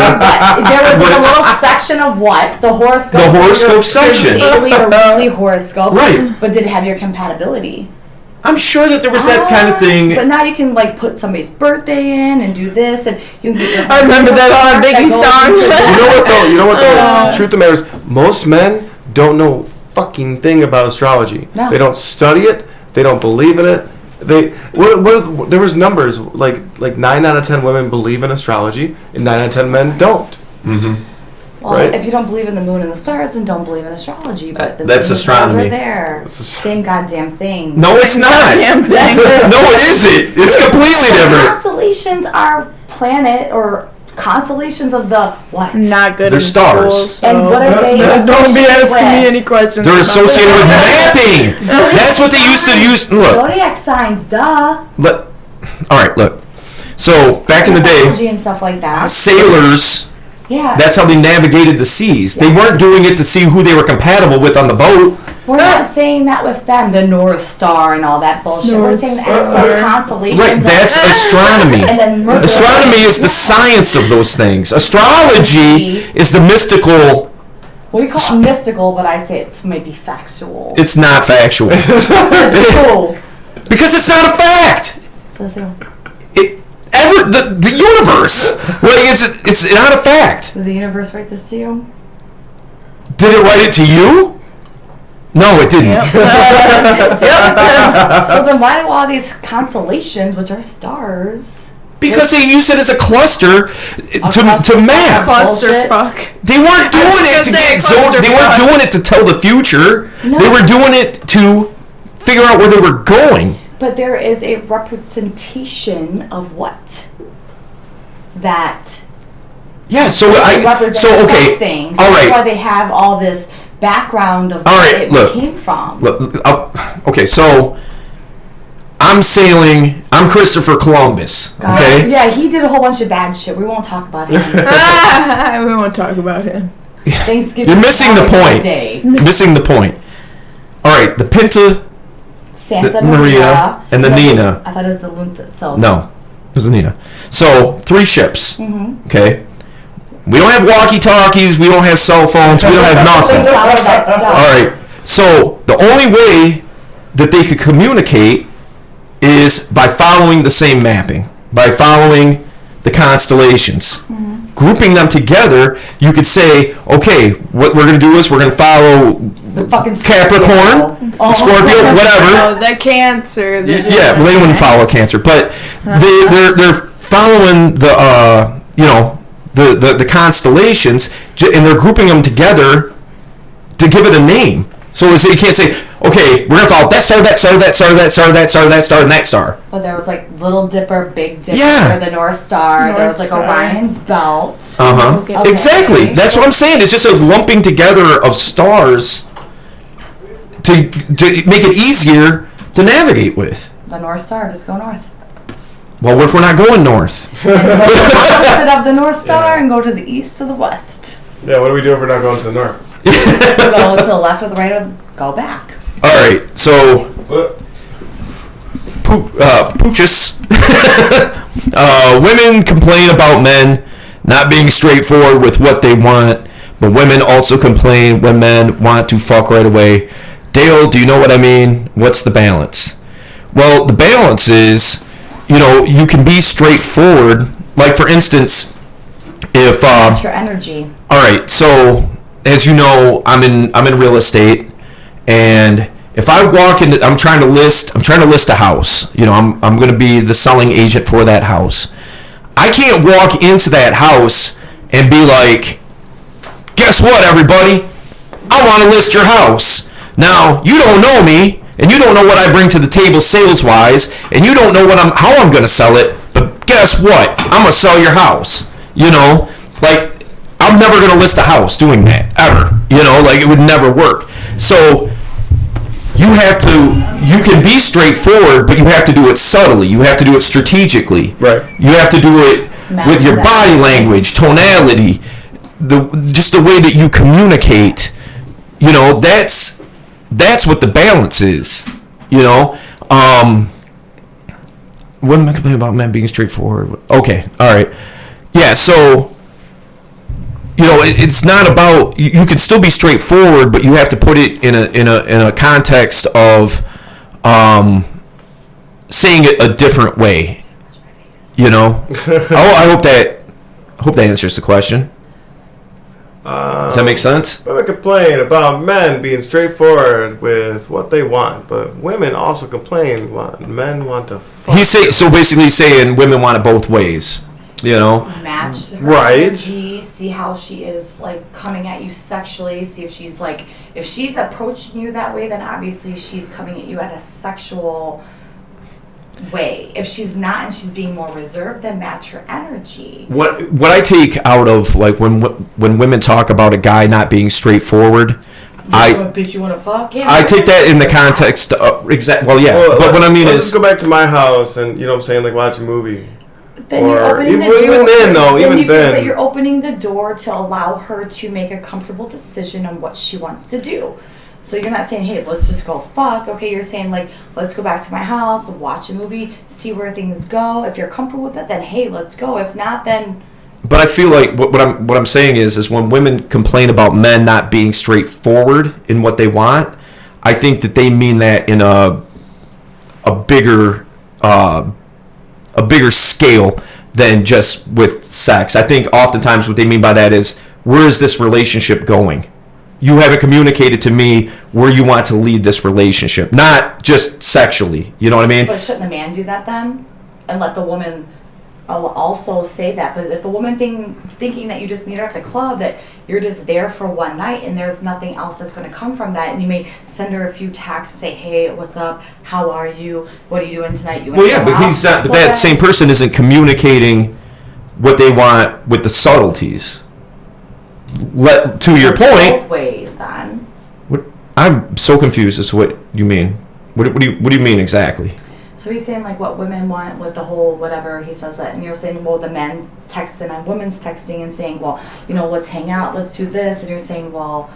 There was a little section of what? The horoscope. The horoscope section. Daily or weekly horoscope. Right. But did it have your compatibility? I'm sure that there was that kind of thing. But now you can put somebody's birthday in and do this, and you can get your. I remember that on a Biggie song. You know what though? Truth of the matter is, most men don't know fucking thing about astrology. No. They don't study it. They don't believe in it. There was numbers like 9 out of 10 women believe in astrology, and 9 out of 10 men don't. Mm-hmm. Well, right? if you don't believe in the moon and the stars, then don't believe in astrology. But the that's moon and the stars astronomy. are there. Same goddamn thing. No, it's not. Goddamn thing. No, it isn't. It's completely different. Constellations are planet or constellations of the what? Not good They're in stars. school, so. And what are they? Don't be associated asking me with? any questions. They're about associated with that. mapping. That's what they used to use. Look. Zodiac signs, duh. All right, look. So back in the day, Astrology and stuff like that. sailors. Yeah. That's how they navigated the seas. They weren't doing it to see who they were compatible with on the boat. We're not saying that with them, the North Star and all that bullshit. We're saying the actual constellations. Right, that's astronomy. And then Astronomy is the science of those things. Astrology is the mystical. We call it mystical, but I say it's maybe factual. It's not factual. Cool. Because it's not a fact. Says who? The universe. It's not a fact. Did the universe write this to you? Did it write it to you? No, it didn't. So then why do all these constellations, which are stars? Because they use it as a cluster to map. Clusterfuck. They weren't doing it to get They weren't doing it to tell the future. No. They were doing it to figure out where they were going. But there is a representation of what? That Yeah, so represents okay. something. So All that's right. why they have all this background of All where right, it look. came from. Okay, so I'm sailing. I'm Christopher Columbus. Okay. Yeah, he did a whole bunch of bad shit. We won't talk about him. We won't talk about him. Thanksgiving. You're missing the point. Day. Missing the point. All right, the Pinta, Santa the Maria, and the Nina. I thought it was the Lunta. So No, it was the Nina. So 3 ships. Mm-hmm. Okay. We don't have walkie-talkies. We don't have cell phones. We don't have nothing. All right. So the only way that they could communicate is by following the same mapping, by following the constellations. Grouping them together, you could say, okay, what we're going to do is we're going to follow The fucking Capricorn, Scorpio, whatever. Oh, the Cancer. Yeah, well, they wouldn't follow Cancer, but they're following the the constellations, and they're grouping them together to give it a name. So you can't say, okay, we're gonna follow that star, that star, that star, that star, that star, that star, and that star. But there was like Little Dipper, Big Dipper, Yeah. the North Star. There was like Orion's Belt. Okay. Exactly. That's what I'm saying. It's just a lumping together of stars to make it easier to navigate with. The North Star, just go north. Well, what if we're not going north? Opposite of the North Star and go to the east to the west. Yeah, what do we do if we're not going to the north? Go to the left or the right or go back. All right, so pooches. Women complain about men not being straightforward with what they want, but women also complain when men want to fuck right away. Dale, do you know what I mean? What's the balance? Well, the balance is, you can be straightforward. Like, for instance, if That's your energy. all right, so as you know, I'm in real estate, and if I walk into, I'm trying to list a house. I'm going to be the selling agent for that house. I can't walk into that house and be like, guess what, everybody? I want to list your house. Now, you don't know me, and you don't know what I bring to the table sales-wise, and you don't know how I'm going to sell it, but guess what? I'm going to sell your house. Like, I'm never going to list a house doing that, ever. It would never work. So you can be straightforward, but you have to do it subtly. You have to do it strategically. Right. You have to do it with your body language, tonality, just the way that you communicate. That's what the balance is. What am I complaining about men being straightforward? Okay, all right. Yeah, so it's not about, you can still be straightforward, but you have to put it in a context of saying it a different way. I hope that answers the question. Does that make sense? Women complain about men being straightforward with what they want, but women also complain when men want to fuck. So basically saying women want it both ways. Match her Right. energy, see how she is like coming at you sexually, see if she's approaching you that way, then obviously she's coming at you at a sexual way. If she's not and she's being more reserved, then match her energy. What I take out of like when women talk about a guy not being straightforward, bitch, you want to fuck? Yeah, I take that in the context of Well, yeah, but what I mean let's is go back to my house and like watch a movie. Then you're opening the door. Then. You're opening the door to allow her to make a comfortable decision on what she wants to do. So you're not saying, hey, let's just go fuck. Okay, you're saying like, let's go back to my house, watch a movie, see where things go. If you're comfortable with it, then hey, let's go. If not, then. But I feel like what I'm saying is when women complain about men not being straightforward in what they want, I think that they mean that in a bigger scale than just with sex. I think oftentimes what they mean by that is, where is this relationship going? You haven't communicated to me where you want to lead this relationship, not just sexually. You know what I mean? But shouldn't the man do that then, and let the woman also say that? But if the woman thinking that you just meet her at the club, that you're just there for one night and there's nothing else that's going to come from that, and you may send her a few texts and say, hey, what's up? How are you? What are you doing tonight? Well, yeah, but he's not. But that same person isn't communicating what they want with the subtleties. To your point. Both ways, then. I'm so confused as to what you mean. What do you mean exactly? So he's saying like what women want with the whole whatever, he says that, and you're saying, well, the men texting on women's texting and saying, well, let's hang out, let's do this, and you're saying, well,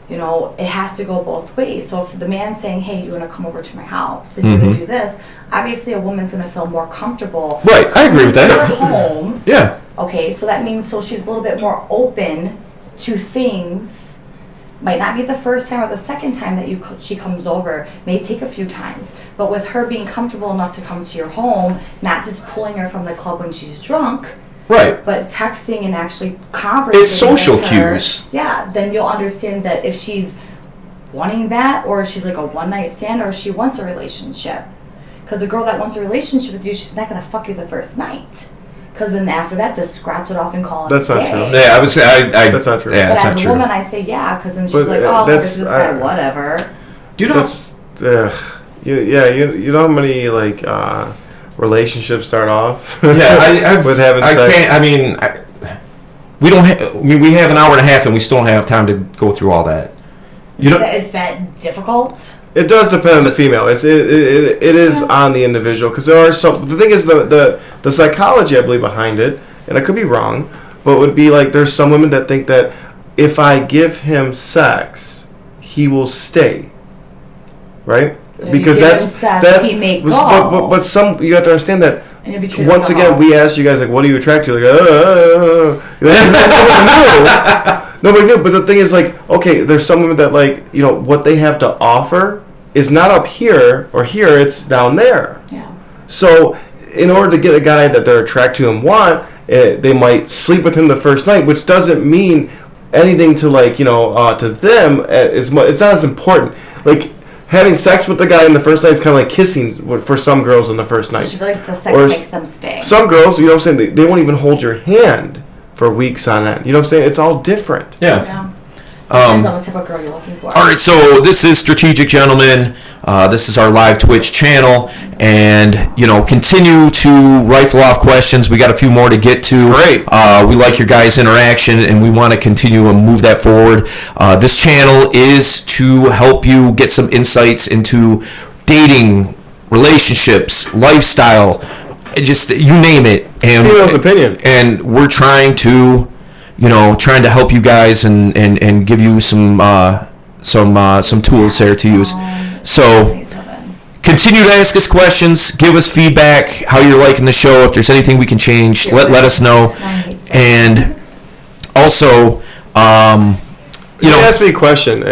it has to go both ways. So if the man's saying, hey, you want to come over to my house and you're going to do this, obviously a woman's going to feel more comfortable. Right, I agree with that. Home. Yeah. Okay, so that means she's a little bit more open to things. Might not be the first time or the second time that she comes over. May take a few times. But with her being comfortable enough to come to your home, not just pulling her from the club when she's drunk, Right. but texting and actually conversing. It's social with her, cues. Yeah, then you'll understand that if she's wanting that, or she's like a one-night stand, or she wants a relationship. Because a girl that wants a relationship with you, she's not going to fuck you the first night. Because then after that, just scratch it off and call it That's a not day. true. Yeah, I would say That's not true. Yeah, But that's as not a true. woman, I say yeah, because then she's But, like, oh, that's- this guy, whatever. Do you know? You know how many like relationships start off Yeah, with having I sex? can't. I mean, we don't. We have an hour and a half, and we still don't have time to go through all that. You know, Is that difficult? It does depend on the female. It is on the individual, because there are some. The thing is the psychology I believe behind it, and I could be wrong, but would be like there's some women that think that if I give him sex, he will stay. Right? But if you give him sex, he may go. But some you have to understand that. And you'll be treated Once like a again, hoe. we asked you guys like, what are you attracted to? Nobody knew. But the thing is, like, okay, there's some women that like, what they have to offer is not up here or here; it's down there. Yeah. So, in order to get a guy that they're attracted to and want, they might sleep with him the first night, which doesn't mean anything to like, to them. It's not as important. Like, having sex with the guy in the first night is kind of like kissing for some girls in the first night. So she feels like the sex Or makes them stay. Some girls, you know what I'm saying, they won't even hold your hand for weeks on end. You know what I'm saying? It's all different. Yeah. Depends on what type of girl you're looking for. All right, so this is Strategic Gentlemen. This is our live Twitch channel, and continue to rifle off questions. We got a few more to get to. Great. We like your guys' interaction, and we want to continue and move that forward. This channel is to help you get some insights into dating, relationships, lifestyle, just you name it. And Female's opinion. And we're trying to help you guys and give you some tools there to use. So continue to ask us questions, give us feedback, how you're liking the show. If there's anything we can change, let us know. And also, You asked me a question.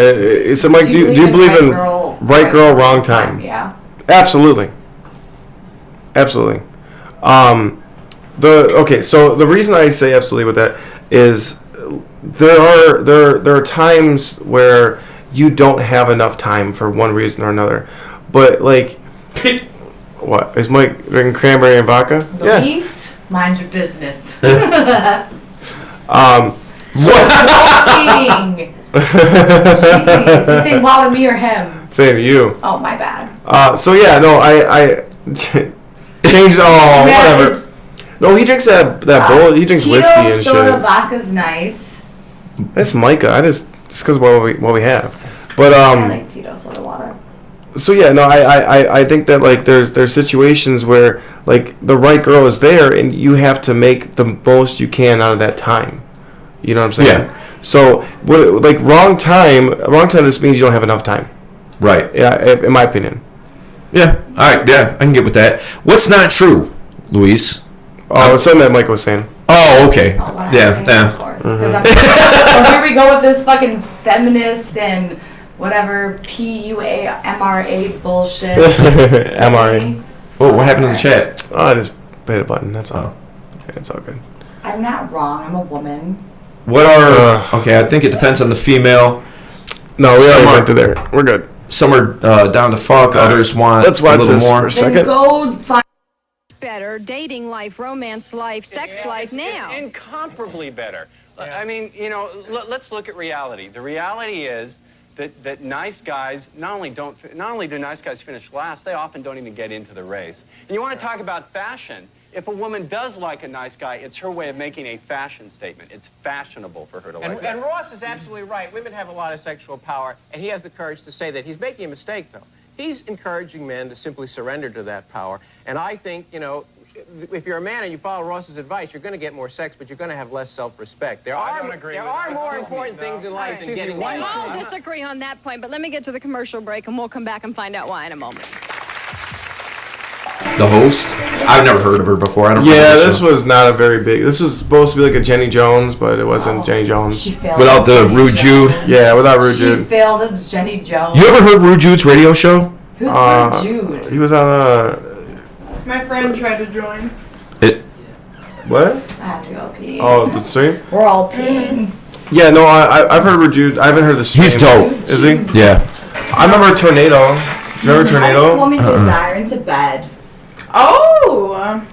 So, Mike, do you believe in right girl, wrong time? Yeah. Absolutely. So the reason I say absolutely with that is there are times where you don't have enough time for one reason or another, but like, what is Mike drinking cranberry and vodka? Luis, mind your business. Joking. Jeez, you say wow to me or him? Say to you. Oh, my bad. I changed. Oh, whatever. No, he drinks that bowl. He drinks whiskey and soda shit. vodka's nice. That's Micah. Just because what we have. But I like Tito soda water. So yeah, no, I think that like there's situations where like the right girl is there and you have to make the most you can out of that time. You know what I'm saying? Yeah. So like wrong time just means you don't have enough time. Right. Yeah, in my opinion. Yeah. All right. Yeah, I can get with that. What's not true, Luis? Oh, something that Mike was saying. Oh, okay. Yeah. Of course. Well, here we go with this fucking feminist and whatever PUA bullshit. MRA. Oh, what happened to the chat? Oh, I just hit a button. That's all. Yeah, it's all good. I'm not wrong. I'm a woman. What are okay? I think it depends on the female. No, we already went through there. We're good. Some are down to fuck. Others want Let's watch a little this more. for a second. Then go find Better dating life, romance life, sex life now. Incomparably better. I mean, let's look at reality. The reality is that nice guys not only do nice guys finish last, they often don't even get into the race. And you want to talk about fashion. If a woman does like a nice guy, it's her way of making a fashion statement. It's fashionable for her to like And Ross is absolutely right. Women have a lot of sexual power, and he has the courage to say that. He's making a mistake, though. He's encouraging men to simply surrender to that power. And I think, if you're a man and you follow Ross's advice, you're going to get more sex, but you're going to have less self-respect. There are more important things in life than getting Well, laid. I'll disagree on that point, but let me get to the commercial break, and we'll come back and find out why in a moment. the host. I've never heard of her before. I don't. Yeah, remember this was not a very big. This was supposed to be like a Jenny Jones, but it wasn't Jenny Jones. She failed. Without as the Jenny Rude Jones. Jude. Yeah, without Rude She Jude. failed as Jenny Jones. You ever heard Rude Jude's radio show? Who's Rude Jude? He was on My friend tried to join. what? I have to go pee. Oh, the stream? We're all peeing. Yeah, no, I've heard Rude Jude. I haven't heard the stream. He's dope. Is he? Yeah. I remember Tornado. Remember I Tornado? woman desire into bed. Oh.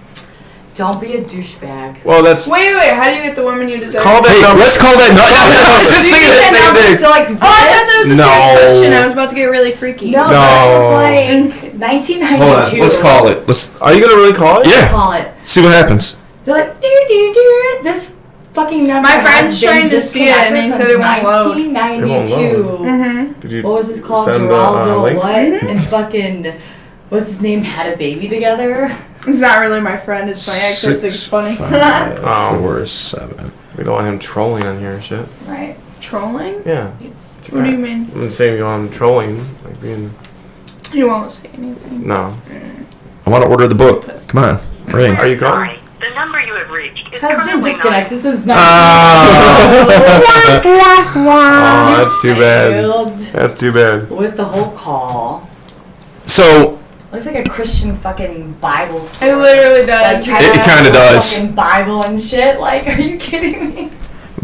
Don't be a douchebag. Well, that's. Wait. How do you get the woman you desire? Call that Hey, number. let's call that. No, I was just You thinking get the same numbers thing. to, like, Oh, I thought that was a No. serious question. I was about to get really freaky. No, No. that was like 1992. Hold on. Let's call it. Let's. Are you gonna really call it? Yeah. Call it. See what happens. They're like, doo. This fucking number. My has friend's been trying to see it, and he disconnected said it won't load. since It won't 1992. Mm-hmm. Did you What was this called? send the, Geraldo link? what? And fucking, what's his name? Had a baby together. It's not really my friend. It's my ex. I just think it's funny. 5, Oh. 4, 7. We don't want him trolling on here and shit. Right. Trolling? Yeah. What do you mean? I'm saying you want him trolling, like being. He won't say anything. No. I want to order the book. Come on, ring. Are you calling? The number you have reached is Has been currently disconnected since Oh, that's too bad. Failed That's too bad. with the whole call. So Looks like a Christian fucking Bible story. It literally does. Like, It kinda does. Fucking Bible and shit. Like, are you kidding me?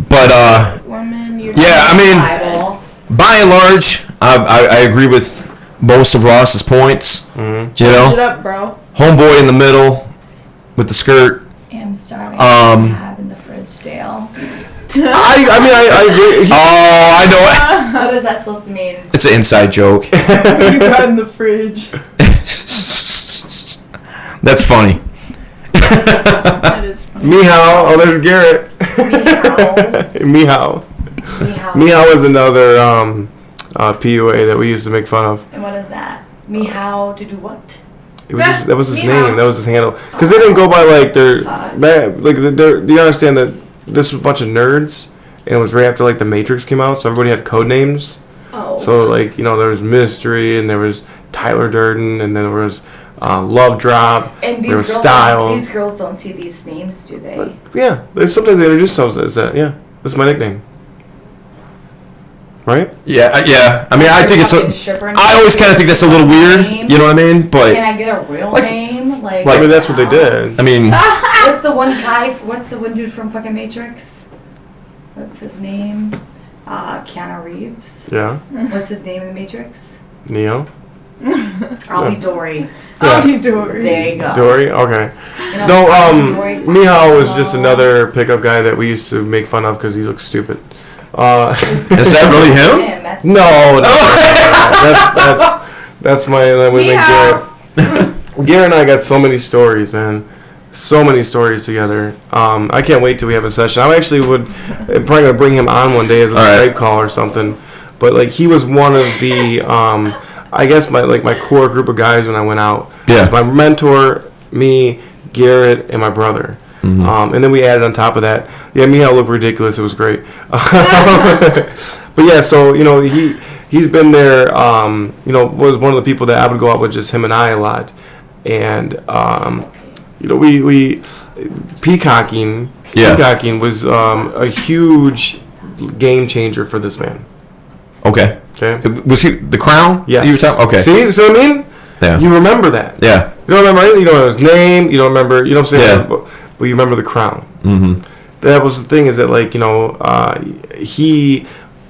but Woman, you yeah, I mean, Bible. by and large, I agree with most of Ross's points. You Shut know, up, bro. homeboy in the middle with the skirt. I'm starving. Um, Have in the fridge, Dale. I agree. Oh, I know it. What is that supposed to mean? It's an inside joke. You got in the fridge. That's funny. That is funny. Meow. Oh, there's Garrett. Meow. Meow. Meow is another PUA that we used to make fun of. And what is that? Meow to do what? It was that was his Meow. name. That was his handle. Because they didn't go by like their do you understand that this was a bunch of nerds and it was right after like the Matrix came out, so everybody had code names. Oh. So like there was Mystery and there was Tyler Durden and then there was Love Drop. And there was these Styles. girls don't see these names, do they? Yeah, sometimes they introduce themselves as that. Yeah, that's my nickname. Right? Yeah, yeah. I mean, I think Fucking it's. stripper name. I always kind of think that's a little weird. Name. You know what I mean? But Can I get a real name? Like, I mean, that's what they did. I mean, What's the one guy? What's the one dude from fucking Matrix? What's his name? Keanu Reeves. Yeah. What's his name in the Matrix? Neo. I'll be Dory. Yeah. I'll be Dory. There you go. Dory. Okay. You know, No, Dory, Mihal was Dory. just another pickup guy that we used to make fun of because he looks stupid. is that really him? Him, that's No, that's my we make Garrett. Garrett and I got so many stories, man. So many stories together. I can't wait till we have a session. I actually I'm probably gonna bring him on one day as a Skype call or something. But like he was one of the I guess my core group of guys when I went out. Yeah. My mentor, me, Garrett, and my brother. And then we added on top of that, Mihal looked ridiculous. It was great. But yeah, so he's been there. Was one of the people that I would go out with, just him and I a lot. And we peacocking. Yeah. Peacocking was a huge game changer for this man. Okay. Okay. Was he the Crown? Yes. You were talking? Okay. See what I mean? Yeah. You remember that. Yeah. You don't remember anything. You don't know his name. You don't remember. You know what I'm saying? Yeah. But you remember the Crown. Mm-hmm. That was the thing. Is that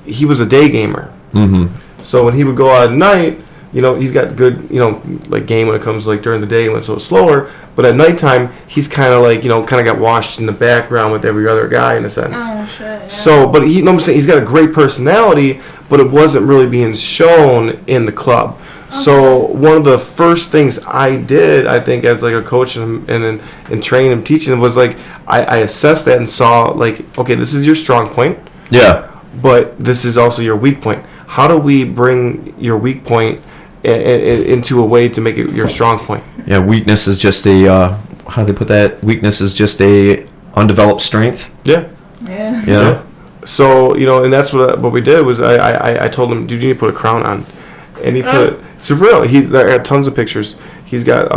he was a day gamer. Mm-hmm. So when he would go out at night, he's got good game when it comes to during the day when it's a little slower. But at nighttime, he's kind of got washed in the background with every other guy in a sense. Oh shit. Yeah. So, but you know what I'm saying? He's got a great personality, but it wasn't really being shown in the club. So one of the first things I did, I think, as a coach and training him, teaching him, was I assessed that and saw okay, this is your strong point. Yeah. But this is also your weak point. How do we bring your weak point into a way to make it your strong point? Yeah. Weakness is just a how do they put that? Weakness is just a undeveloped strength. Yeah. Yeah. You know? So and that's what we did was I told him, dude, you need to put a crown on, and he put super real. There are tons of pictures. he's got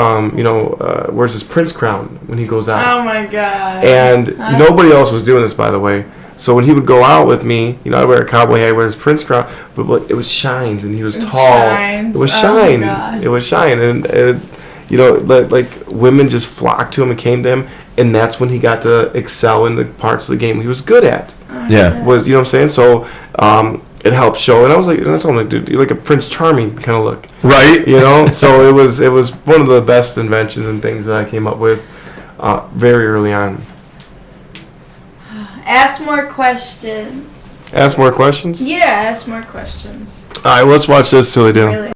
wears his prince crown when he goes out. Oh my god. And nobody else was doing this, by the way. So when he would go out with me, I wear a cowboy hat, I wear his prince crown, but it was shines, and he was tall. Shines. It was Oh shine. my God. It was shine, and like women just flocked to him and came to him, and that's when he got to excel in the parts of the game he was good at. Yeah. Was what I'm saying? So it helped show, and I was like, that's what I'm like, dude, you're like a Prince Charming kind of look, Right. So it was one of the best inventions and things that I came up with very early on. Ask more questions. Ask more questions? Yeah, ask more questions. All right, let's watch this till they do. Really.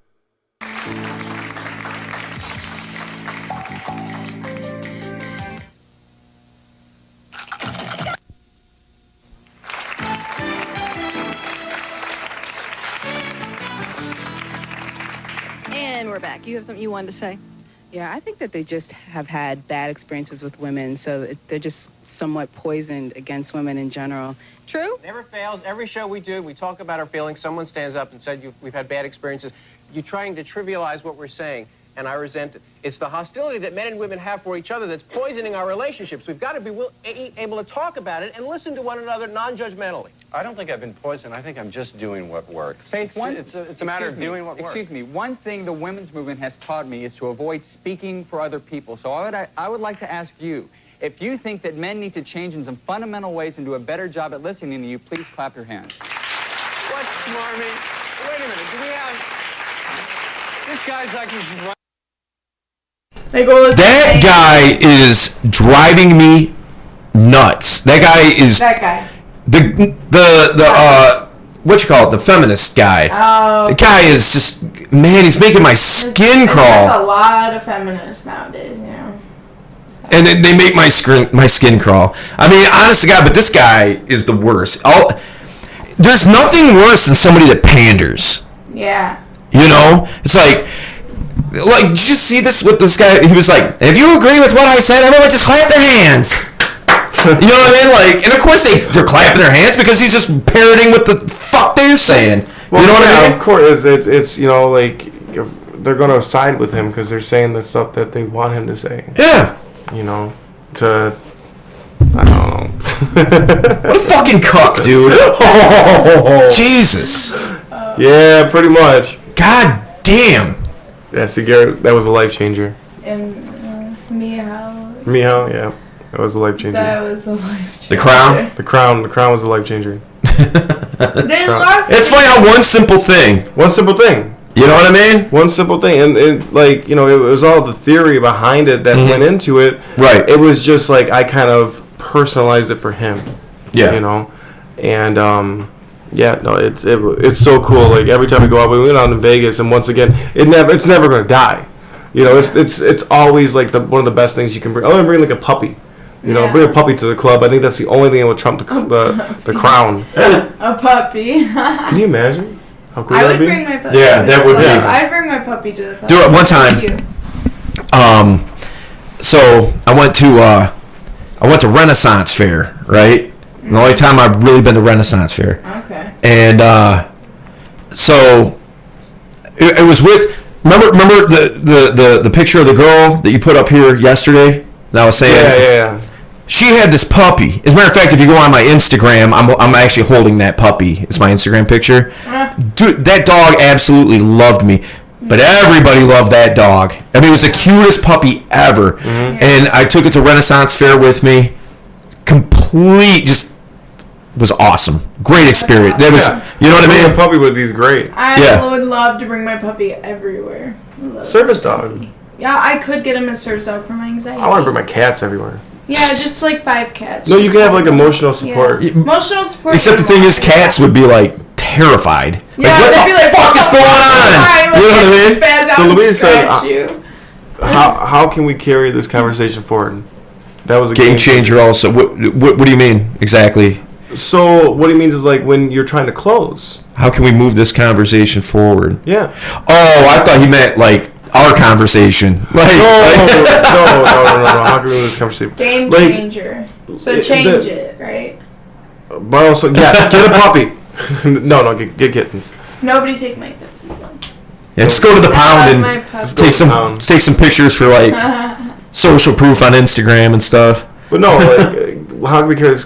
And we're back. You have something you wanted to say? Yeah, I think that they just have had bad experiences with women, so they're just somewhat poisoned against women in general. True? Never fails. Every show we do, we talk about our feelings. Someone stands up and said, we've had bad experiences. You're trying to trivialize what we're saying, and I resent it. It's the hostility that men and women have for each other that's poisoning our relationships. We've got to be able to talk about it and listen to one another non-judgmentally. I don't think I've been poisoned. I think I'm just doing what works. Faith, It's a matter of doing what works. Excuse me. One thing the women's movement has taught me is to avoid speaking for other people. So I would like to ask you, if you think that men need to change in some fundamental ways and do a better job at listening to you, please clap your hands. What's smarmy? Wait a minute. Do we have... This guy's like he's right. That guy is driving me nuts. That guy is... That guy. The what you call it, the feminist guy. Oh. The guy is just, man, he's making my skin crawl. There's a lot of feminists nowadays, And then they make my skin crawl. I mean, honest to God, but this guy is the worst. There's nothing worse than somebody that panders. Yeah. It's like, did you see this with this guy? He was like, if you agree with what I said, everyone just clap their hands. You know what I mean? And of course they're clapping their hands because he's just parroting what the fuck they're saying. Well, you know what I mean? Of course, it's they're gonna side with him because they're saying the stuff that they want him to say. Yeah. I don't know. What a fucking cuck, dude. Jesus. Yeah, pretty much. God damn. Yeah, see, Garrett, that was a life changer. And Meow. Meow, yeah. That was a life changer. That was a life changer. The crown? The crown was a life changer. It's funny how one simple thing. You know what I mean? One simple thing. And it was all the theory behind it that went into it. Right. It was just like I kind of personalized it for him. Yeah. And it's so cool. Like every time we go out, we went out in Vegas, and once again, it's never going to die. It's always like one of the best things you can bring. I'm gonna bring like a puppy. Bring a puppy to the club. I think that's the only thing that would trump the crown. A puppy. Can you imagine how cool I that would would be? bring my puppy. Yeah, that would be. I'd bring my puppy to the club. Do it one time. Thank you. So I went to Renaissance Fair, right? The only time I've really been to Renaissance Fair. Okay. And so it was with. Remember the picture of the girl that you put up here yesterday? That I was saying. Yeah. She had this puppy. As a matter of fact, if you go on my Instagram, I'm actually holding that puppy. It's my Instagram picture. Dude, that dog absolutely loved me. But everybody loved that dog. I mean, it was the cutest puppy ever. Mm-hmm. And I took it to Renaissance Fair with me. Just was awesome. Great experience. That was, you know what I mean? A puppy with these great. I would love to bring my puppy everywhere. Service dog. Yeah, I could get him a service dog for my anxiety. I want to bring my cats everywhere. Yeah, just like 5 cats. No, you can have like emotional support. Yeah. Emotional support. Except the thing is, cats would be like terrified. Yeah, what they'd the be like, fuck is going on? You know what I mean? Spaz out So and Louise scratch said, you. how can we carry this conversation forward? That was a game changer. Also, what do you mean exactly? So what he means is like when you're trying to close. How can we move this conversation forward? Yeah. Oh, I thought he meant like our conversation. Like, no. How can we move this conversation? Game changer. So change it, right? But also, yeah, get a puppy. No, get kittens. Nobody take my puppy. Yeah, just go to the pound my and puppy. take some pictures for like social proof on Instagram and stuff. But no, like how can we carry this,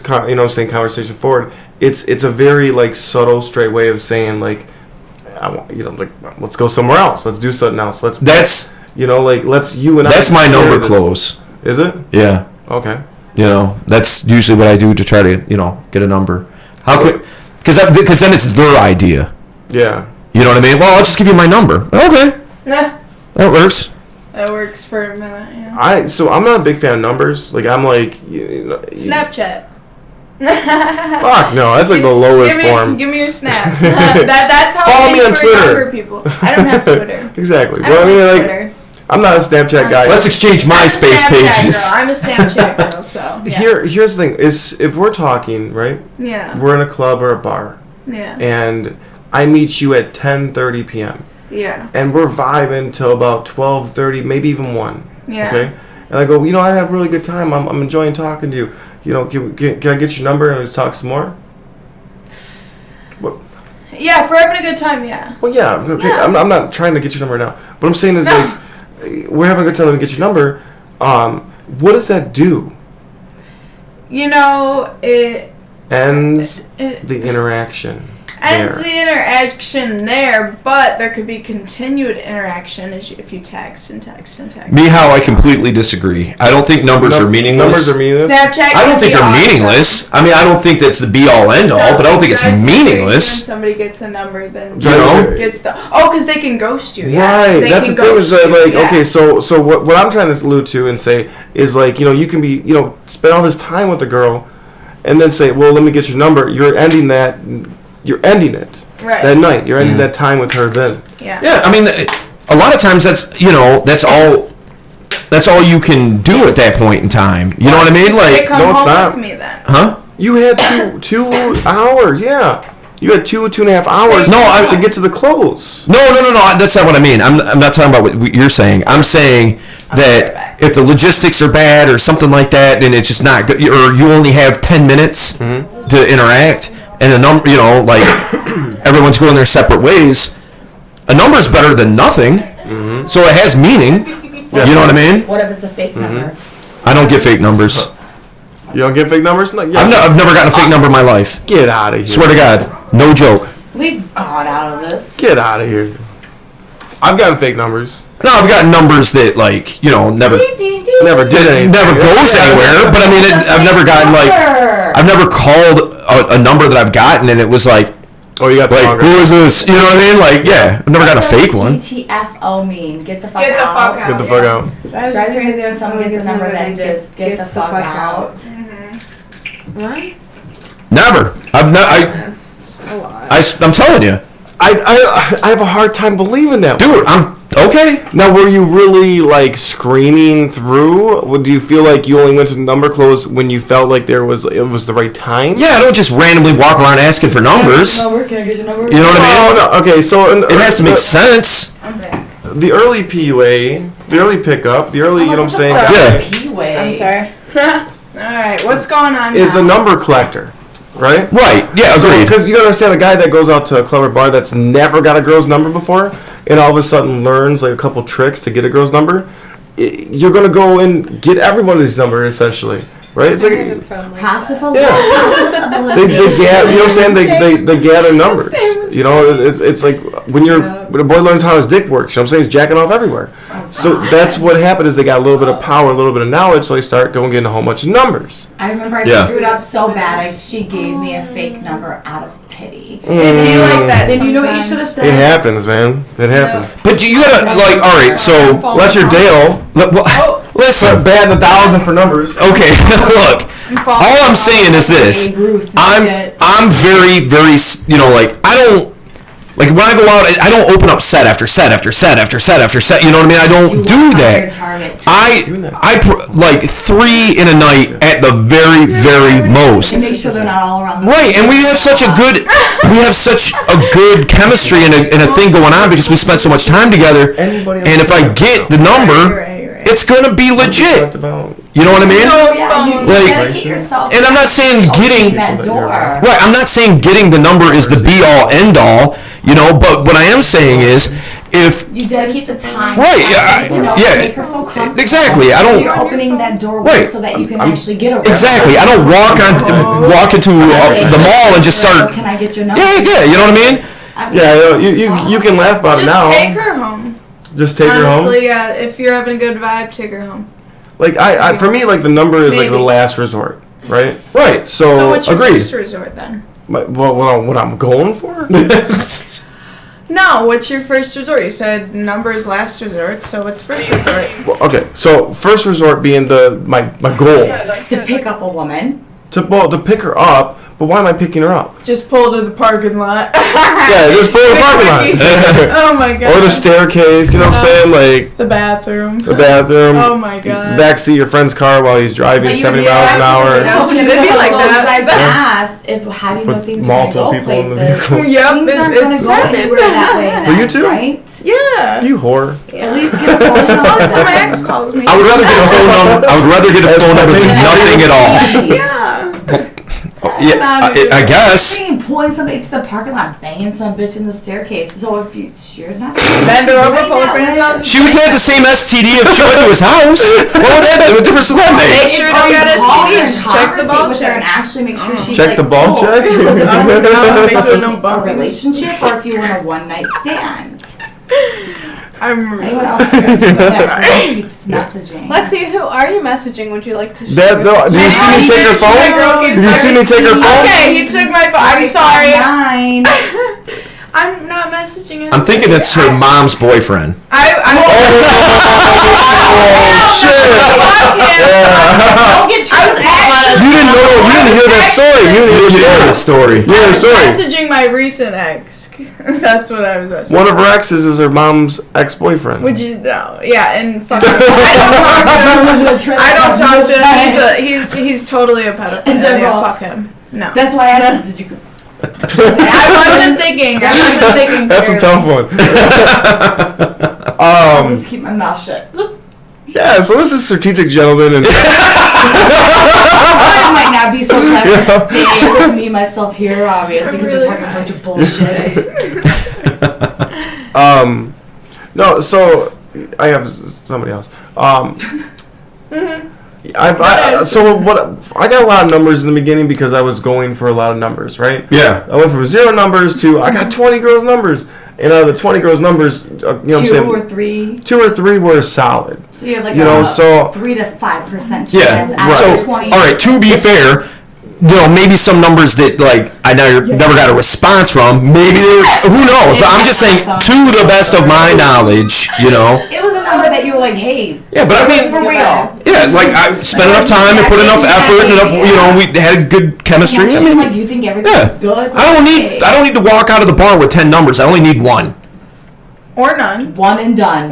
saying conversation forward? It's a very like subtle, straight way of saying like, I want, like let's go somewhere else. Let's do something else. Let's you and I. That's my number close. Is it? Yeah. Okay. That's usually what I do to try to get a number. How could? Because then it's their idea. Yeah. You know what I mean? Well, I'll just give you my number. Okay. Nah. That works. That works for a minute, yeah. So I'm not a big fan of numbers. Like I'm like Snapchat. Fuck no, that's like the lowest form. Give me your snap. That's how Follow it me is on for Twitter. younger people. I don't have Twitter. Exactly. I Well, don't I mean, have like, Twitter. I'm not a Snapchat guy. Let's exchange MySpace pages. I'm a Snapchat girl, so yeah. Here's the thing: is if we're talking, right? Yeah. We're in a club or a bar. Yeah. And I meet you at 10:30 p.m. Yeah. And we're vibing till about 12:30, maybe even 1. Yeah. Okay. And I go, I have a really good time. I'm enjoying talking to you. Can I get your number and let's talk some more? What? Yeah, if we're having a good time, yeah. Well, yeah. Okay. Yeah. I'm not trying to get your number now. What I'm saying is like, we're having a good time. Let me get your number. What does that do? It Ends the interaction. ends the interaction there, but there could be continued interaction if you text and text and text. Me, how I completely disagree. I don't think numbers are meaningless. Numbers are meaningless. Snapchat. I don't think they're awesome. meaningless. I mean, I don't think that's the be all end all, but I don't think it's When meaningless. somebody gets a number, then Gets because they can ghost you. Yeah. Right. They That's can the thing is that, ghost you, like, yeah. okay, so what I'm trying to allude to and say is, like, you can be, spend all this time with the girl and then say, well, let me get your number. You're ending it. Right. That night. You're ending that time with her then. Yeah. Yeah, I mean, a lot of times that's all you can do at that point in time. You know what I mean? So Like, they come home with me then. huh? You had two hours, yeah. You had 2.5 hours to get to the close. No. That's not what I mean. I'm not talking about what you're saying. I'm saying that if the logistics are bad or something like that, and it's just not good, or you only have 10 minutes to interact, and a number, like everyone's going their separate ways, a number's better than nothing. So it has meaning. You know what I mean? What if it's a fake number? I don't get fake numbers. You don't get fake numbers? No, yeah. I've never gotten a fake number in my life. Get out of here. Swear to God, no joke. We've gone out of this. Get out of here. I've gotten fake numbers. No, I've gotten numbers that never did anything. Never goes anywhere. But I mean, I've never gotten I've never called a number that I've gotten and it was like, oh, you got the who is this? You know what I mean? Like, yeah, I've never gotten a fake one. GTFO mean? Get the fuck Get the out. fuck out. Get the fuck out. Drive me crazy when someone gets a number that just get the fuck out. What? Never. I'm telling you. I have a hard time believing that. Dude, I'm okay. Now, were you really like screaming through? Do you feel like you only went to the number close when you felt like it was the right time? Yeah, I don't just randomly walk around asking for numbers. Can I get your number? You know what I mean? Oh, no. Okay, so It has to make sense. the early PUA, the early pickup, the early, you know what I'm saying? Yeah. I'm sorry. All right, what's going on Is now? a number collector, right? Right. Yeah, agreed. Because you gotta understand, a guy that goes out to a club or bar that's never got a girl's number before, and all of a sudden learns like a couple tricks to get a girl's number, you're gonna go and get everybody's number essentially, right? It's like Process of they gather, you know what I'm saying? They gather numbers. You know, it's like when a boy learns how his dick works. You know what I'm saying? He's jacking off everywhere. So that's what happened is they got a little bit of power, a little bit of knowledge, so they start going getting a whole bunch of numbers. I remember I screwed up so bad. She gave me a fake number out of pity. It'd be like that. Then you know what you should have said? It happens, man. It happens. But you gotta, like, all right, so Unless you're Dale, listen. bad 1,000 for numbers. Okay, look. All I'm saying is this: I'm very, very, I don't. Like when I go out, I don't open up set after set after set after set after set. You know what I mean? I don't do that. Like 3 in a night at the very, very most. And make sure they're not all around the Right, and we have such a good chemistry and a thing going on because we spent so much time together. And if I get the number, it's gonna be legit. You know what I mean? Oh, yeah, you Like, dedicate yourself and I'm not saying getting that door. right. I'm not saying getting the number is the be all end all. But what I am saying is if You dedicate the time. Right, to know, yeah, make her feel comfortable. exactly. I don't. You're opening that doorway so that you can actually get over. Exactly. I don't walk into the mall and just start. Can I get your number? Yeah. You know what I mean? Yeah, you can laugh about it Just now. take her home. Just take her home. Honestly, yeah. If you're having a good vibe, take her home. Like I for me, like the number is like the Maybe. last resort, right? Right. So what's your agreed. first resort then? What I'm going for? No, what's your first resort? You said number is last resort, so what's first resort? Well, okay, so first resort being my goal To pick up a woman. to pick her up, but why am I picking her up? Just pull to the parking lot. Yeah, just pull the parking lot. Oh my god. Or the staircase, you know what I'm saying? Like the bathroom. the bathroom. Oh my god. Backseat your friend's car while he's driving 70 miles an hour. It'd be like So that. you guys ask if how do you know With things are going to multiple go people in the places? vehicle. Yep, Things aren't going to it's go anywhere that way. For you then, too? Right? Yeah. You whore. At least get a phone number. Oh, so my ex calls me. I would rather get a phone number. I would rather get a phone number than nothing at all. Yeah. Yeah, I guess. Pulling somebody to the parking lot, banging some bitch in the staircase. So if you're not Bend her over, pull her pants out. She would have the same STD if she went to his house. What would that do? What difference does that Make make? sure you don't get STDs. Check the ball with her and check. actually make sure she's Check like, the ball check? Make sure no a bumpers. relationship, or if you want a one night stand. I'm Anyone else that keeps messaging? Lexi, who are you messaging? Would you like to share? Did you see me take her phone? Did you see me take her phone? Okay, he took my phone. I'm sorry. Mine. I'm not messaging him. I'm thinking it's her mom's boyfriend. Don't get You didn't hear that story. You didn't hear that story. You heard the story. messaging my recent ex. That's what I was messaging. One of her exes is her mom's ex-boyfriend. Would you know? Yeah, and fuck him. I don't talk to him. He's totally a pedophile. Is that Yeah, wrong? fuck him. No. That's why I asked, did you? I wasn't thinking. That's a tough one. I'll just keep my mouth shut. Yeah, so this is strategic gentleman and I might not be so clever today with me myself here, obviously, because we're talking a bunch of bullshit. no, so I have somebody else. I got a lot of numbers in the beginning because I was going for a lot of numbers, right? Yeah. I went from 0 numbers to I got 20 girls numbers, and out of the 20 girls numbers, you know what I'm saying? 2 or 3. 2 or 3 were solid. So you have like so 3 to 5% chance Yeah. out So, of 20. all right. To be fair, maybe some numbers that like I never got a response from. Maybe who knows? But I'm just saying, to the best of my knowledge, It was a number that you were like, hey. Yeah, but I mean, it's for real. Yeah, like I spent enough time and put enough effort, enough. We had good chemistry. I mean, like you think everything's good. I don't need to walk out of the bar with 10 numbers. I only need 1. Or none. 1 and done.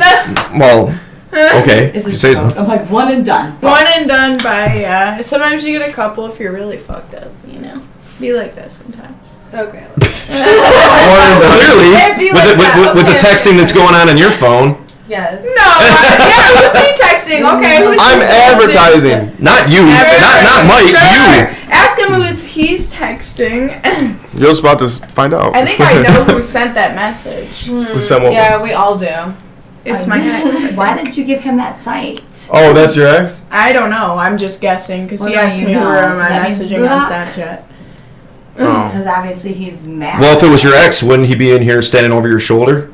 Well, okay. It's You a say so. joke. I'm like 1 and done. One and done by, sometimes you get a couple if you're really fucked up, Be like that sometimes. Okay. Clearly, with the texting that's going on in your phone. Yes. No, who's he texting? Okay, who's I'm he texting? advertising. Not you. Not Mike. Sure. You. Ask him who he's texting. You're just about to find out. I think I know who sent that message. Who sent what? Yeah, we all do. It's my ex. Why did you give him that site? Oh, that's your ex? I don't know. I'm just guessing because he Well, asked you me who know, am so I that means messaging on block. Snapchat. Because obviously he's mad. Well, if it was your ex, wouldn't he be in here standing over your shoulder?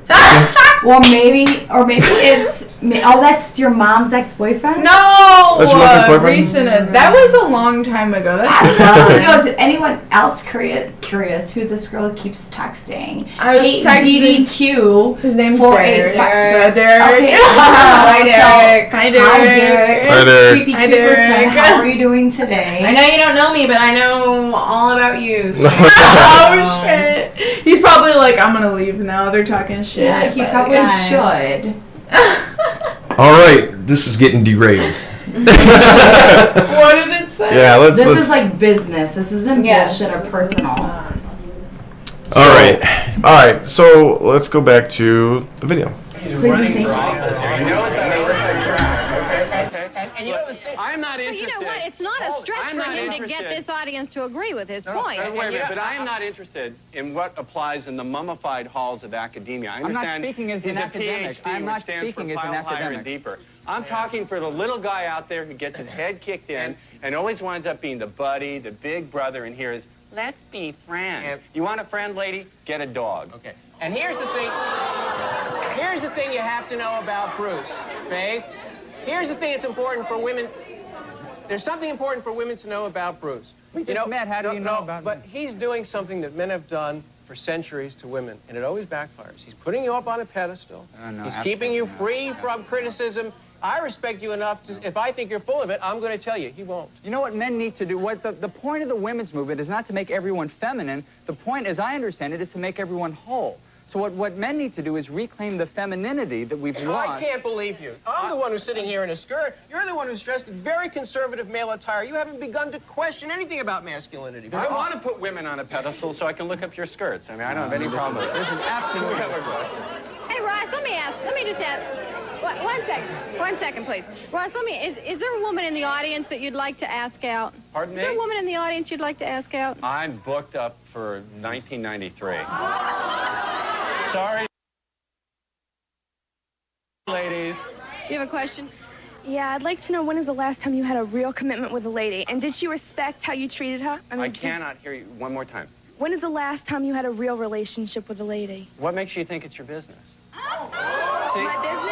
Well, maybe it's. Oh, that's your mom's ex-boyfriend? No! That's your ex-boyfriend? Recent. That was a long time ago. That's Is anyone else curious who this girl keeps texting? I was Hey, texting. DDQ. His name's 485. Derek. Okay. Hi, Derek. Hi, Derek. Hi, Derek. Hi, Derek. Creepy Hi, Creeper said, Derek. how are you doing today? I know you don't know me, but I know all about you. So. Oh, shit. He's probably like, I'm gonna leave now. They're talking shit. Yeah, he but- probably should. All right, this is getting derailed. What did it say? Yeah, let's. This is like business. This isn't bullshit or personal. All right. All right, so let's go back to the video. Please and thank you. I'm not interested. But you know what? it's not a stretch I'm for not him to interested. get this audience to agree with his point. Wait a minute, but I am not interested in what applies in the mummified halls of academia. I I'm not understand speaking as he's an a academic. PhD, I'm not which stands speaking for as an file higher and academic. deeper. I'm talking for the little guy out there who gets his head kicked in and always winds up being the buddy, the big brother, and here is, let's be friends. You want a friend, lady? Get a dog. Okay. And here's the thing. Here's the thing you have to know about Bruce, Faith. Here's the thing that's important for women. There's something important for women to know about Bruce. We just met. How do you know about But him? he's doing something that men have done for centuries to women, and it always backfires. He's putting you up on a pedestal. No, He's keeping you free from criticism. I respect you enough to, if I think you're full of it, I'm going to tell you. He won't. You know what men need to do? What the point of the women's movement is not to make everyone feminine. The point, as I understand it, is to make everyone whole. So what men need to do is reclaim the femininity that we've lost. I can't believe you. I'm the one who's sitting here in a skirt. You're the one who's dressed in very conservative male attire. You haven't begun to question anything about masculinity. I want to put women on a pedestal so I can look up your skirts. I mean, I don't have any problem with it. This is absolutely... Hey, Ross, let me just ask. One second, please. Ross, is there a woman in the audience that you'd like to ask out? Pardon me? Is there a woman in the audience you'd like to ask out? I'm booked up for 1993. Sorry, ladies. You have a question? Yeah, I'd like to know when is the last time you had a real commitment with a lady, and did she respect how you treated her? I cannot hear you. One more time. When is the last time you had a real relationship with a lady? What makes you think it's your business? See? My business?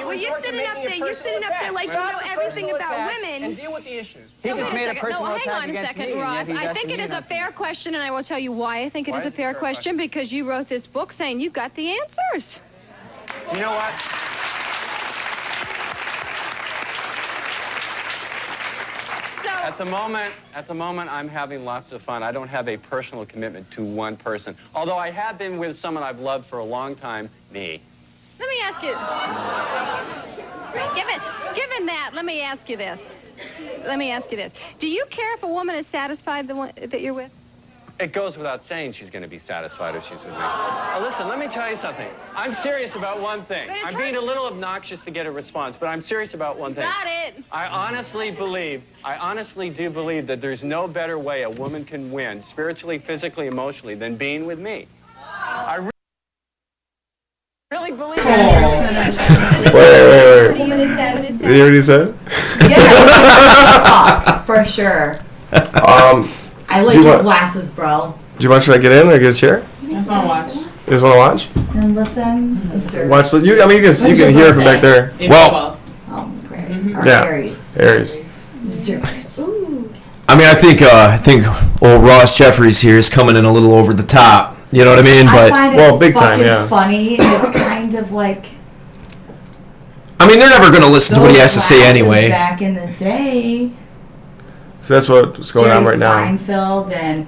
Well, you're sitting up there. You're sitting up there like you know everything about women. And deal with the issues. He just made a personal hang attack on a against second, me, and Ross. yet he's I think asking it you is a not to. fair question, and I will tell you why I think it is a fair question, because you wrote this book saying you've got the answers. You know what? At the moment, I'm having lots of fun. I don't have a personal commitment to one person. Although I have been with someone I've loved for a long time, me. Let me ask you. Given that, let me ask you this. Do you care if a woman is satisfied the one that you're with? It goes without saying she's going to be satisfied if she's with me. Now, listen, let me tell you something. I'm serious about one thing. I'm being a little obnoxious to get a response, but I'm serious about one thing. Got it. I honestly do believe that there's no better way a woman can win, spiritually, physically, emotionally, than being with me. I really believe that. Wait. You already said? Yeah, for sure. I like your glasses, bro. Do you want to get in or get a chair? I just want to watch. You just want to watch? And listen. Observe. Watch. You can hear from back there. Well. Great. Yeah. Aries. Observers. I mean, I think old Ross Jeffries here is coming in a little over the top. You know what I mean? But I find it big time, yeah. Funny. And it's kind of like. I mean, they're never going to listen to what he has to say anyway. Back in the day. So that's what's going on right now. Seinfeld and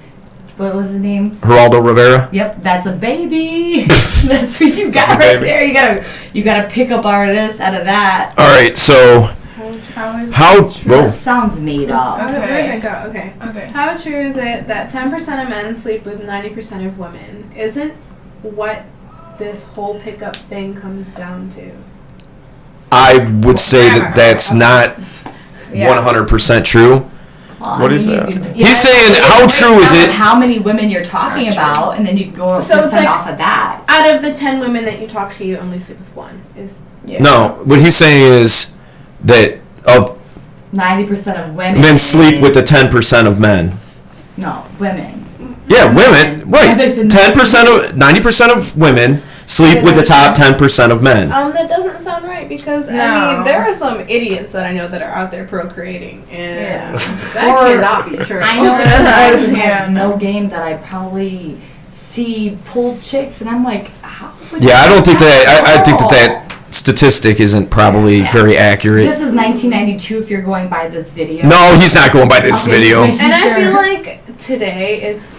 what was his name? Geraldo Rivera. Yep, that's a baby. That's what you got right there. You gotta pick up artists out of that. All right, so how? That sounds made up. Okay, we're gonna go. Okay. How true is it that 10% of men sleep with 90% of women? Isn't what this whole pickup thing comes down to? I would say that that's not 100% true. What is that? He's saying, how true is it? How many women you're talking about, and then you can go off of that. Out of the 10 women that you talk to, you only sleep with one. No, what he's saying is that of 90% of women. men sleep with the 10% of men. No, women. Yeah, women. Right. 90% of women sleep with the top 10% of men. That doesn't sound right because I mean there are some idiots that I know that are out there procreating, and that cannot be true. I know some guys that have no game that I probably see pulled chicks, and I'm like, how? Yeah, I don't think that. I think that statistic isn't probably very accurate. This is 1992. If you're going by this video. No, he's not going by this video. And I feel like today it's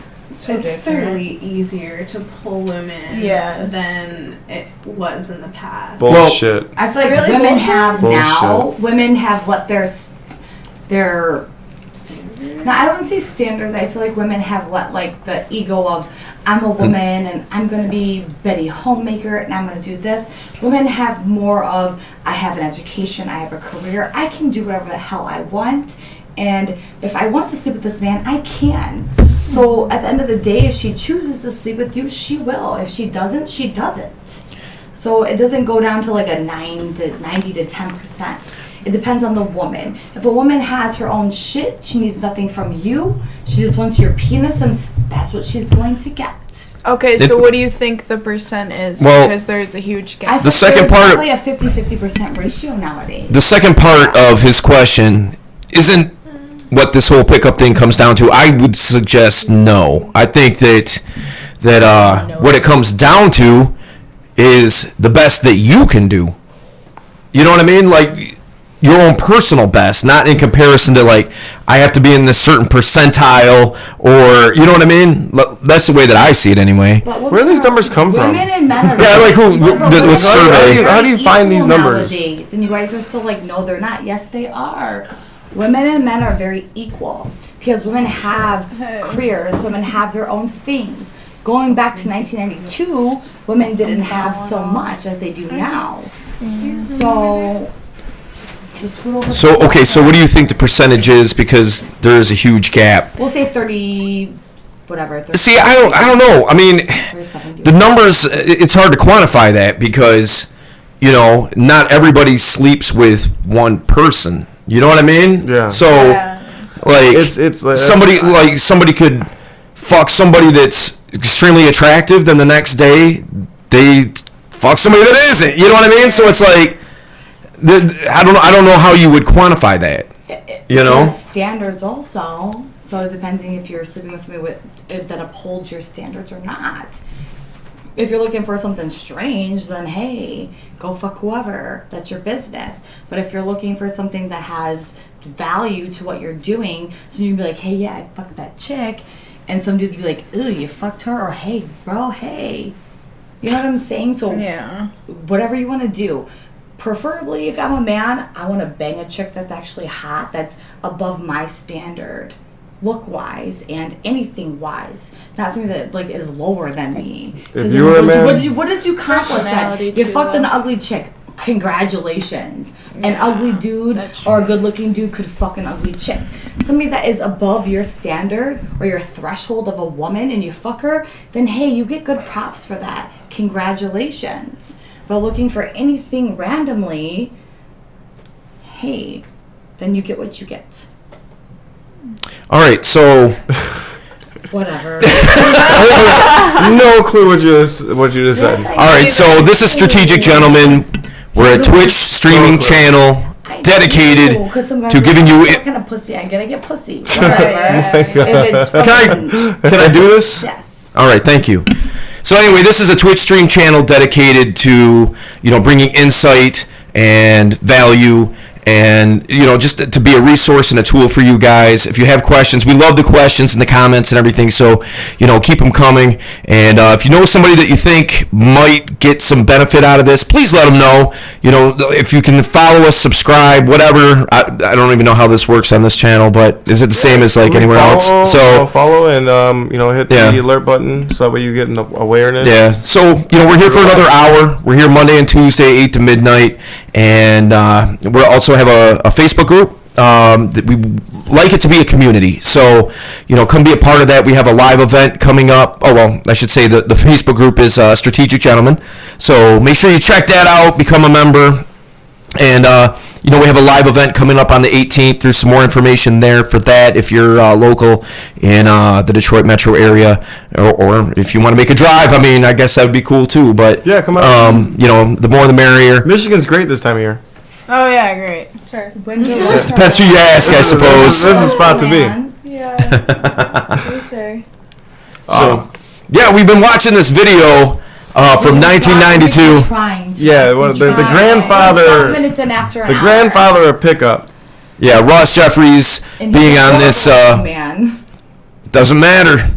fairly easier to pull women than it was in the past. Bullshit. I feel like women have now. Women have let their now, I don't want to say standards. I feel like women have let like the ego of I'm a woman and I'm going to be Betty Homemaker and I'm going to do this. Women have more of I have an education, I have a career, I can do whatever the hell I want, And if I want to sleep with this man, I can. So at the end of the day, if she chooses to sleep with you, she will. If she doesn't, she doesn't. So it doesn't go down to like a 90 to 10%. It depends on the woman. If a woman has her own shit, she needs nothing from you. She just wants your penis, and that's what she's going to get. Okay, so what do you think the percent is? Well, because there's a huge gap. The second part, probably a 50% ratio nowadays. the second part of his question isn't what this whole pickup thing comes down to. I would suggest no. I think that what it comes down to is the best that you can do. You know what I mean? Like your own personal best, not in comparison to like I have to be in this certain percentile, or you know what I mean? That's the way that I see it anyway. Where do these numbers come from? Women and men are Yeah, like who? What survey? How do you find these numbers? Nowadays, and you guys are still like, no, they're not. Yes, they are. Women and men are very equal because women have careers. Women have their own things. Going back to 1992, women didn't have so much as they do now. So. So okay, so what do you think the percentage is? Because there is a huge gap. We'll say 30, whatever. 30, See, I don't know. I mean, the numbers. It's hard to quantify that because, you know, not everybody sleeps with one person. You know what I mean? Yeah. So, like, it's like, somebody could fuck somebody that's extremely attractive, then the next day they fuck somebody that isn't. You know what I mean? So it's like. I don't know how you would quantify that. You know, there's standards also. So it depends if you're sleeping with somebody that upholds your standards or not. If you're looking for something strange, then hey, go fuck whoever. That's your business. But if you're looking for something that has value to what you're doing, so you'd be like, hey, yeah, I fucked that chick, and some dudes would be like, ooh, you fucked her, or hey, bro, hey. You know what I'm saying? So yeah, whatever you want to do. Preferably, if I'm a man, I want to bang a chick that's actually hot, that's above my standard, look-wise and anything-wise. Not something that like is lower than me. If you were a man, what did you accomplish? That you fucked an ugly chick. Congratulations. An ugly dude or a good-looking dude could fuck an ugly chick. Somebody that is above your standard or your threshold of a woman, and you fuck her, then hey, you get good props for that. Congratulations. But looking for anything randomly, hey, then you get what you get. all right. So, Whatever. no clue what you just said. all right. So this is Strategic Gentlemen. We're a Twitch streaming channel dedicated to giving you. What kind of pussy? I gotta get pussy. Whatever. If it's Can I do this? Yes. All right. Thank you. So anyway, this is a Twitch stream channel dedicated to, you know, bringing insight and value and, you know, just to be a resource and a tool for you guys. If you have questions, we love the questions and the comments and everything, so, you know, keep them coming. And if you know somebody that you think might get some benefit out of this, please let them know. You know, if you can follow us, subscribe, whatever. I don't even know how this works on this channel, but is it the same as like anywhere else? So follow and, you know, hit the alert button so that way you get an awareness. Yeah, so, you know, we're here for another hour. We're here Monday and Tuesday, 8 to midnight. And we also have a Facebook group. That we like it to be a community. So, you know, come be a part of that. We have a live event coming up. Oh, well, I should say the Facebook group is Strategic Gentlemen. So make sure you check that out, become a member. And, you know, we have a live event coming up on the 18th. There's some more information there for that if you're local in the Detroit metro area, or if you want to make a drive. I mean, I guess that would be cool too. But yeah, come on. You know, the more the merrier. Michigan's great this time of year. Oh yeah, great. Sure. It depends who you ask, I suppose. This is a spot to be. Yeah. Sure. So, yeah, we've been watching this video from 1992. Yeah, the grandfather. 12 minutes in after an the hour. grandfather of pickup. Yeah, Ross Jeffries And being he's on a this. man. Doesn't matter.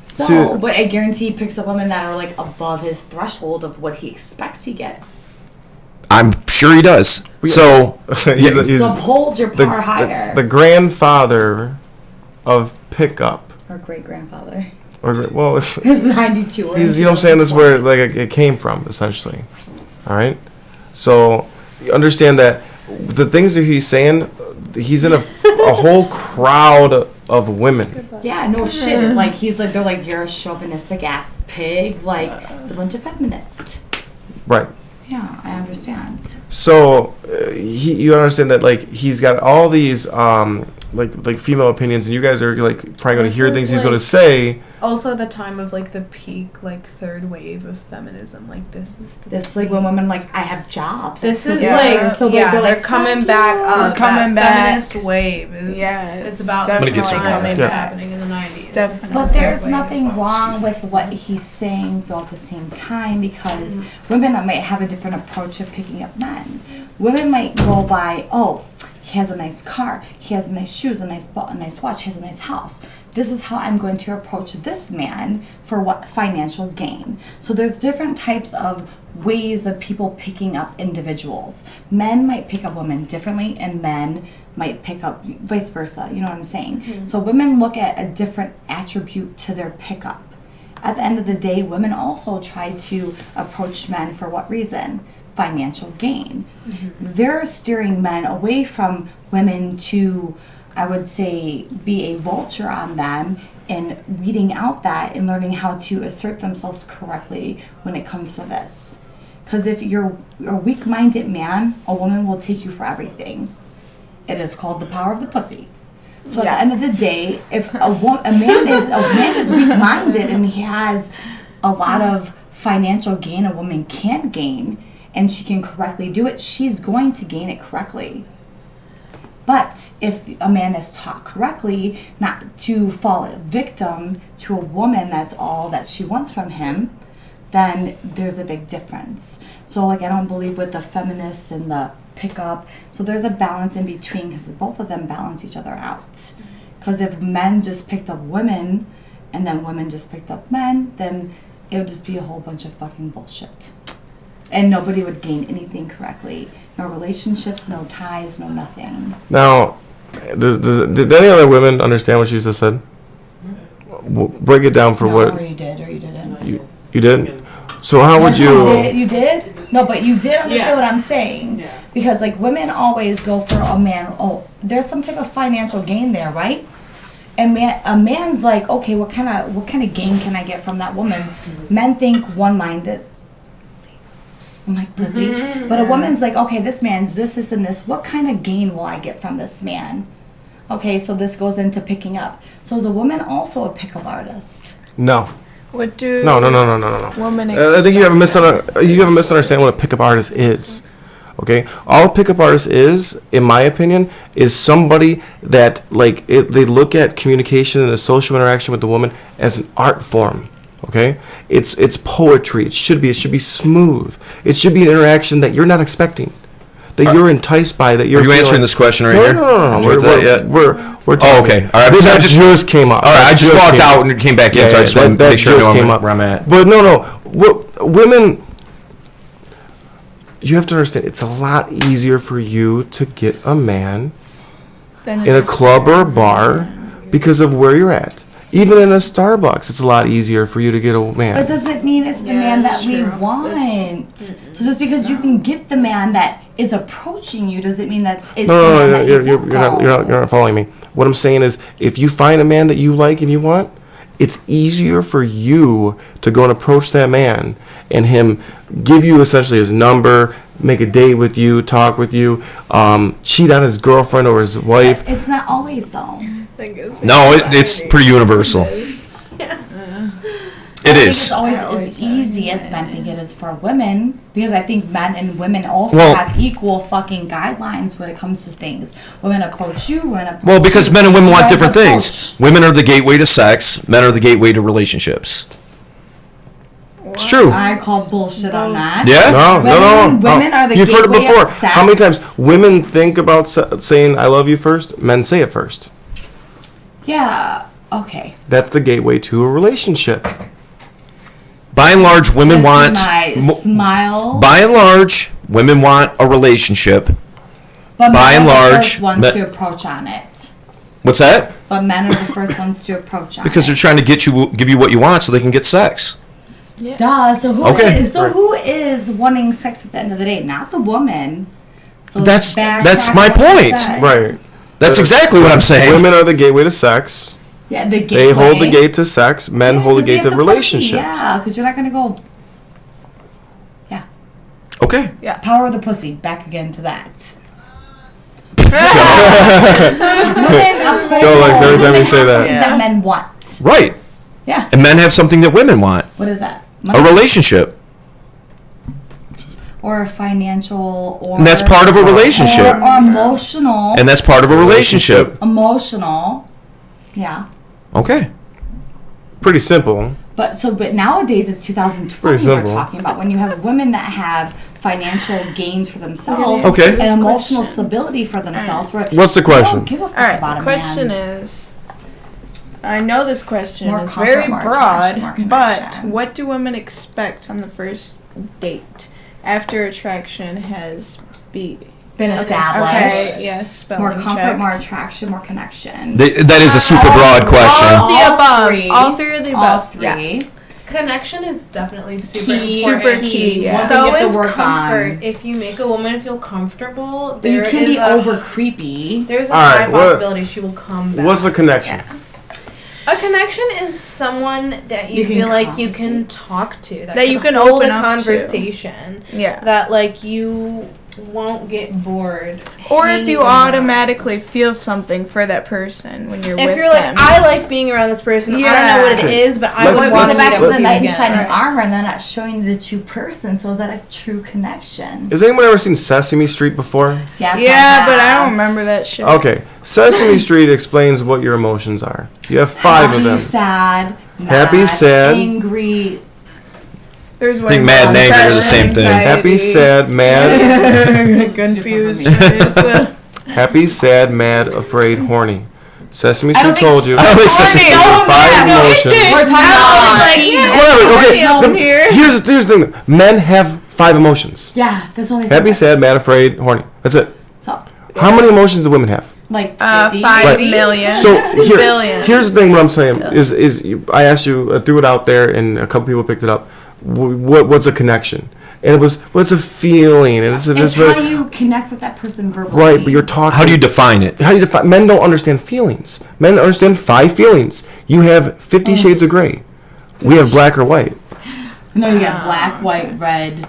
So, but I guarantee he picks up women that are like above his threshold of what he expects he gets. I'm sure he does. So, he's So hold your power higher. The grandfather of pickup. Or great grandfather. Or well, He's 92. He's, you know what I'm saying? This is where like it came from, essentially. All right. So you understand that the things that he's saying, he's in a whole crowd of women. Yeah, no shit. Like he's like, they're like, you're a chauvinistic ass pig. Like it's a bunch of feminists. Right. Yeah, I understand. So you understand that like he's got all these like female opinions, and you guys are like probably going to hear things he's going to say. Also, the time of like the peak, like third wave of feminism. Like this is this like when women like I have jobs. This is like so they're coming back up. Coming that back. Feminist wave is it's about definitely time. It's happening in the 90s. Definitely. But there's nothing wrong with what he's saying though at the same time, because women might have a different approach of picking up men. Women might go by, oh, he has a nice car, he has nice shoes, a nice watch, he has a nice house. This is how I'm going to approach this man for what financial gain. So there's different types of ways of people picking up individuals. Men might pick up women differently, and men might pick up vice versa. You know what I'm saying? So women look at a different attribute to their pickup. At the end of the day, women also try to approach men for what reason? Financial gain. They're steering men away from women to, I would say, be a vulture on them and weeding out that and learning how to assert themselves correctly when it comes to this. Because if you're a weak-minded man, a woman will take you for everything. It is called the power of the pussy. So at the end of the day, if a man is weak-minded and he has a lot of financial gain a woman can't gain, and she can correctly do it, she's going to gain it correctly. But if a man is taught correctly not to fall victim to a woman that's all that she wants from him, then there's a big difference. So like I don't believe with the feminists and the pickup. So there's a balance in between, because both of them balance each other out. Because if men just picked up women and then women just picked up men, then it would just be a whole bunch of fucking bullshit. And nobody would gain anything correctly. No relationships, no ties, no nothing. Now, did any other women understand what she just said? Break it down for what. Or you did, or you didn't. You did? So how would you? You did? No, but you did understand what I'm saying. Yeah. Because like women always go for a man. Oh, there's some type of financial gain there, right? And a man's like, okay, what kind of gain can I get from that woman? Men think one-minded. I'm like, pussy. But a woman's like, okay, this man's this, and this. What kind of gain will I get from this man? Okay, so this goes into picking up. So is a woman also a pickup artist? No. What do No. women I think you have a misunderstanding what a pickup artist is. Okay, all a pickup artist is, in my opinion, is somebody that they look at communication and the social interaction with the woman as an art form. Okay, it's poetry. It should be smooth. It should be an interaction that you're not expecting, that you're enticed by. That you're. Are you answering this question right here? No. We're talking. Oh, okay. All right. That just came up. All right. I just walked out and came back in, so I just want to make sure I know where I'm at. But no. Women, you have to understand. It's a lot easier for you to get a man in a club or a bar because of where you're at. Even in a Starbucks, it's a lot easier for you to get a man. But does it mean it's the man that we want? So just because you can get the man that is approaching you, does it mean that it's the man that you're not following me. What I'm saying is, if you find a man that you like and you want, it's easier for you to go and approach that man and him give you essentially his number, make a date with you, talk with you, cheat on his girlfriend or his wife. It's not always though. No, it's pretty universal. It is. It's always as easy as men think it is for women, because I think men and women also have equal fucking guidelines when it comes to things. Women approach you, well, because men and women want different things. Women are the gateway to sex. Men are the gateway to relationships. It's true. I call bullshit on that. Yeah? No. Women are the You've heard it gateway before. of sex. How many times women think about saying "I love you" first? Men say it first. Yeah. Okay. That's the gateway to a relationship. By and large, women want. Smile. By and large, women want a relationship. But by and large, the first ones to approach on it. What's that? But men are the first ones to approach on because it. they're trying to give you what you want so they can get sex. Yeah. Duh. So who is wanting sex at the end of the day? Not the woman. So That's backtrack my what you point. said. Right. That's exactly what I'm saying. Women are the gateway to sex. Yeah, the gateway. They hold the gate to sex. Men Yeah, hold the 'cause they gate have to the pussy, relationship. Yeah, because you're not gonna go. Okay. Yeah. Power of the pussy. Back again to that. Joe likes every time you say that. That men want. Right. Yeah. And men have something that women want. What is that? A relationship. Or financial, or And that's part of a relationship. or emotional. And that's part of a relationship. Emotional. Yeah. Okay. Pretty simple. But nowadays it's 2020 Pretty we're simple. talking about, when you have women that have financial gains for themselves Okay. and emotional stability for themselves. Where What's the they question? don't give a fuck All right, about the a question man. is, I know this question More is comfort, very more broad, attraction, more but connection. what do women expect on the first date after attraction has Been established. Okay, yes, More spelling comfort, check. more attraction, more connection. That is a super broad question. All of the above. three. All three of the All above. three. Yeah. Connection is definitely super Key. important. Super key, yeah. One thing So you have to is work comfort. on. If you make a woman feel comfortable, But you there can is be a- over creepy. There's a All high right, what- possibility she will come back. What's the connection? A connection is someone that you You can feel like you can conversate. talk to, That you can hold open a up to. conversation. Yeah. That like you won't get bored. Or if hanging you around. automatically feel something for that person when you're If with you're like, them. I like being around this person. I don't know what it Okay. is, but I Let's- would We're want to going meet back up to with the you knight in again. shining armor, and they're not showing you the true person. So is that a true connection? Has anyone ever seen Sesame Street before? Yes, yeah, but I have. don't remember that shit. Okay. Sesame Street explains what your emotions are. You have 5 of them. Sad, Happy, mad, sad. angry. There's I think mad and angry are the same thing. Happy, sad, mad. Confused. Happy, sad, mad, afraid, horny. Sesame I don't Street think told you. I don't think Sesame These Street- are 5 emotions. We're talking about Whatever. Okay. down the- here. Here's the thing. Men have 5 emotions. Yeah, that's only Happy, sad, mad, afraid, horny. That's it. So, How many emotions do women have? like 5 50? Right. million. So here, Billions. here's the thing. What I'm saying is I asked you, threw it out there, and a couple people picked it up. What's a connection? And it was, what's a feeling? And It's how you connect with that person verbally. right, but you're talking. How do you define it? How do you define? Men don't understand feelings. Men understand 5 feelings. You have 50 shades of gray. We have black or white. No, you got black, white, red,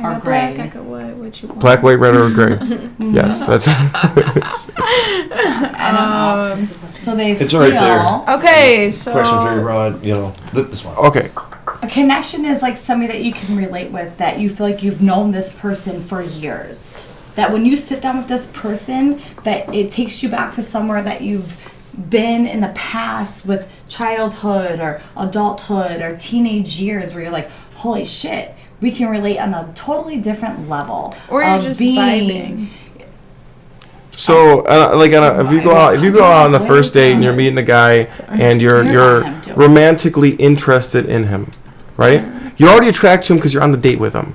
or gray. Black, I got white. What you want? Black, white, red, or gray. Yes, that's. I don't know. So they It's feel. right there. Okay, so Question's very broad. You know, this one. Okay. A connection is like somebody that you can relate with, that you feel like you've known this person for years. That when you sit down with this person, that it takes you back to somewhere that you've been in the past with childhood or adulthood or teenage years, where you're like, holy shit, we can relate on a totally different level. Or you're of just being, vibing. So, if you go out on the first date and you're meeting a guy and you're romantically interested in him, right? You already attract to him because you're on the date with him.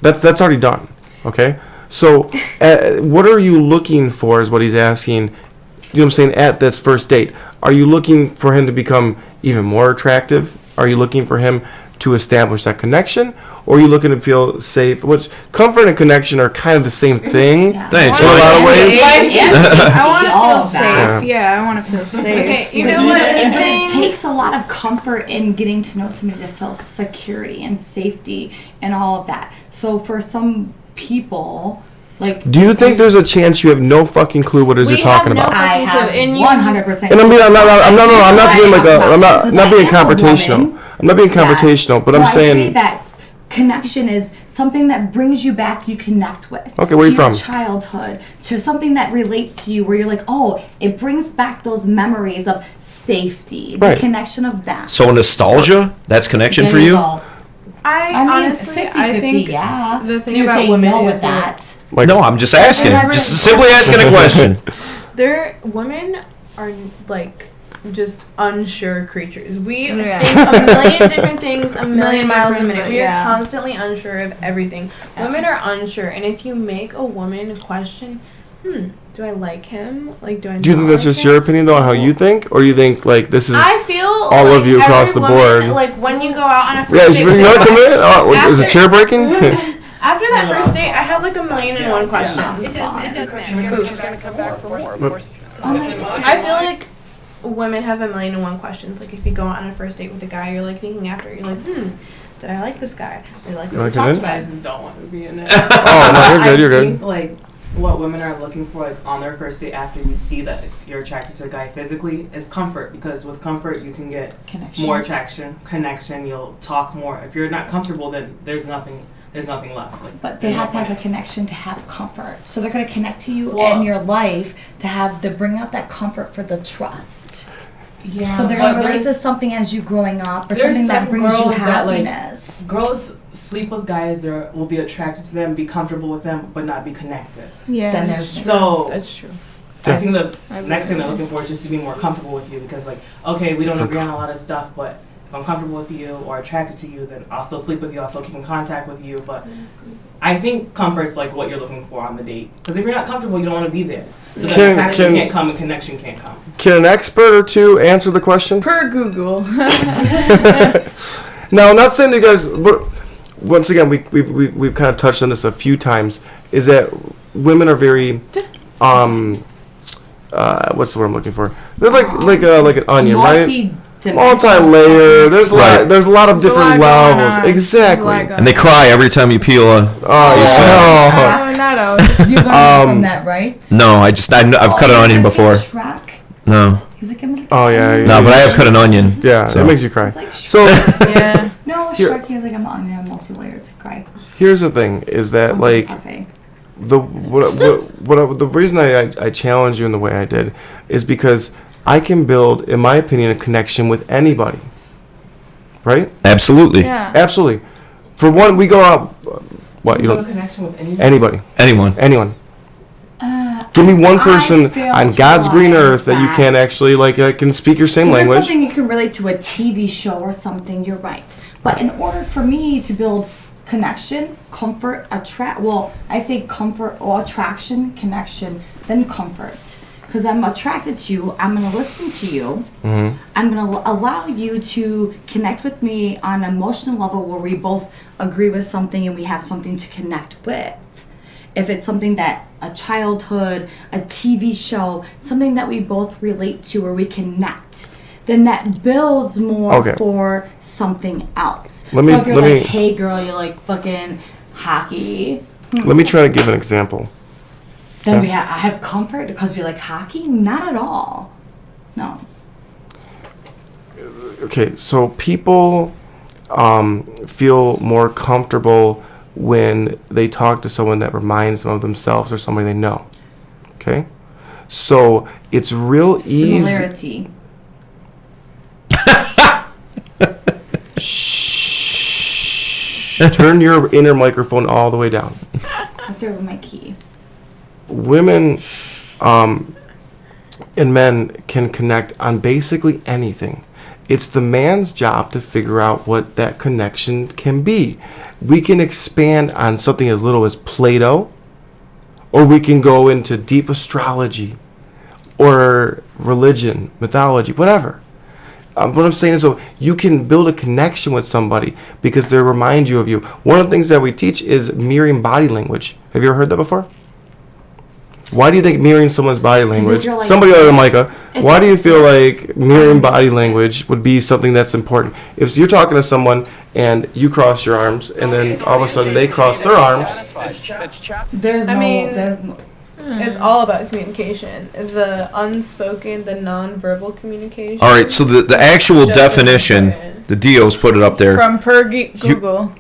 That's already done. Okay. So, what are you looking for? Is what he's asking. You know what I'm saying? At this first date, are you looking for him to become even more attractive? Are you looking for him to establish that connection, or are you looking to feel safe? What's comfort and connection are kind of the same thing. Thanks. In a lot of ways. I want to all feel of safe. that. Yeah, I want to feel safe. Okay, you But know what? It, The thing- it takes a lot of comfort in getting to know somebody to feel security and safety and all of that. So for some people, like, Do you think there's a chance you have no fucking clue what it is We you're talking have no about? I have and you- 100%. And I'm not being like I'm not being confrontational. I'm not being confrontational, but so I'm I say saying. that connection is something that brings you back, you connect with. Okay, where to you from? your childhood, to something that relates to you, where you're like, oh, it brings back those memories of safety, Right. the connection of that. So nostalgia, that's connection There for you? go. I mean, honestly, 50-50, I think yeah. the So thing you're about saying women no is with that that. No, I'm just asking. Whenever- Just simply asking a question. Women are like just unsure creatures. We Yeah. think a million different things a million miles a different, minute. We yeah. are constantly unsure of everything. Women are unsure, and if you make a woman question, do I like him? Like, do I? Do you think not that's like just him? your opinion though, on how you think, or you think like this is I feel all like of you across every the woman, board? Like when you go out on a Yeah, first you date, want to come in? Oh, is the after- chair breaking? After that first date, I have like a million and one questions. It does matter. She's going to come back for more. Of course. I feel like women have a million and one questions. Like if you go on a first date with a guy, you're like thinking after, you're like, did I like this guy? Did I like what we talked about? guys don't want to be in it. Oh, no, you're good, you're I good. think, like, what women are looking for, like, on their first date after you see that you're attracted to a guy physically is comfort. Because with comfort, you can get more attraction, connection. You'll talk more. If you're not comfortable, then there's nothing left. Like, but they have to have a connection to have comfort. So they're going to connect to you in your life to bring out that comfort for the trust. Yeah, so they're going to relate to something as you growing up or something that brings you happiness. Girls sleep with guys that will be attracted to them, be comfortable with them, but not be connected. Yeah. Then there's that's true. I think the next thing they're looking for is just to be more comfortable with you because, like, okay, we don't agree on a lot of stuff, but if I'm comfortable with you or attracted to you, then I'll still sleep with you, I'll still keep in contact with you. But I think comfort's like what you're looking for on the date. Because if you're not comfortable, you don't want to be there. So that attraction can't come and connection can't come. Can an expert or two answer the question? Per Google. Now, I'm not saying to you guys, but once again, we've kind of touched on this a few times, is that women are very, what's the word I'm looking for? They're like an onion, right? Multi-layer. There's a lot of different levels. Exactly. And they cry every time you peel a. Not always. You learned from that, right? No, I've cut an onion before. Shrek? No. He's like, oh yeah. No, but I have cut an onion. Yeah, so. it makes you cry. Like so. Yeah. No, Shrek. He's like, I'm an onion, multi-layers. Cry. Here's the thing: is that like the reason I challenge you in the way I did is because I can build, in my opinion, a connection with anybody. Right? Absolutely. Yeah. Absolutely. For one, we go out. What you have don't? a connection with anybody? Anyone. Give me one person on God's green earth that you can actually can speak your same language. There's something you can relate to a TV show or something. You're right. But in order for me to build connection, comfort, I say comfort or attraction, connection, then comfort. Because I'm attracted to you, I'm going to listen to you. Mm-hmm. I'm going to allow you to connect with me on an emotional level where we both agree with something and we have something to connect with. If it's something that a childhood, a TV show, something that we both relate to or we connect, then that builds more for something else. So if you're like, hey girl, you like fucking hockey. Let me try to give an example. Then I have comfort because we like hockey? Not at all. No. Okay, so people feel more comfortable when they talk to someone that reminds them of themselves or somebody they know. Okay? So it's real easy. Similarity. Shh. Turn your inner microphone all the way down. Right there with my key. Women and men can connect on basically anything. It's the man's job to figure out what that connection can be. We can expand on something as little as Play-Doh, or we can go into deep astrology, or religion, mythology, whatever. What I'm saying is, so you can build a connection with somebody because they remind you of you. One of the things that we teach is mirroring body language. Have you ever heard that before? Why do you think mirroring someone's body language? Like somebody other than Micah, why do you feel like mirroring body language would be something that's important? If you're talking to someone and you cross your arms and then all of a sudden they cross their arms. It's all about communication. The unspoken, the non-verbal communication. All right, so the actual definition, the Dios put it up there. From Google.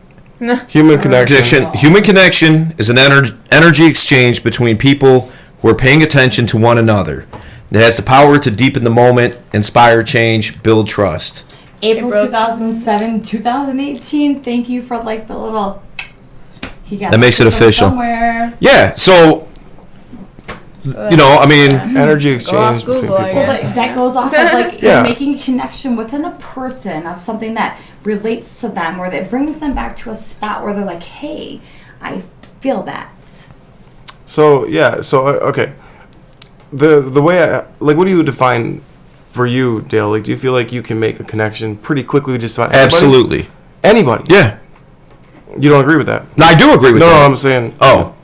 Human connection. Human connection is an energy exchange between people who are paying attention to one another. It has the power to deepen the moment, inspire change, build trust. April 2007, 2018. Thank you for like the little. That makes it official. Somewhere. Yeah. So. Energy exchange between people. So that goes off of like you're making a connection within a person of something that relates to them or that brings them back to a spot where they're like, hey, I feel that. So okay, the way what do you define for you, Dale? Like, do you feel like you can make a connection pretty quickly with just about absolutely anybody? Yeah. You don't agree with that? No, I do agree with that. No, I'm saying. Oh.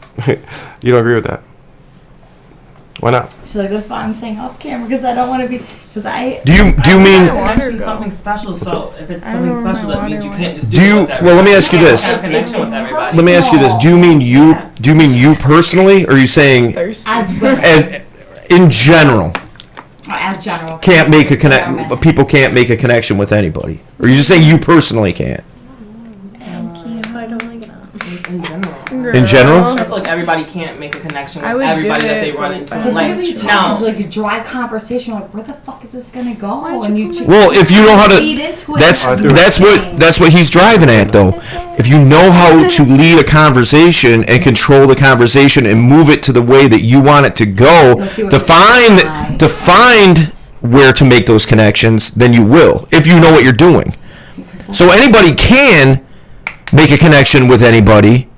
You don't agree with that? Why not? She's like, that's why I'm saying off camera because I don't want to be. Because I. Do you mean? Connection something special. So if it's something special, that means you can't just do. Do you? it with Well, let me ask you everybody. this. Have a connection with everybody. Let me ask you this. Do you mean you? Do you mean you personally, or are you saying As women. in general? As general. Can't make a connect. People can't make a connection with anybody. Or are you just saying you personally can't? I don't like that. In general. In general? I feel like everybody can't make a connection I with would everybody do that they it, run into. Because Like, maybe now, it's like a dry conversation. Like, where the fuck is this gonna go? And you. Well, if you know how Lead to, into it. that's what he's driving at, though. If you know how to lead a conversation and control the conversation and move it to the way that you want it to go, define where to make those connections, then you will, if you know what you're doing. So anybody can make a connection with anybody.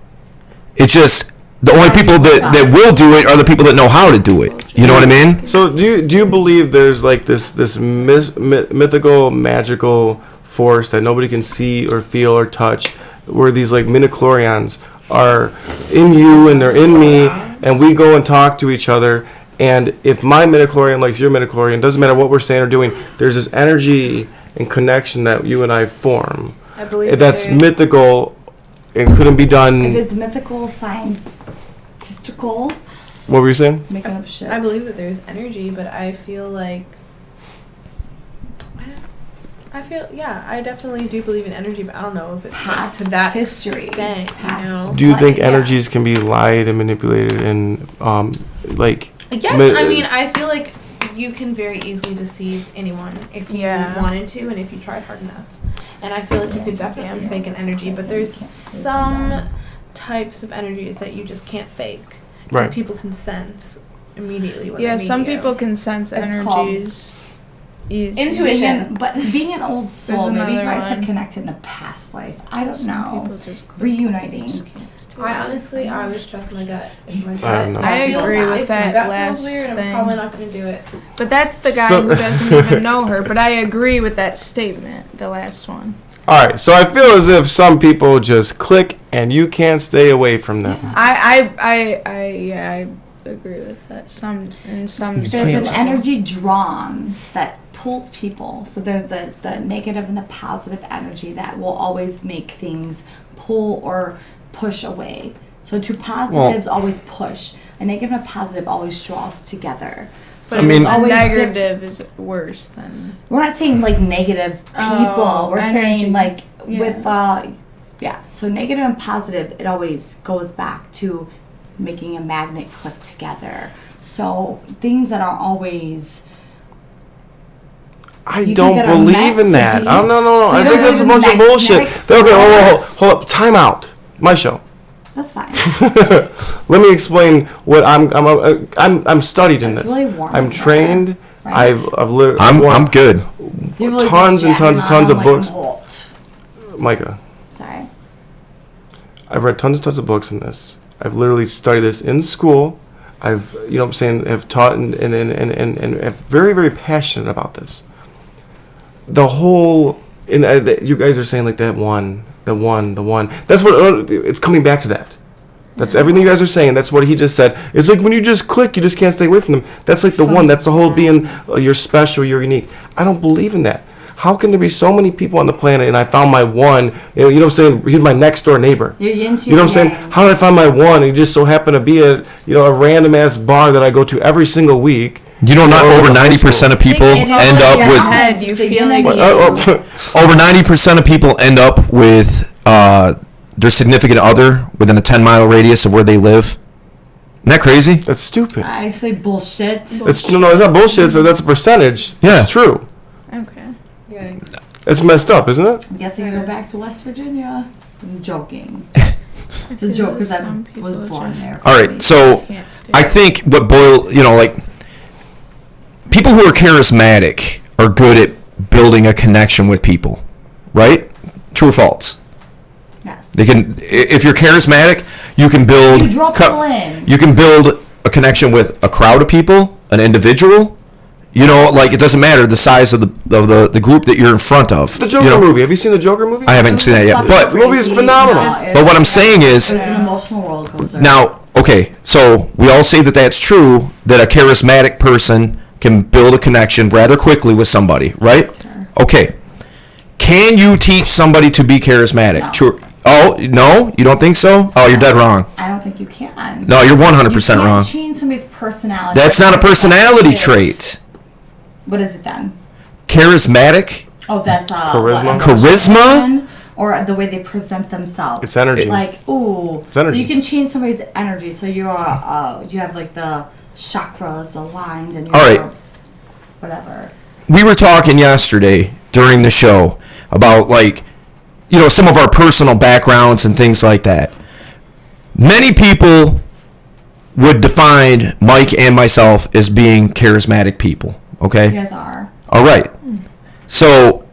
It's just the only people that will do it are the people that know how to do it. You know what I mean? So do you believe there's like this mythical, magical force that nobody can see or feel or touch, where these like midichlorians are in you and they're in me, and we go and talk to each other, and if my midichlorian likes your midichlorian, doesn't matter what we're saying or doing, there's this energy and connection that you and I form. I believe that's there's- mythical and couldn't be done. If it's mythical, scientistical. What were you saying? Making up shit. I believe that there's energy, but I feel like I definitely do believe in energy, but I don't know if it's Past to that history. extent, Past- you know? Do you think energies can be lied and manipulated and like? Yes, I mean, I feel like you can very easily deceive anyone if you wanted to and if you tried hard enough. And I feel like you could definitely fake an energy, but there's some types of energies that you just can't fake. Right. And people can sense immediately when Yeah, they meet some you. people can sense It's called energies. Easy. Intuition. But being an old soul, There's maybe you another guys have one. connected in a past life. I don't Some know. people just Reuniting. I honestly, I always trust my gut. If my I don't know. gut I feels- agree with if my that gut last feels weird, thing. I'm probably not going to do it. But that's the guy So- who doesn't even know her. But I agree with that statement, the last one. All right, so I feel as if some people just click and you can't stay away from them. I agree with that. Some. There's an energy drawn that pulls people. So there's the negative and the positive energy that will always make things pull or push away. So two positives always push. A negative and a positive always draws together. So But there's a always negative is worse than. We're not saying like negative people. Oh, We're saying energy. like Yeah. with So negative and positive, it always goes back to making a magnet click together. So things that are always. I You don't think that are believe meant in to that. be? Oh, no. So I you think don't that's a believe bunch in of bullshit. magnetic Okay, force? hold up. Time out. My show. That's fine. Let me explain what I'm studied in It's this. really warm I'm in trained. there, I've literally. I'm good. You're really Tons and tons and tons of like, books. hot. Micah, Sorry. I've read tons and tons of books in this. I've literally studied this in school. I've, you know what I'm saying, have taught and am very, very passionate about this. The whole, you guys are saying like the one. That's what, it's coming back to that. That's everything you guys are saying. That's what he just said. It's like when you just click, you just can't stay away from them. That's like the one. That's the whole being, you're special, you're unique. I don't believe in that. How can there be so many people on the planet and I found my one, you know what I'm saying, he's my next door neighbor. You're into You know what I'm your saying? How did I find my one? And he just so happened to be a random ass bar that I go to every single week. You know, not over 90% of people end up with. Head, you feel like Over 90% of people end up with their significant other within a 10-mile radius of where they live. Isn't that crazy? That's stupid. I say bullshit. It's not bullshit. So that's a percentage. Yeah. It's true. Okay. It's messed up, isn't it? I guess I gotta go back to West Virginia. I'm joking. It's a joke because I was born there. All right, so I think what people who are charismatic are good at building a connection with people, right? True or false? Yes. They can. If you're charismatic, you can build. You draw people in. You can build a connection with a crowd of people, an individual. You know, like it doesn't matter the size of the group that you're in front of. The Joker you know? movie. Have you seen the Joker movie? I haven't seen that yet, but the movie is phenomenal. But what I'm saying is, It's an emotional roller coaster. now, okay, so we all say that that's true, that a charismatic person can build a connection rather quickly with somebody, right? Okay. Can you teach somebody to be charismatic? No. True. Oh, no? You don't think so? Oh, you're dead wrong. I don't think you can. No, you're 100% You can't wrong. change somebody's personality. That's not a personality trait. What is it then? Charismatic? Oh, that's Charisma? Charisma? Or the way they present themselves. It's energy. Like, ooh. It's energy. So you can change somebody's energy. So you're, you have like the chakras aligned and you're All right. whatever. We were talking yesterday during the show about, like, you know, some of our personal backgrounds and things like that. Many people would define Mike and myself as being charismatic people, okay? You guys are. All right. So,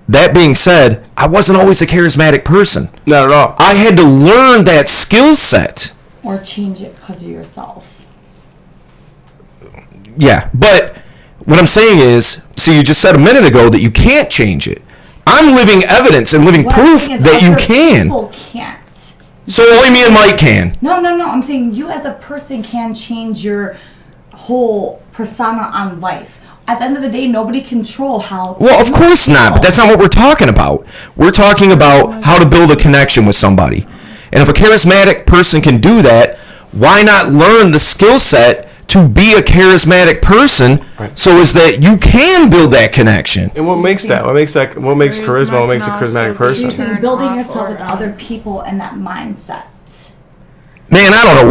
that being said, I wasn't always a charismatic person. Not at all. I had to learn that skill set. Or change it because of yourself. Yeah, but what I'm saying is, so you just said a minute ago that you can't change it. I'm living evidence and living What I'm proof saying is that you other can. People can't. So only me and Mike can. No. I'm saying you as a person can change your whole persona on life. At the end of the day, nobody control how. Well, of course not, but that's not what we're talking about. We're talking about how to build a connection with somebody. And if a charismatic person can do that, why not learn the skill set to be a charismatic person so as that you can build that connection? And what makes that? What makes charisma? What makes a charismatic person? You're building yourself with other people and that mindset. Man, I don't know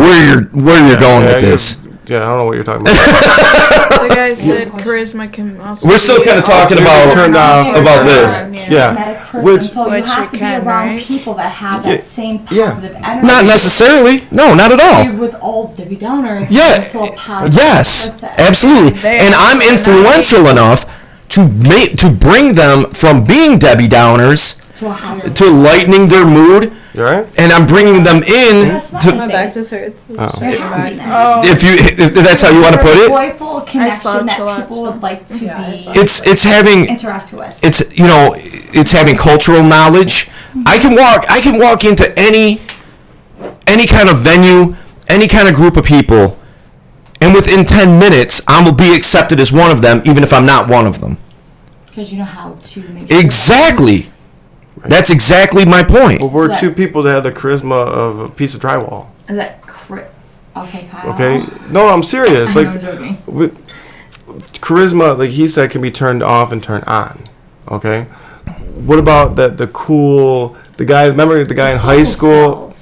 where you're going with this. Yeah, I don't know what you're talking about. The guy said charisma can also. We're still kind of talking about this. Charismatic person, so you have to be around people that have that same positive energy. Not necessarily. No, not at all. You're with all Debbie Downers. Yeah. You're still a positive Yes, person. absolutely. And I'm influential enough to bring them from being Debbie Downers To a higher to lightening their mood. You right? And I'm bringing them in to. My back just hurts. If that's how you want to put it. Joyful connection that people would like to be. It's having interact with. It's having cultural knowledge. I can walk into any kind of venue, any kind of group of people, and within 10 minutes I will be accepted as one of them, even if I'm not one of them. Because you know how to make sure. Exactly. That's exactly my point. Well, we're two people that have the charisma of a piece of drywall. Is that okay, Kyle? Okay. No, I'm serious. I Like, know, I'm joking. charisma, like he said, can be turned off and turned on. Okay. What about the guy? Remember the guy in high school?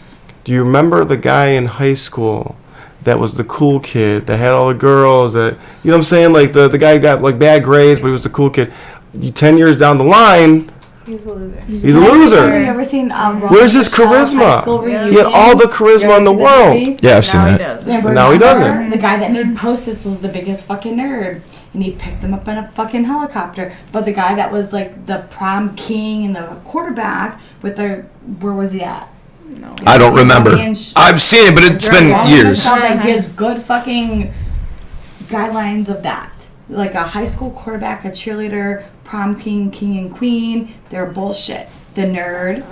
Do you remember the guy in high school that was the cool kid that had all the girls? That, you know what I'm saying? Like the guy got like bad grades, but he was the cool kid. 10 years down the line. He's a loser. He's a loser. Have you ever seen Where's his charisma? He had all the charisma in the world. Yeah, I've seen that. Now he doesn't. The guy that made Posters was the biggest fucking nerd, and he picked them up in a fucking helicopter. But the guy that was like the prom king and the quarterback with the, where was he at? No. I don't remember. I've seen it, but it's been years. That gives good fucking guidelines of that. Like a high school quarterback, a cheerleader, prom king, king and queen. They're bullshit. The nerd.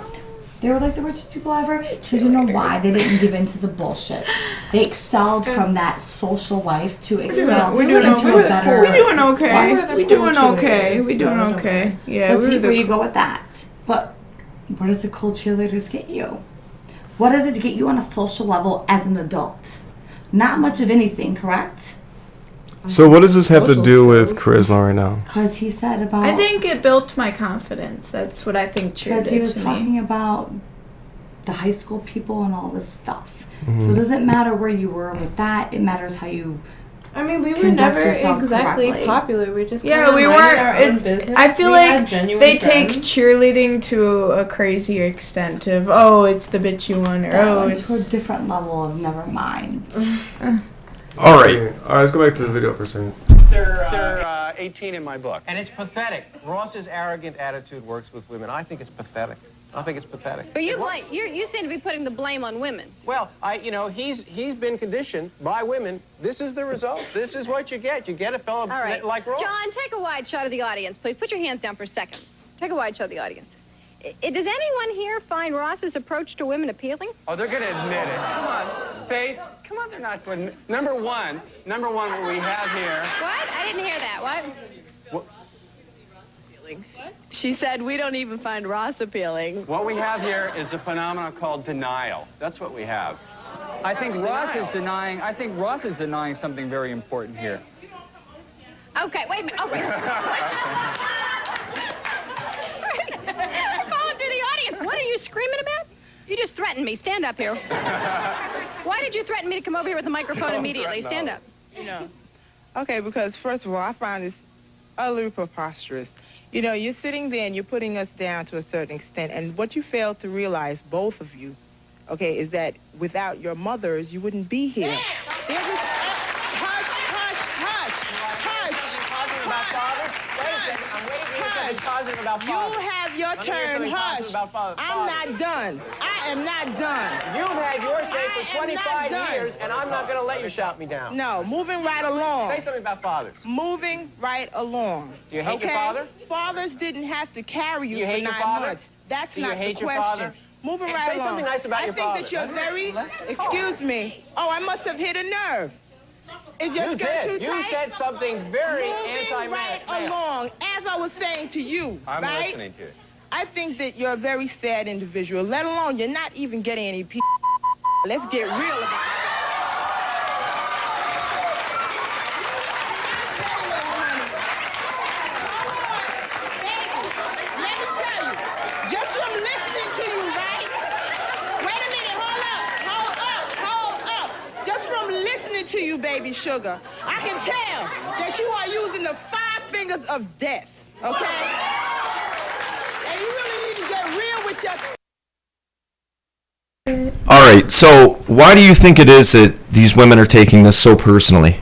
They were like the richest people ever. Because you know why? They didn't give in to the bullshit. They excelled from that social life to excel into a better. We're doing okay. What? We're doing okay. We're doing okay. Yeah. Let's see where you go with that. But what does the cool cheerleaders get you? What does it get you on a social level as an adult? Not much of anything, correct? So what does this have to do with charisma right now? Because he said about. I think it built my confidence. That's what I think cheer Because did he was to talking me. about the high school people and all this stuff. Mm-hmm. So it doesn't matter where you were with that. It matters how you. I mean, we were conduct never yourself exactly correctly. popular. We just Yeah, kinda we minded weren't. our own It's. business. I feel We had like genuine they friends. take cheerleading to a crazy extent of it's the bitch you won or That went it's to a different level of never mind. All right. All right, let's go back to the video for a second. Chapter 18 in my book. And it's pathetic. Ross's arrogant attitude works with women. I think it's pathetic. I think it's pathetic. But you seem to be putting the blame on women. Well, he's been conditioned by women. This is the result. This is what you get. You get a fellow All right. like Ross. John, take a wide shot of the audience, please. Put your hands down for a second. Take a wide shot of the audience. Does anyone here find Ross's approach to women appealing? Oh, they're going to admit it. Come on, Faith. Come on, they're not good. Number one, what we have here. What? I didn't hear that. What? She said we don't even find Ross appealing. What we have here is a phenomenon called denial. That's what we have. I think Ross is denying something very important here. Okay, wait a minute. Oh, wait. Follow through the audience. What are you screaming about? You just threatened me. Stand up here. Why did you threaten me to come over here with a microphone immediately? Stand up. Okay, because first of all, I find this utterly preposterous. You're sitting there and you're putting us down to a certain extent, and what you fail to realize, both of you, okay, is that without your mothers, you wouldn't be here. Positive about father. You have your turn. Hush. I'm not done. I am not done. You've had your say for 25 years, and I'm not going to let you shout me down. No, moving right along. Say something about fathers. Moving right along. Do you hate your father? Fathers didn't have to carry you, Do you for hate 9 your father? months. That's Do you not hate the your question. father? Moving Hey, right say along. something nice about your father. I think that you're very. Excuse me. Oh, I must have hit a nerve. It just You got did. too You tight. said something very anti-man. Right along, as I was saying to you, I'm right? listening to you. I think that you're a very sad individual, let alone you're not even getting any p. Let's get real about it. Let me tell you, just from listening to you, right? Wait a minute, hold up. Just from listening to you, baby sugar, I can tell that you are using the 5 fingers of death, okay? And you really need to get real with your... All right, so why do you think it is that these women are taking this so personally?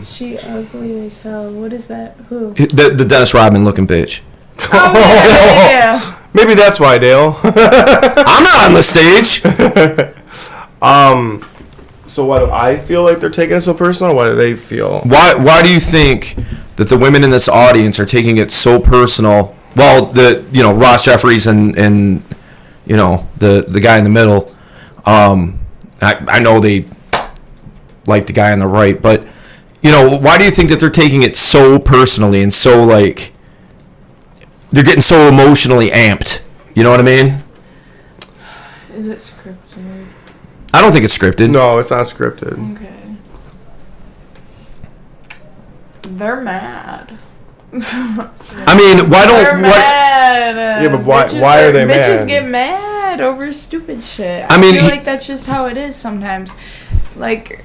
She ugly as hell. What is that? Who? The Dennis Rodman looking bitch. Yeah. Maybe that's why, Dale. I'm not on the stage. So why do I feel like they're taking it so personal? Or why do they feel? Why do you think that the women in this audience are taking it so personal? Well, Ross Jeffries and the guy in the middle. I know they like the guy on the right, but why do you think that they're taking it so personally and so like they're getting so emotionally amped? You know what I mean? Is it scripted? I don't think it's scripted. No, it's not scripted. Okay. They're mad. I mean, why don't... They're mad. Yeah, but why are they mad? Bitches get mad over stupid shit. I mean, feel like that's just how it is sometimes. Like...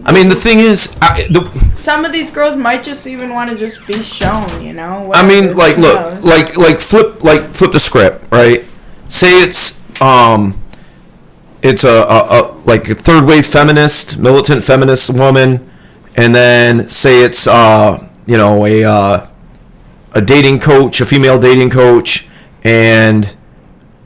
I mean, the thing is... some of these girls might just even want to just be shown, Whatever. I mean, like, look, like flip the script, right? Say it's a third wave feminist, militant feminist woman, and then say it's a dating coach, a female dating coach, and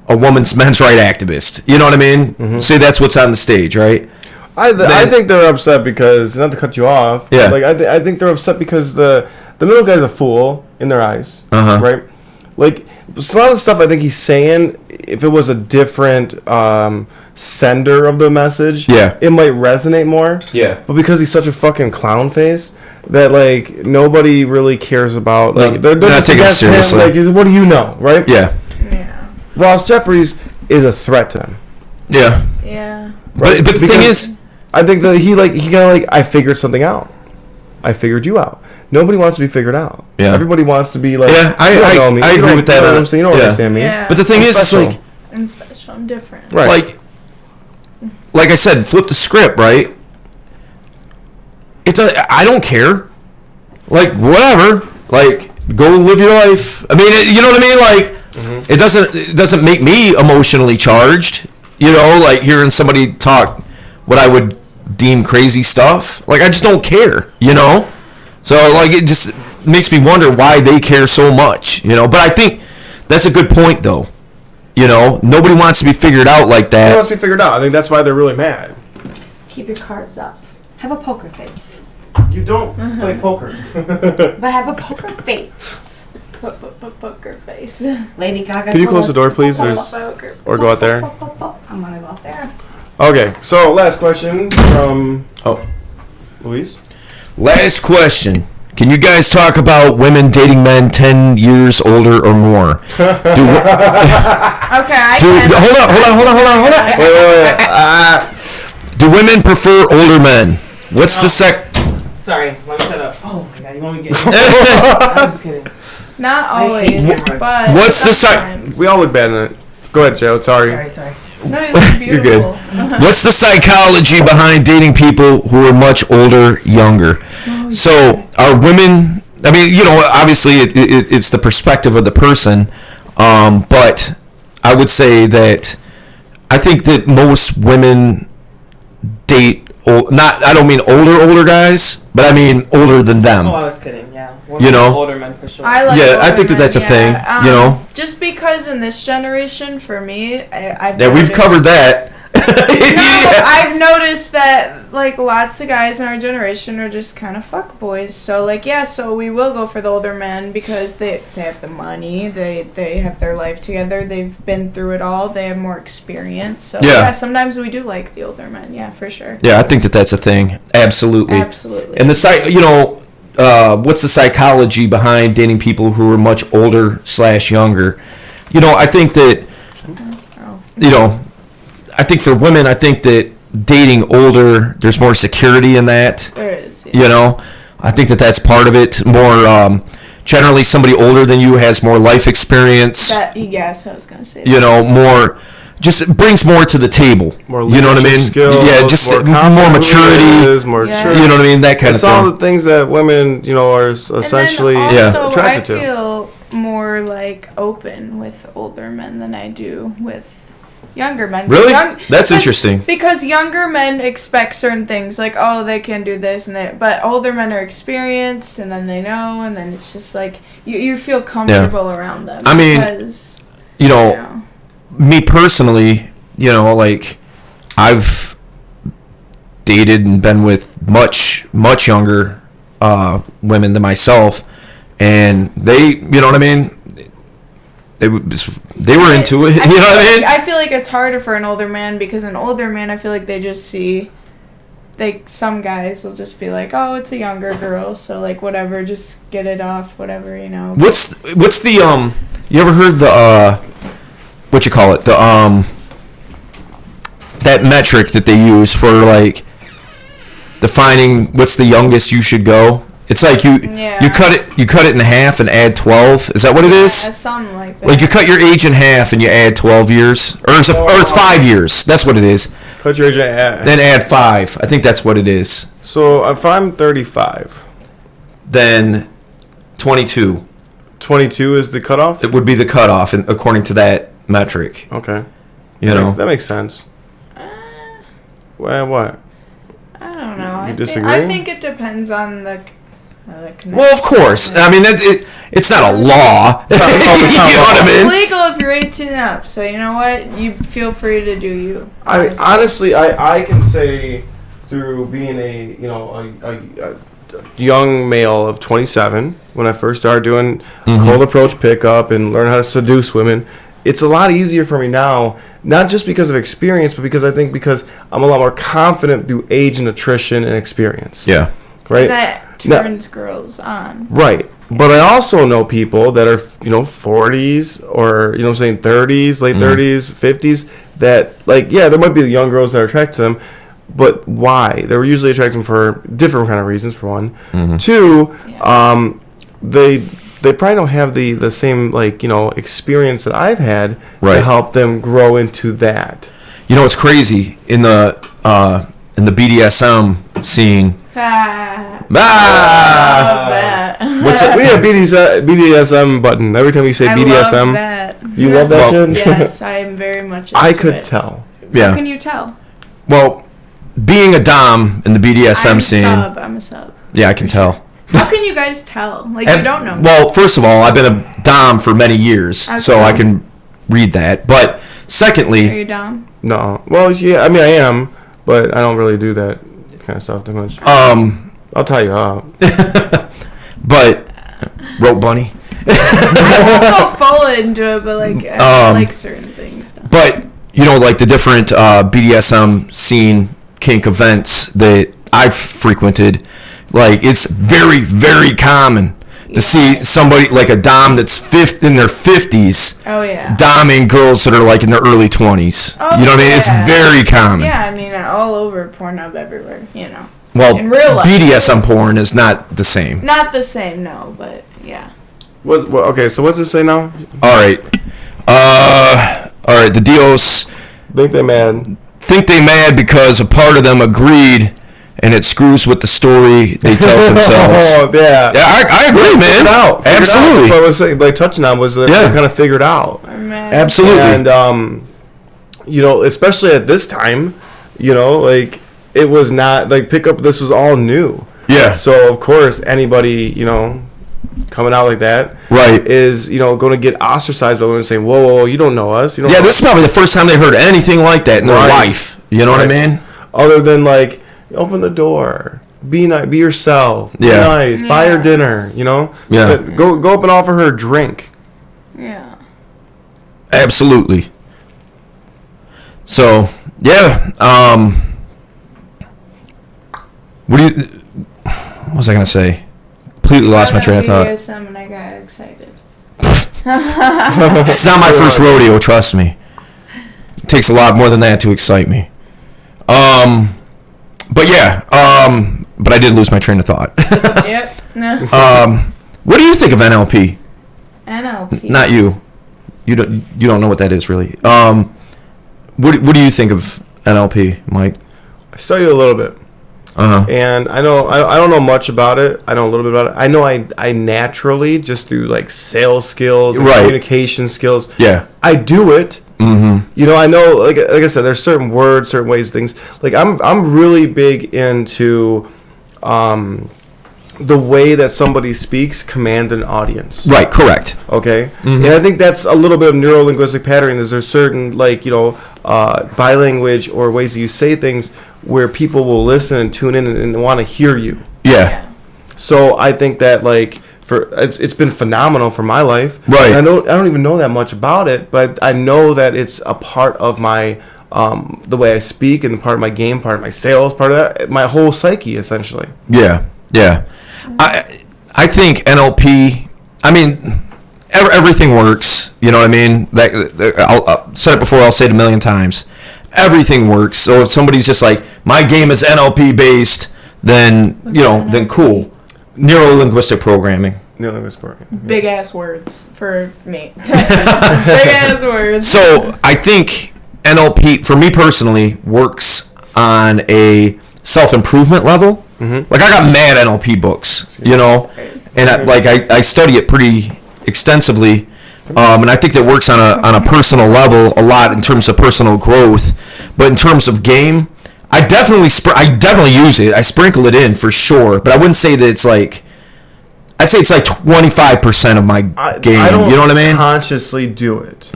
a woman's men's right activist. You know what I mean? Mm-hmm. Say that's what's on the stage, right? I think they're upset because, not to cut you off, yeah. Like I think they're upset because the middle guy's a fool in their eyes, right? Like, a lot of the stuff I think he's saying, if it was a different sender of the message, yeah, it might resonate more. Yeah. But because he's such a fucking clown face, that like nobody really cares about. Like they're not taking it seriously. Like, what do you know, right? Yeah. Yeah. Ross Jeffries is a threat to them. Yeah. Yeah. Right? But the thing is, I think that he kind of I figured something out. I figured you out. Nobody wants to be figured out. Yeah. Everybody wants to be like. Yeah, I agree with that. You don't understand me. Yeah. But the thing is, it's like. I'm special. I'm different. Right. Like I said, flip the script, right? I don't care. Like, whatever. Like, go live your life. I mean, you know what I mean? Like, it doesn't make me emotionally charged. Like hearing somebody talk what I would deem crazy stuff. Like, I just don't care, you know? So, like, it just makes me wonder why they care so much, you know? But I think that's a good point, though. You know, nobody wants to be figured out like that. It wants to be figured out. I think that's why they're really mad. Keep your cards up. Have a poker face. You don't play poker. But have a poker face. Poker face. Lady Gaga. Can you close the door, please? Or go out there. I'm gonna go out there. Okay, so last question from Louise. Last question. Can you guys talk about women dating men 10 years older or more? Okay, I can. Hold on. Wait. Do women prefer older men? What's the Sorry, let me shut up. Oh my god, you want me to get I'm just kidding. Not always, but what's the sometimes. We all look bad in it. Go ahead, Joe. Sorry. Sorry. No, it's beautiful. You're good. What's the psychology behind dating people who are much older, younger? So are women? I mean, you know, obviously it's the perspective of the person, but I would say that I think that most women date I don't mean older guys, but I mean older than them. Oh, I was kidding. Yeah, you know, older men for sure. I like I think that's a thing. You know, just because in this generation, for me, we've covered that. I've noticed that like lots of guys in our generation are just kind of fuckboys. So like so we will go for the older men because they have the money, they have their life together, they've been through it all, they have more experience. So sometimes we do like the older men. Yeah, for sure. Yeah, I think that's a thing. Absolutely. And what's the psychology behind dating people who are much older / younger? You know, I think that I think for women, I think that dating older, there's more security in that. There is. Yeah. You know, I think that's part of it. More generally, somebody older than you has more life experience. Yes, I was gonna say. You know, more just brings more to the table. More you know what I mean? Skills, yeah, just more maturity. You know what I mean? That kind of thing. It's all the things that women, you know, are essentially attracted to. I feel more like open with older men than I do with younger men. Really? That's interesting. Because younger men expect certain things, like, oh, they can do this and that, but older men are experienced, and then they know, and then it's just like, you feel comfortable around them. I mean, because, you know, me personally, you know, like, I've dated and been with much younger women than myself, and they, you know what I mean? They were into it. You know what I mean? I feel like it's harder for an older man because an older man, I feel like they just see, some guys will just be like, oh, it's a younger girl, so like whatever, just get it off, whatever, you know. What's the you ever heard the what you call it, the that metric that they use for like defining what's the youngest you should go? It's like you cut it in half and add 12. Is that what it is? Yeah, something like that. Like you cut your age in half and you add 12 years, or it's 5 years. That's what it is. Cut your age in half. Then add 5. I think that's what it is. So if I'm 35, then 22. 22 is the cutoff? It would be the cutoff, according to that metric. Okay. That makes sense. Well, what? I don't know. You disagree? I think it depends on the well, of course. I mean, it's not a law. You know what I mean? It's legal if you're 18 and up. So you know what? You feel free to do you. Honestly, I can say through being a young male of 27, when I first started doing cold approach pickup and learn how to seduce women, it's a lot easier for me now. Not just because of experience, but because I'm a lot more confident through age and attrition and experience. Yeah. Right. That turns girls on. Right. But I also know people that are, 40s or, 30s, late 30s, 50s, that, there might be young girls that are attracted to them, but why? They're usually attracted to them for different kind of reasons, for one. Two, they probably don't have the same, experience that I've had to help them grow into that. You know, it's crazy. In the BDSM scene, What's it? We have BDSM button every time you say BDSM. Love that. You love that shit? Yes, I am very much into I could it. tell. Yeah. How can you tell? Well, being a dom in the BDSM scene. I'm a sub. Yeah, I can tell. How can you guys tell? Like, you don't know me. Well, first of all, I've been a dom for many years, so I can read that. But secondly, Are you dom? No. Well, yeah. I mean, I am, but I don't really do that kind of stuff too much. I'll tie you up. But rope bunny. I won't go full into it, but like I like certain things. But you know, like the different BDSM scene kink events that I've frequented, like it's very, very common to see somebody like a dom that's in their 50s. Oh yeah. Doming girls that are like in their early 20s. Oh, you know what I mean? It's very common. Yeah, I mean, all over Pornhub everywhere. You know. Well, in real life, BDSM porn is not the same. not the same, no, but yeah. What? Okay, so what's it say now? All right. All right. The Dios think they mad. Think they mad because a part of them agreed, and it screws with the story they tell themselves. Oh yeah. Yeah, I agree, man. Absolutely. What I was saying, like touching on was that they kind of figured out. Absolutely. And you know, especially at this time, you know, like it was not like pickup. This was all new. Yeah. So of course, anybody, you know, coming out like that, right, is, you know, going to get ostracized by women saying, "Whoa, you don't know us." You don't Yeah, know this is probably the first time they heard anything like that in their Right. life. You know what I mean? Other than like, open the door, be nice, be yourself, be Yeah. nice, buy her dinner. You know, Yeah. But go up and offer her a drink. Yeah. Absolutely. So yeah, what do you? What was I gonna say? Completely lost my train of thought. BDSM and I got excited. It's not my first rodeo, trust me. It takes a lot more than that to excite me. But yeah, but I did lose my train of thought. Yep. No. What do you think of NLP? NLP. Not you. You don't know what that is really. What do you think of NLP, Mike? I studied a little bit. And I know I don't know much about it. I know a little bit about it. I know I naturally just do like sales skills, and communication skills. Yeah, I do it. Mm-hmm. You know, I know like I said, there's certain words, certain ways, things. Like I'm really big into the way that somebody speaks command an audience. Right. Correct. Okay. Mm-hmm. And I think that's a little bit of neuro-linguistic patterning. Is there certain like, you know, bilanguage or ways that you say things where people will listen and tune in and want to hear you. Yeah. So I think that like it's been phenomenal for my life. Right. And I don't even know that much about it, but I know that it's a part of my the way I speak and part of my game, part of my sales, part of that, my whole psyche essentially. Yeah. Yeah. I think NLP. I mean, everything works. You know what I mean? I'll said it before. I'll say it a million times. Everything works. So if somebody's just like, my game is NLP based, then then cool. Neuro-linguistic programming. Neuro-linguistic programming. Big ass words for me. Big ass words. So I think NLP, for me personally, works on a self-improvement level. Mm-hmm. Like I got mad NLP books, you know, and I study it pretty extensively. And I think that works on a personal level a lot in terms of personal growth, but in terms of game, I definitely use it. I sprinkle it in for sure, but I wouldn't say that it's like. I'd say it's like 25% of my game. I don't you know what I mean? Consciously do it,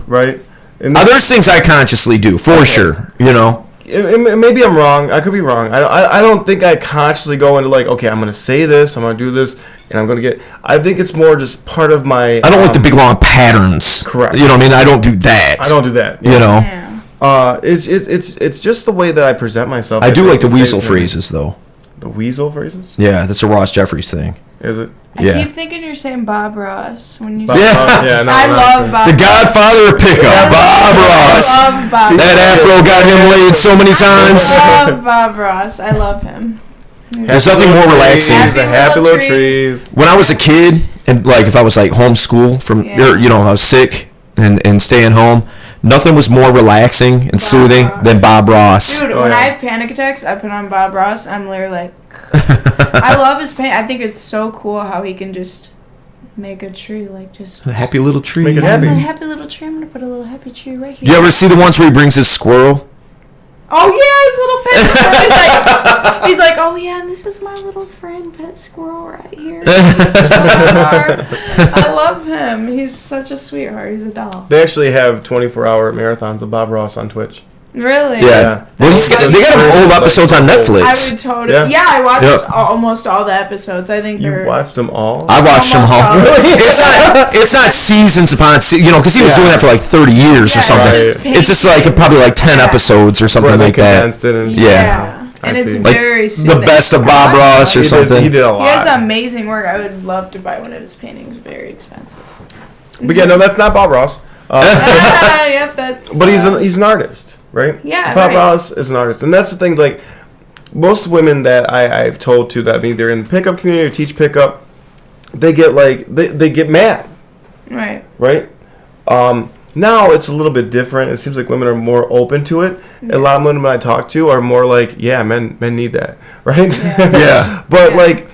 right? And there's things I consciously do for sure. You know. Maybe I'm wrong. I could be wrong. I don't think I consciously go into like, okay, I'm going to say this, I'm going to do this, and I'm going to get. I think it's more just part of my. I don't like the big long patterns. Correct. You know what I mean? I don't do that. I don't do that. You know. Yeah. It's just the way that I present myself. I do like the weasel phrases though. The weasel phrases? Yeah, that's a Ross Jeffries thing. Is it? I keep thinking you're saying Bob Ross when you. Yeah. I love Bob. The Godfather of pickup, Bob Ross. I love Bob. That afro got him laid so many times. I love Bob Ross. I love him. There's nothing more relaxing. Happy little trees. When I was a kid, and like if I was like homeschooled from, I was sick and staying home, nothing was more relaxing and soothing than Bob Ross. Dude, when I have panic attacks, I put on Bob Ross. I'm literally like, I love his paint. I think it's so cool how he can just make a tree like just a happy little tree. Make it happy. A happy little tree. I'm gonna put a little happy tree right here. You ever see the ones where he brings his squirrel? Oh yeah, his little pet He's like, oh yeah, and this is my little friend, Pet Squirrel, right here. I love him. He's such a sweetheart. He's a doll. They actually have 24-hour marathons of Bob Ross on Twitch. Really? Yeah. Well, they got old episodes on Netflix. I would totally. Yeah, I watched almost all the episodes. I think you watched them all. I watched them all. It's not seasons upon because he was doing that for like 30 years or something. It's just like probably like 10 episodes or something like that. And it's like very the best of Bob Ross or something. He did a lot. He has amazing work. I would love to buy one of his paintings. Very expensive. But yeah, no, that's not Bob Ross. Yep, that's. But he's an artist, right? Yeah, Bob Ross is an artist, and that's the thing. Like most women that I've told to that either in the pickup community or teach pickup, they get like they get mad. Right. Right. Now it's a little bit different. It seems like women are more open to it. Yeah. A lot of women I talk to are more like, yeah, men need that, right? Yeah. But like,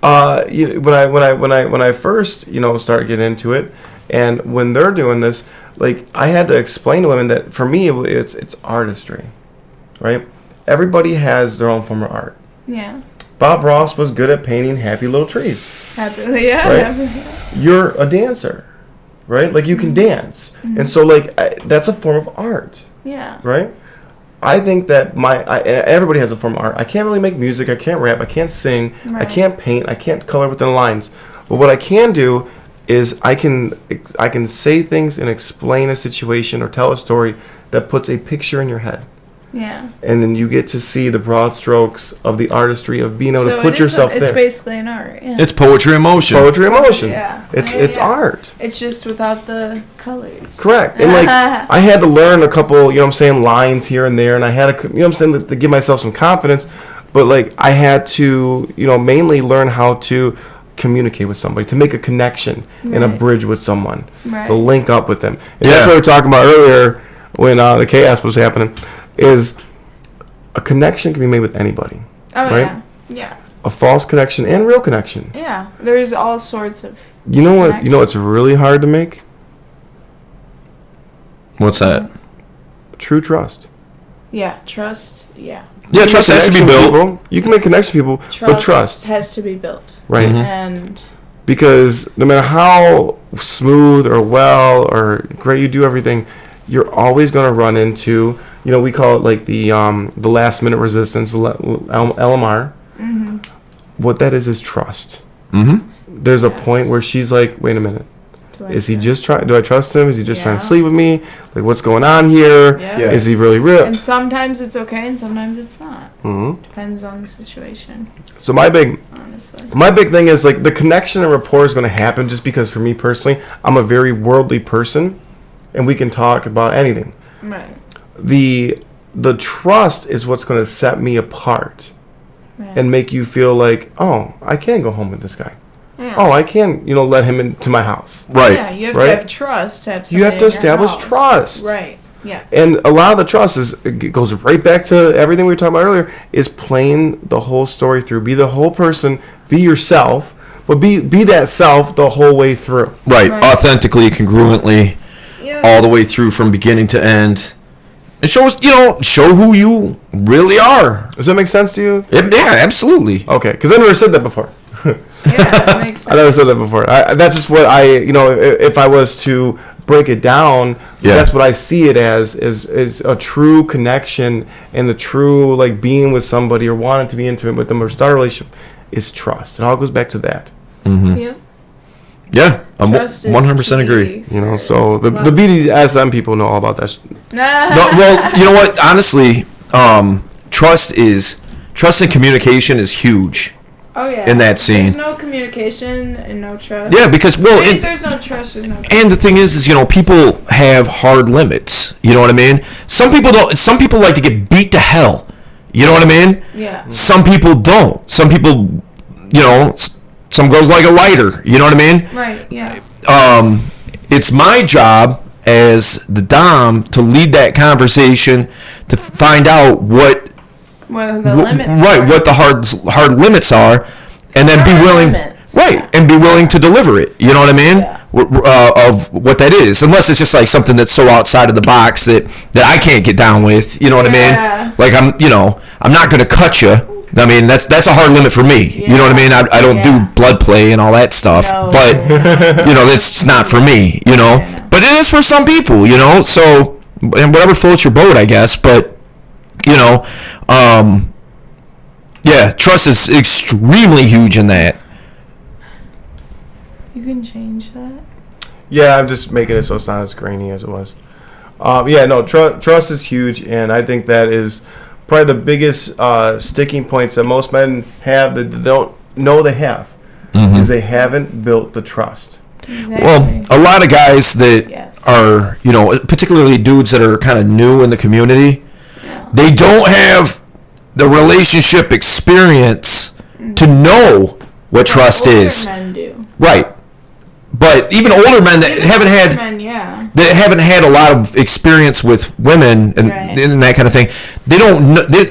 when I first started getting into it, and when they're doing this, like I had to explain to women that for me it's artistry, right? Everybody has their own form of art. Yeah. Bob Ross was good at painting happy little trees. Happily, yeah. Right? You're a dancer. Right? Like you can dance. Mm-hmm. And so like that's a form of art. Yeah. Right? I think that everybody has a form of art. I can't really make music, I can't rap, I can't sing, Right. I can't paint, I can't color within the lines. But what I can do is I can say things and explain a situation or tell a story that puts a picture in your head. Yeah. And then you get to see the broad strokes of the artistry of being able to put yourself there. It's basically an art. Yeah. It's poetry in motion. Poetry in motion. Yeah. It's art. It's just without the colors. Correct. And like I had to learn a couple, lines here and there, and I had to, to give myself some confidence. But like I had to, mainly learn how to communicate with somebody, to make a connection and a bridge with someone, to link up with them. And that's what we were talking about earlier when the chaos was happening. Is a connection can be made with anybody. Oh right? Yeah. A false connection and real connection. Yeah. There's all sorts of. You know what? You know what's really hard to make? What's that? True trust. Yeah. Trust. Yeah. Yeah, trust has to be built. You can make connection with people, but trust has to be built. Right. Mm-hmm. And. Because no matter how smooth or well or great you do everything, you're always going to run into, we call it like the last minute resistance, LMR. Mm-hmm. What that is trust. Mm-hmm. There's a point where she's like, wait a minute. Is he just trying? Do I trust him? Is he just trying to sleep with me? Like, what's going on here? Yeah. Is he really real? And sometimes it's okay, and sometimes it's not. Mm-hmm. Depends on the situation. So my big thing is like the connection and rapport is going to happen just because for me personally, I'm a very worldly person, and we can talk about anything. Right. The trust is what's going to set me apart, and make you feel like, oh, I can go home with this guy. Yeah. Oh, I can, let him into my house. Right. Yeah, you have to have trust to have you have to somebody in your establish house. trust. Right. Yeah. And a lot of the trust it goes right back to everything we were talking about earlier, is playing the whole story through. Be the whole person, be yourself, but be that self the whole way through. Right. Authentically, congruently, all the way through from beginning to end. And show who you really are. Does that make sense to you? Yeah, absolutely. Okay, because I never said that before. Yeah, that makes sense. I never said that before. That's just what if I was to break it down, that's what I see it as, is a true connection, and the true like being with somebody or wanting to be intimate with them or start a relationship is trust. It all goes back to that. Mm-hmm. Yeah. Yeah, I'm 100% agree. So the BDSM people know all about that. Well, you know what? Honestly, trust and communication is huge. Oh yeah. In that scene. There's no communication and no trust. Yeah, because if there's no trust, there's no trust. And the thing is people have hard limits. You know what I mean? Some people don't. Some people like to get beat to hell. You know what I mean? Yeah. Some people don't. Some people, some girls like a lighter. You know what I mean? Right. Yeah. It's my job as the dom to lead that conversation, to find out what the limits what the hard limits are, and then be willing and be willing to deliver it. You know what I mean? of what that is, unless it's just like something that's so outside of the box that I can't get down with. You know what I mean? Like I'm not going to cut you. I mean, that's a hard limit for me. You know what I mean? I don't do blood play and all that stuff, but that's not for me. But it is for some people. So and whatever floats your boat, I guess. But trust is extremely huge in that. You can change that. Yeah, I'm just making it so it's not as grainy as it was. Trust is huge, and I think that is probably the biggest sticking points that most men have that they don't know they have, is they haven't built the trust. Exactly. Well, a lot of guys that are, particularly dudes that are kind of new in the community, they don't have the relationship experience to know what trust is. Men do. Right. But even older men that haven't had a lot of experience with women and that kind of thing, they don't know, they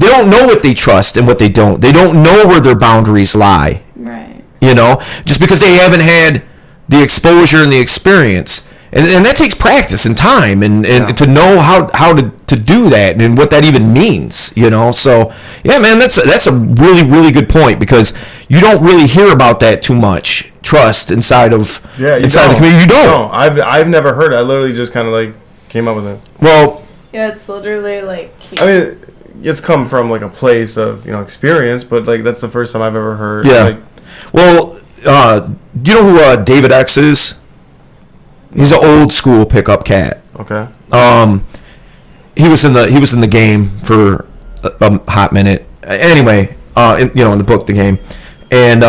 don't know what they trust and what they don't. They don't know where their boundaries lie. Right. Just because they haven't had the exposure and the experience. And that takes practice and time and to know how to do that and what that even means, So, yeah, man, that's a really, really good point, because you don't really hear about that too much, trust inside of the community. You don't. No, I've never heard it. I literally just kind of like came up with it. Well, yeah, it's literally like. I mean, it's come from like a place of experience, but like that's the first time I've ever heard. Yeah. Like, well, do you know who David X is? He's an old school pickup cat. Okay. He was in the game for a hot minute. Anyway, in the book, The Game, and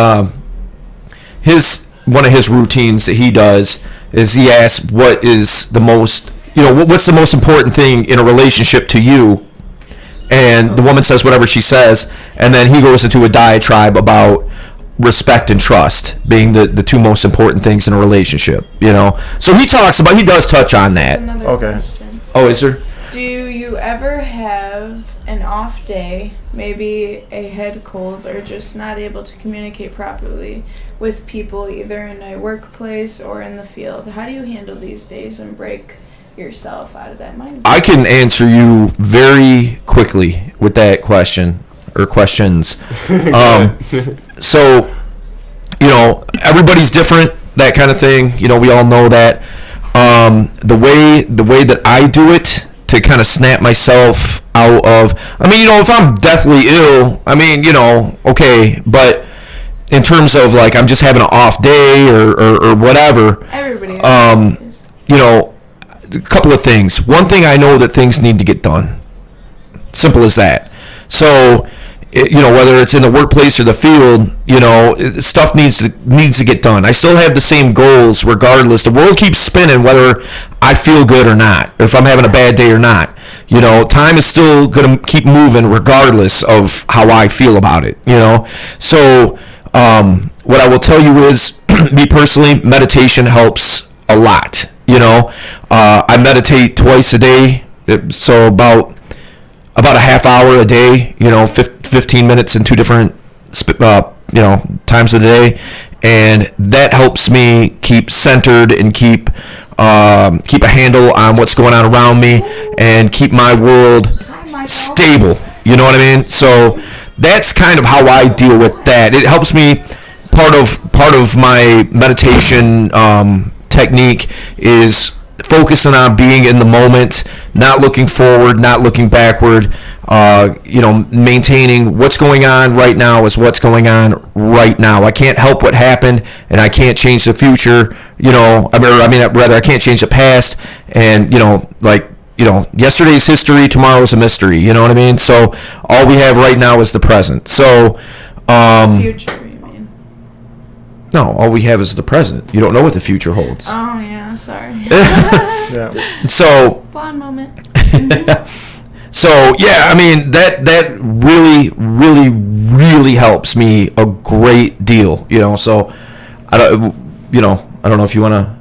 one of his routines that he does is he asks what is the most what's the most important thing in a relationship to you, and the woman says whatever she says, and then he goes into a diatribe about respect and trust being the two most important things in a relationship, So he does touch on that. Okay. Question. Oh, is there? Do you ever have an off day, maybe a head cold, or just not able to communicate properly with people either in a workplace or in the field? How do you handle these days and break yourself out of that mindset? I can answer you very quickly with that question. Or questions. So, everybody's different, that kind of thing. We all know that. The way that I do it to kind of snap myself out of, if I'm deathly ill, okay, but in terms of like I'm just having an off day or whatever, everybody a couple of things. One thing, I know that things need to get done. Simple as that. So, whether it's in the workplace or the field, stuff needs to get done. I still have the same goals regardless. The world keeps spinning whether I feel good or not, or if I'm having a bad day or not. Time is still going to keep moving regardless of how I feel about it, So what I will tell you is, me personally, meditation helps a lot. I meditate twice a day, so about a half hour a day, 15 minutes in two different, times of the day. And that helps me keep centered and keep a handle on what's going on around me and keep my world stable. You know what I mean? So that's kind of how I deal with that. It helps me. Part of my meditation technique is focusing on being in the moment, not looking forward, not looking backward, maintaining what's going on right now is what's going on right now. I can't help what happened, and I can't change the future, rather I can't change the past, and, yesterday's history, tomorrow's a mystery, you know what I mean? So all we have right now is the present. So, future, you mean? No, all we have is the present. You don't know what the future holds. Oh, yeah, sorry. Yeah. So, blonde moment. So yeah, that really, really, really helps me a great deal. So I don't know if you want to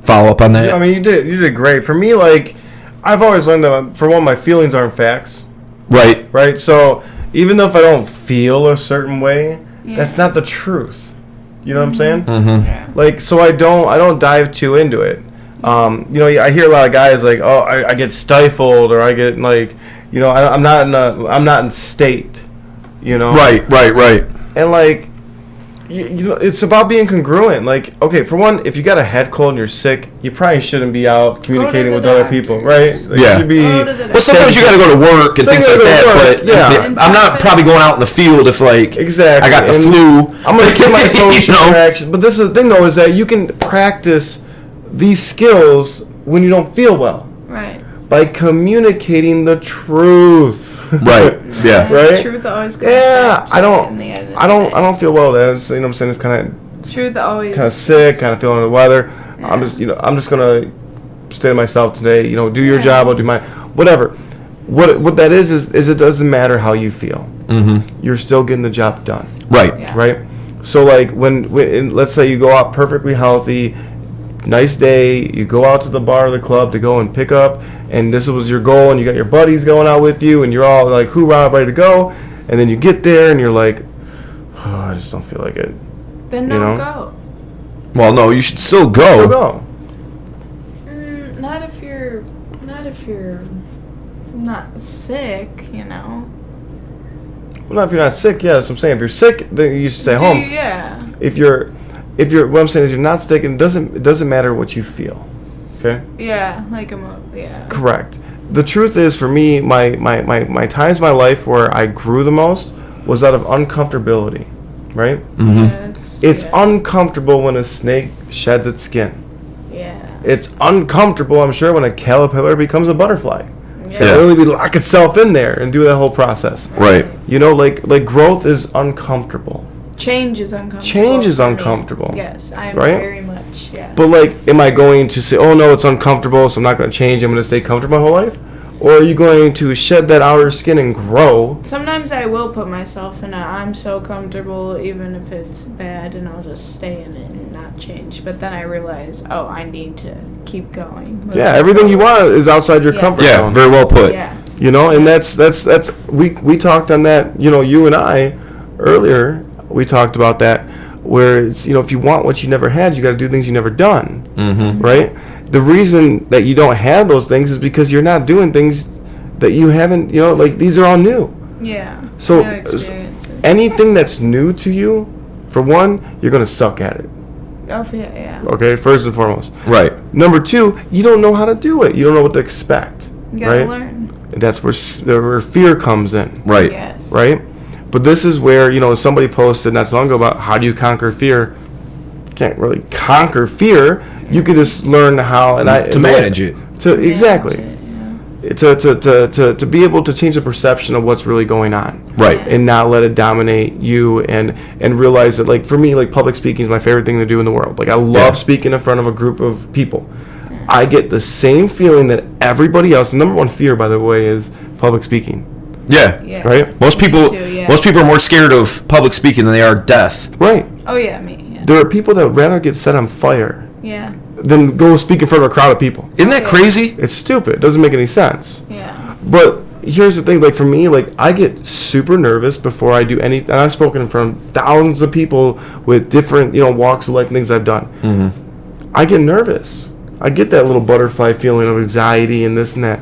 follow up on that. Yeah, you did great. For me, like I've always learned that for one, my feelings aren't facts. Right. So even though if I don't feel a certain way, that's not the truth. You know what I'm saying? Mm-hmm. Like, so I don't dive too into it. You know, I hear a lot of guys like, oh, I get stifled, or I get like, you know, I'm not in state. You know. Right. And like, you know, it's about being congruent. Like, okay, for one, if you got a head cold and you're sick, you probably shouldn't be out communicating with other people, right? Like, Yeah. you should be Well, sometimes you got to go to work and things like that. But yeah, I'm not probably going out in the field if like exactly. I got the And flu. I'm gonna get my You social know? interaction. But this is the thing, though, is that you can practice these skills when you don't feel well. Right. By communicating the truth. Right. Yeah. Right. Truth always goes Yeah. back to I it don't. in the end of the I don't feel well. That's, you know what I'm saying. It's kind of. Truth always. Kind of sick. Kind of feeling under the weather. Yeah. I'm just gonna stay to myself today. You know, do your job. I'll do mine. Whatever. What that is it doesn't matter how you feel. Mm-hmm. You're still getting the job done. Right. Yeah. Right. So like when let's say you go out perfectly healthy, nice day, you go out to the bar or the club to go and pick up, and this was your goal, and you got your buddies going out with you, and you're all like hoorah, ready to go, and then you get there and you're like, oh, I just don't feel like it. Then you don't know? go. Well, no, you should still go. Still go. Not if you're not sick, you know. Well, not if you're not sick. Yeah, that's what I'm saying. If you're sick, then you should stay home. Yeah. If you're what I'm saying is you're not sick, and it doesn't matter what you feel. Okay. Yeah, like yeah. Correct. The truth is, for me, my times in my life where I grew the most was out of uncomfortability, right? Mm-hmm. Yeah, it's uncomfortable when a snake sheds its skin. Yeah. It's uncomfortable, I'm sure, when a caterpillar becomes a butterfly. Yeah. So it'll really lock itself in there and do that whole process. Right. You know, like growth is uncomfortable. Change is uncomfortable. Change is for me. uncomfortable. Yes, I am right? very much. Yeah. But like, am I going to say, oh no, it's uncomfortable, so I'm not going to change, I'm going to stay comfortable my whole life? Or are you going to shed that outer skin and grow? Sometimes I will put myself in I'm so comfortable even if it's bad, and I'll just stay in it and not change. But then I realize, oh, I need to keep going. Yeah, everything you want is outside your comfort zone. Yeah, very well put. Yeah. You know, and that's we talked on that, you know, you and I earlier, we talked about that, where it's, you know, if you want what you never had, you got to do things you never done. Mm-hmm. Right? The reason that you don't have those things is because you're not doing things that you haven't, you know, like these are all new. Yeah. So New experiences. anything that's new to you, for one, you're going to suck at it. Oh, yeah. Okay, first and foremost. Right. Number two, you don't know how to do it. You don't know what to expect. You gotta right? learn. And that's where fear comes in. Right. Yes. Right? But this is where, you know, somebody posted not so long ago about how do you conquer fear. You can't really conquer fear. You can just learn how to manage it. Exactly. To be able to change the perception of what's really going on. Right. And not let it dominate you, and realize that, like, for me, like, public speaking is my favorite thing to do in the world. Like, I love speaking in front of a group of people. I get the same feeling that everybody else. The number one fear, by the way, is public speaking. Yeah. Right? Most people too, yeah. most people are more scared of public speaking than they are death. Right. Oh, yeah, me. Yeah. There are people that would rather get set on fire Yeah. than go speak in front of a crowd of people. Isn't that crazy? It's stupid. It doesn't make any sense. Yeah. But here's the thing, like, for me, like, I get super nervous before I do anything. And I've spoken in front of thousands of people with different, you know, walks of life and things I've done. Mm-hmm. I get nervous. I get that little butterfly feeling of anxiety and this and that.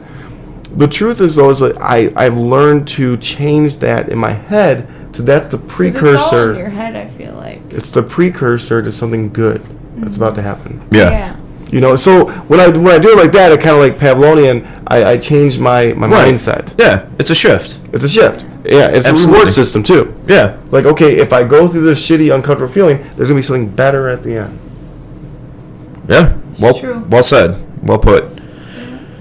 The truth is, though, is like I've learned to change that in my head to that's the 'Cause precursor. It's all in your head, I feel like. It's the precursor to something good that's about to happen. Yeah. You know, so when I do it like that, I kind of like Pavlovian. I change my Right. mindset. Yeah, it's a shift. It's a shift. Yeah, it's Absolutely. a reward system too. Yeah. Like, okay, if I go through this shitty, uncomfortable feeling, there's gonna be something better at the end. Yeah. Well, true. well said. Well put.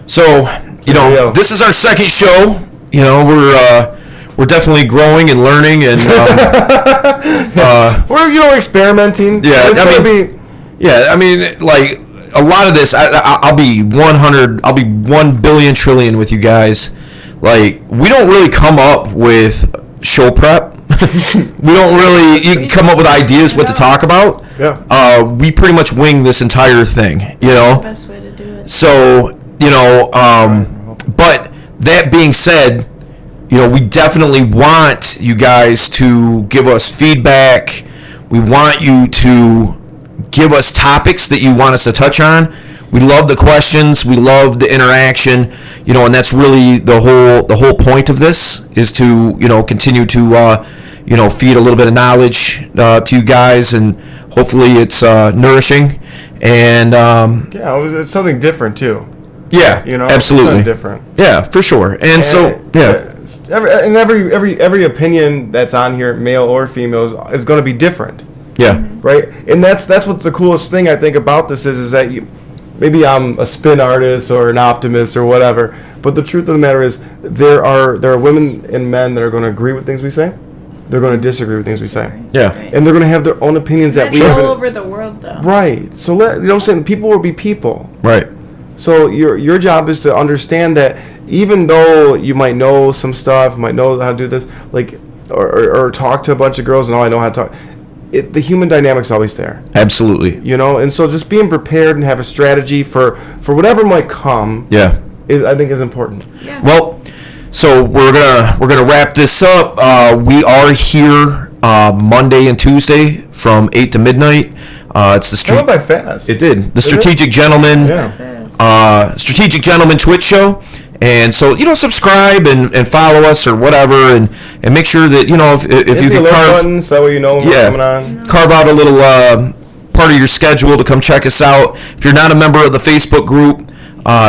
So, you know, this is our second show. You know, we're definitely growing and learning, and we're, you know, experimenting. Yeah, It's I gonna mean, be, like a lot of this, I'll be 1 billion trillion with you guys. Like, we don't really come up with show prep. We don't really come up with ideas what to talk about. Yeah. We pretty much wing this entire thing, you know. The best way to do it. So, you know, but that being said, you know, we definitely want you guys to give us feedback. We want you to give us topics that you want us to touch on. We love the questions. We love the interaction. And that's really the whole point of this is to continue to feed a little bit of knowledge to you guys, and hopefully it's nourishing. And it's something different too. Yeah, absolutely different. Yeah, for sure. And so every opinion that's on here, male or female, is going to be different. Yeah. Right. And that's what the coolest thing I think about this is that maybe I'm a spin artist or an optimist or whatever, but the truth of the matter is there are women and men that are going to agree with things we say. They're going to disagree with things we say. Yeah. And they're going to have their own opinions that we all over the world, though. Right. So you know what I'm saying? People will be people. Right. So your job is to understand that even though you might know some stuff, might know how to do this, like or talk to a bunch of girls and I know how to talk. The human dynamic's always there. Absolutely. And so just being prepared and have a strategy for whatever might come. Yeah. I think is important. Yeah. Well, so we're gonna wrap this up. We are here Monday and Tuesday from 8 to midnight. It's the It went by fast. It did. The Strategic Gentleman. Yeah. Strategic Gentleman Twitch show. And so, subscribe and follow us or whatever, and make sure that, if you can carve button so you know what's coming on. Carve out a little part of your schedule to come check us out. If you're not a member of the Facebook group,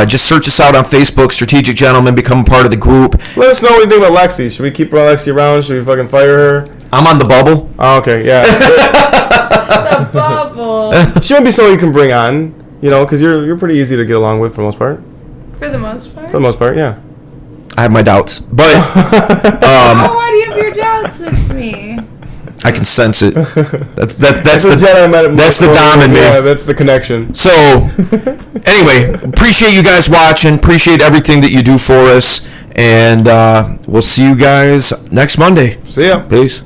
just search us out on Facebook, Strategic Gentleman, become a part of the group. Let us know what you think about Lexi. Should we keep Lexi around? Should we fucking fire her? I'm on the bubble. Oh, okay, yeah. The bubble. She might be someone you can bring on, because you're pretty easy to get along with for the most part. For the most part? For the most part, yeah. I have my doubts, but why do you have your doubts with me? I can sense it. That's the Jedi that's the Dom in me. Yeah, that's the connection. So anyway, appreciate you guys watching. Appreciate everything that you do for us, and we'll see you guys next Monday. See ya. Peace.